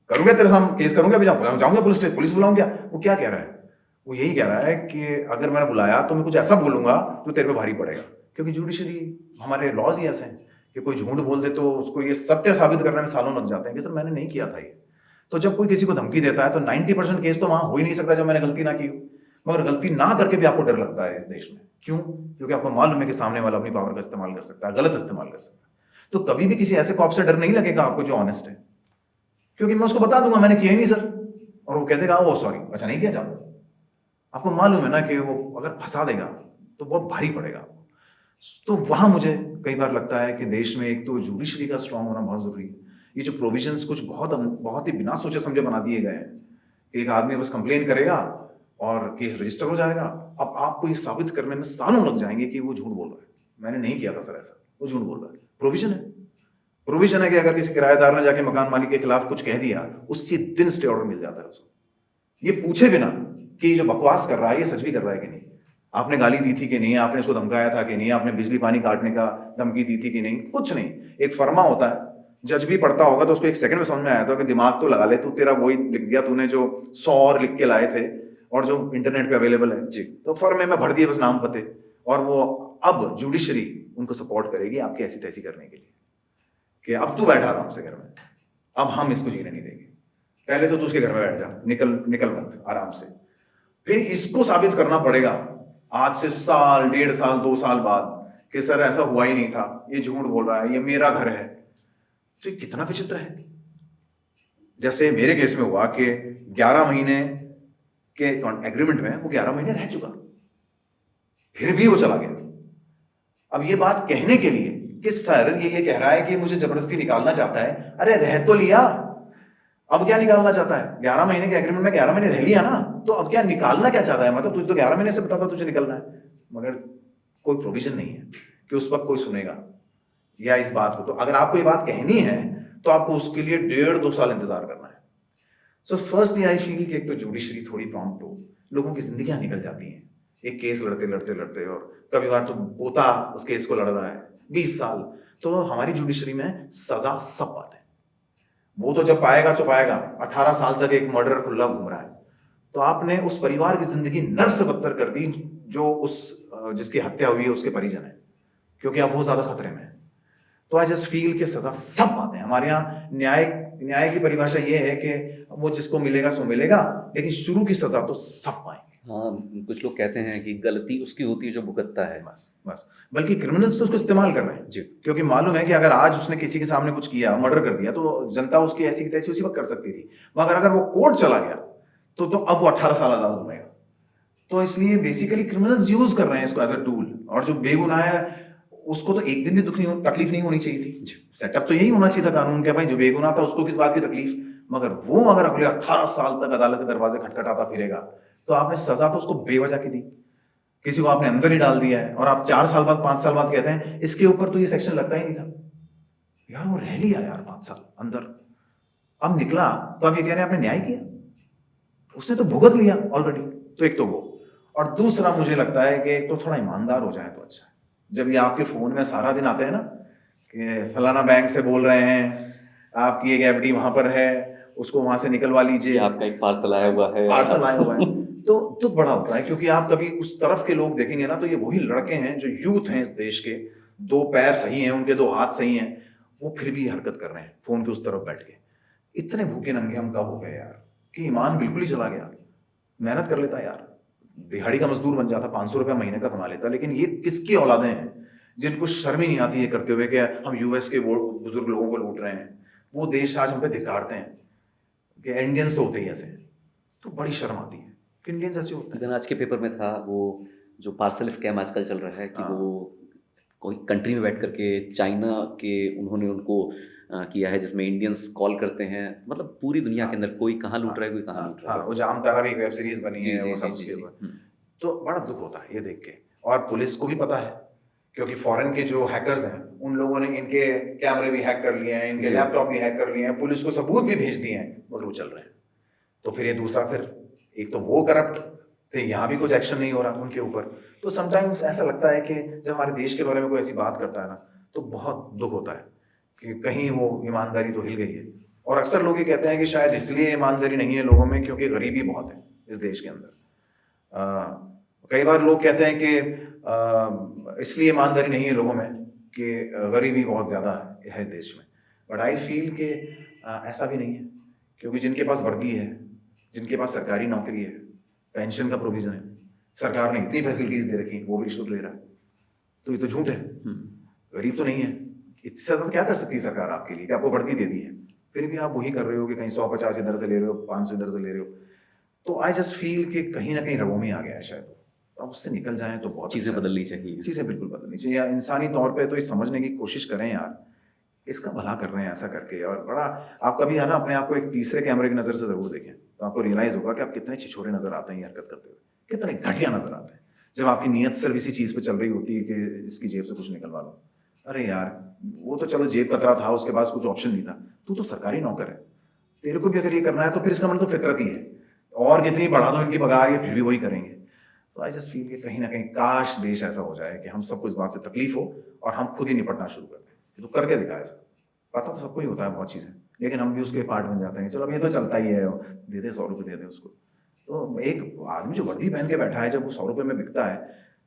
करूंगा तेरे सामने केस करूंगा, अभी जाऊंगा पुलिस बुलाऊंगा, वो क्या कह रहा है, वो यही कह रहा है कि अगर मैंने बुलाया तो मैं कुछ ऐसा बोलूंगा जो तेरे पे भारी पड़ेगा। क्योंकि जुडिशरी, हमारे लॉज ही ऐसे हैं कि कोई झूठ बोल दे तो उसको ये सत्य साबित करने में सालों लग जाते हैं कि सर मैंने नहीं किया था ये। तो जब कोई किसी को धमकी देता है तो 90% केस तो वहां हो ही नहीं सकता जब मैंने गलती ना की हो। मगर गलती ना करके भी आपको डर लगता है इस देश में, क्यों? क्योंकि आपको मालूम है कि सामने वाला अपनी पावर का इस्तेमाल कर सकता है, गलत इस्तेमाल कर सकता है। तो कभी भी किसी ऐसे कॉप से डर नहीं लगेगा आपको जो ऑनेस्ट है, क्योंकि मैं उसको बता दूंगा मैंने किया ही नहीं सर, और वो कह देगा ओ सॉरी, अच्छा नहीं किया जाओ। आपको मालूम है ना कि वो अगर फंसा देगा तो बहुत भारी पड़ेगा। तो वहां मुझे कई बार लगता है कि देश में एक तो जुडिशरी का स्ट्रांग होना बहुत जरूरी है। ये जो प्रोविजंस कुछ बहुत ही बिना सोचे समझे बना दिए गए हैं कि एक आदमी बस कंप्लेन करेगा और केस रजिस्टर हो जाएगा। अब आपको ये साबित करने में सालों लग जाएंगे कि वो झूठ बोल रहा है, मैंने नहीं किया था सर ऐसा, वो झूठ बोल रहा है। प्रोविजन है कि अगर किसी किराएदार ने जाके मकान मालिक के खिलाफ कुछ कह दिया उसी दिन स्टे ऑर्डर मिल जाता है उसको, ये पूछे बिना कि जो बकवास कर रहा है ये सच भी कर रहा है कि नहीं, आपने गाली दी थी कि नहीं, आपने उसको धमकाया था कि नहीं, आपने बिजली पानी काटने का धमकी दी थी कि नहीं, कुछ नहीं। एक फर्मा होता है, जज भी पढ़ता होगा तो उसको एक सेकंड में समझ में आया था कि दिमाग तो लगा ले तू, तेरा वही लिख दिया तूने जो 100 और लिख के लाए थे और जो इंटरनेट पे अवेलेबल है जी, तो फर्मे में भर दिए बस नाम पते, और वो अब जुडिशरी उनको सपोर्ट करेगी आपकी ऐसी तैसी करने के लिए कि अब तू बैठा आराम से घर में, अब हम इसको जीने नहीं देंगे, पहले तो तू उसके घर में बैठ जा, निकल मत आराम से। फिर इसको साबित करना पड़ेगा आज से साल, 1.5 साल, 2 साल बाद कि सर ऐसा हुआ ही नहीं था, ये झूठ बोल रहा है, ये मेरा घर है। तो ये कितना विचित्र है। जैसे मेरे केस में हुआ कि 11 महीने के एग्रीमेंट में वो 11 महीने रह चुका, फिर भी वो चला गया। अब ये बात कहने के लिए कि सर ये कह रहा है कि मुझे जबरदस्ती निकालना चाहता है, अरे रह तो लिया, अब क्या निकालना चाहता है? 11 महीने के एग्रीमेंट में 11 महीने रह लिया ना, तो अब क्या निकालना क्या चाहता है? मतलब तुझे तो 11 महीने से पता था तुझे निकलना है, मगर कोई प्रोविजन नहीं है कि उस वक्त कोई सुनेगा या इस बात को। तो अगर आपको ये बात कहनी है तो आपको उसके लिए 1.5-2 साल इंतजार करना है। सो फर्स्टली आई फील कि एक तो जुडिशरी थोड़ी प्रॉम्प्ट हो, लोगों की जिंदगियां निकल जाती हैं एक केस लड़ते, और कभी बार तो पोता उस केस को लड़ रहा है 20 साल, तो हमारी जुडिशरी में सजा सब पाते हैं। वो तो जब पाएगा तो पाएगा, 18 साल तक एक मर्डर खुला घूम रहा है, तो आपने उस परिवार की जिंदगी नर्क से बदतर कर दी जो जिसकी हत्या हुई है उसके परिजन है, क्योंकि अब वो ज्यादा खतरे में है। तो आई जस्ट फील कि सजा सब पाते हैं। हमारे यहाँ न्याय की परिभाषा ये है कि वो जिसको मिलेगा सो मिलेगा, लेकिन शुरू की सजा तो सब पाएंगे। हाँ, कुछ लोग कहते हैं कि गलती उसकी होती है जो भुगतता है। बस बल्कि क्रिमिनल्स तो उसको इस्तेमाल कर रहे हैं जी। क्योंकि मालूम है कि अगर आज उसने किसी के सामने कुछ किया, मर्डर कर दिया, तो जनता उसकी ऐसी की तैसी उसी वक्त कर सकती थी, मगर अगर वो कोर्ट चला गया तो अब वो 18 साल आजाद घूमेगा। तो इसलिए बेसिकली क्रिमिनल्स यूज कर रहे हैं इसको एज अ टूल, और जो बेगुनाह है उसको तो एक दिन भी तकलीफ नहीं होनी चाहिए थी। सेटअप तो यही होना चाहिए था कानून के, भाई जो बेगुनाह था उसको किस बात की तकलीफ, मगर वो अगर अगले 18 साल तक अदालत के दरवाजे खटखटाता फिरेगा, तो आपने सजा तो उसको बेवजह की दी, किसी को आपने अंदर ही डाल दिया है, और आप 4 साल बाद 5 साल बाद कहते हैं इसके ऊपर तो ये सेक्शन लगता ही नहीं था। यार वो रह लिया यार 5 साल अंदर, अब निकला तो आप ये कह रहे हैं आपने न्याय किया, उसने तो भुगत लिया ऑलरेडी। तो एक तो वो, और दूसरा मुझे लगता है कि एक तो थोड़ा ईमानदार हो जाए तो अच्छा है। जब ये आपके फोन में सारा दिन आते हैं ना कि फलाना बैंक से बोल रहे हैं, आपकी एक एफडी वहां पर है, उसको वहां से निकलवा लीजिए, आपका एक पार्सल आया हुआ है, तो बड़ा होता है। क्योंकि आप कभी उस तरफ के लोग देखेंगे ना, तो ये वही लड़के हैं जो यूथ हैं इस देश के, 2 पैर सही हैं उनके, 2 हाथ सही हैं, वो फिर भी हरकत कर रहे हैं फोन के उस तरफ बैठ के। इतने भूखे नंगे हम कब हो गए यार कि ईमान बिल्कुल ही चला गया। मेहनत कर लेता यार, दिहाड़ी का मजदूर बन जाता, 500 रुपया महीने का कमा लेता, लेकिन ये किसकी औलादें हैं जिनको शर्म ही नहीं आती है करते हुए कि हम यूएस के बुजुर्ग लोगों को लूट रहे हैं। वो देश आज हम पे धिक्कारते हैं कि इंडियंस तो होते ही ऐसे, तो बड़ी शर्म आती है कि इंडियंस ऐसे होते हैं। आज के पेपर में था वो जो पार्सल स्कैम आजकल चल रहा है कि वो कोई कंट्री में बैठ करके चाइना के उन्होंने उनको किया है, जिसमें इंडियंस कॉल करते हैं, मतलब पूरी दुनिया के अंदर कोई कहाँ लूट रहा है, कोई कहाँ लूट रहा है। वो जाम तारा भी एक वेब सीरीज बनी है, वो सब उसके ऊपर, तो बड़ा दुख होता है ये देख के। और पुलिस को भी पता है, क्योंकि फॉरेन के जो हैकर्स हैं उन लोगों ने इनके कैमरे भी हैक कर लिए हैं, इनके लैपटॉप भी हैक कर लिए हैं, पुलिस को सबूत भी भेज दिए हैं, मगर वो चल रहे हैं। तो फिर ये दूसरा, फिर एक तो वो करप्ट थे, यहाँ भी कुछ एक्शन नहीं हो रहा उनके ऊपर। तो समटाइम्स ऐसा लगता है कि जब हमारे देश के बारे में कोई ऐसी बात करता है ना, तो बहुत दुख होता है कि कहीं वो ईमानदारी तो हिल गई है। और अक्सर लोग ये कहते हैं कि शायद इसलिए ईमानदारी नहीं है लोगों में क्योंकि गरीबी बहुत है इस देश के अंदर। कई बार लोग कहते हैं कि इसलिए ईमानदारी नहीं है लोगों में कि गरीबी बहुत ज़्यादा है देश में, बट आई फील कि ऐसा भी नहीं है, क्योंकि जिनके पास वर्दी है, जिनके पास सरकारी नौकरी है, पेंशन का प्रोविजन है, सरकार ने इतनी फैसिलिटीज दे रखी, वो भी रिश्वत ले रहा है, तो ये तो झूठ है। गरीब तो नहीं है, इससे ज़्यादा क्या कर सकती है सरकार आपके लिए कि आपको वर्दी दे दी है, फिर भी आप वही कर रहे हो कि कहीं 150 इधर से ले रहे हो, 500 इधर से ले रहे हो। तो आई जस्ट फील कि कहीं ना कहीं रगों में आ गया है शायद, अब उससे निकल जाएं तो बहुत चीज़ें बदलनी चाहिए, चीज़ें बिल्कुल बदलनी चाहिए। या इंसानी तौर पे तो ये समझने की कोशिश करें यार, इसका भला कर रहे हैं ऐसा करके। और बड़ा आप कभी है ना अपने आप को एक तीसरे कैमरे की नज़र से ज़रूर देखें, तो आपको रियलाइज़ होगा कि आप कितने छिछोरे नज़र आते हैं हरकत करते हुए, कितने घटिया नज़र आते हैं। जब आपकी नीयत सिर्फ इसी चीज़ पे चल रही होती है कि इसकी जेब से कुछ निकलवा लो, अरे यार वो तो चलो जेब कतरा था, उसके पास कुछ ऑप्शन नहीं था, तू तो सरकारी नौकर है, तेरे को भी अगर ये करना है तो फिर इसका मतलब तो फितरत ही है, और जितनी बढ़ा दो इनकी पगार ये फिर भी वही करेंगे। तो आई जस्ट फील कि कहीं ना कहीं काश देश ऐसा हो जाए कि हम सबको इस बात से तकलीफ हो और हम खुद ही निपटना शुरू कर दें। तो करके दिखाए ऐसा, पता तो सबको ही होता है बहुत चीज़ें, लेकिन हम भी उसके पार्ट बन जाते हैं। चलो अब ये तो चलता ही है, दे दे 100 रुपये दे दे उसको। तो एक आदमी जो वर्दी पहन के बैठा है, जब वो 100 रुपये में बिकता है,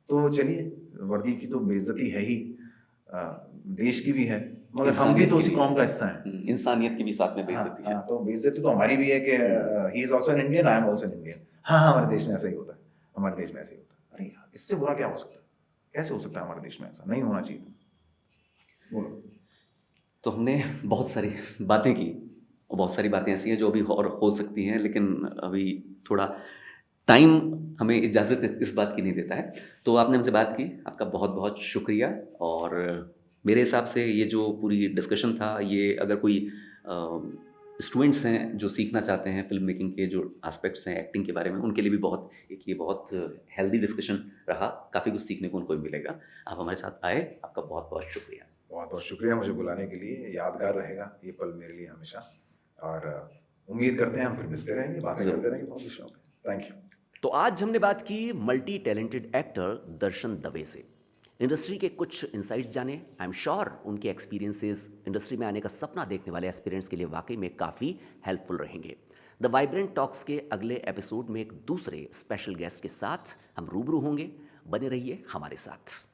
तो चलिए वर्दी की तो बेइज्जती है ही, देश की भी है, मगर हम भी तो उसी कौम का हिस्सा है, इंसानियत की भी साथ में बेइज्जती है। तो बेइज्जती तो हमारी भी है कि he is also an Indian, I am also an Indian. हाँ, हमारे देश में ऐसा ही होता है, हमारे देश में ऐसे ही होता है। अरे यार इससे बुरा क्या हो सकता है, कैसे हो सकता है हमारे देश में ऐसा नहीं होना चाहिए। बोलो। तो हमने बहुत सारी बातें की, और बहुत सारी बातें ऐसी हैं जो अभी और हो सकती हैं, लेकिन अभी थोड़ा टाइम हमें इजाज़त इस बात की नहीं देता है। तो आपने हमसे बात की, आपका बहुत बहुत शुक्रिया। और मेरे हिसाब से ये जो पूरी डिस्कशन था, ये अगर कोई स्टूडेंट्स हैं जो सीखना चाहते हैं फिल्म मेकिंग के जो एस्पेक्ट्स हैं एक्टिंग के बारे में, उनके लिए भी ये बहुत हेल्दी डिस्कशन रहा, काफ़ी कुछ सीखने को उनको भी मिलेगा। आप हमारे साथ आए, आपका बहुत बहुत शुक्रिया। बहुत बहुत शुक्रिया मुझे बुलाने के लिए, यादगार रहेगा ये पल मेरे लिए हमेशा, और उम्मीद करते हैं हम फिर मिलते रहेंगे, बातें करते रहेंगे बहुत विषयों पे। Thank you. तो आज हमने बात की मल्टी टैलेंटेड एक्टर दर्शन दवे से। इंडस्ट्री के कुछ इंसाइट्स जाने। आई एम श्योर उनके एक्सपीरियंसेस इंडस्ट्री में आने का सपना देखने वाले एस्पिरेंट्स के लिए वाकई में काफ़ी हेल्पफुल रहेंगे। द वाइब्रेंट टॉक्स के अगले एपिसोड में एक दूसरे स्पेशल गेस्ट के साथ हम रूबरू होंगे। बने रहिए हमारे साथ।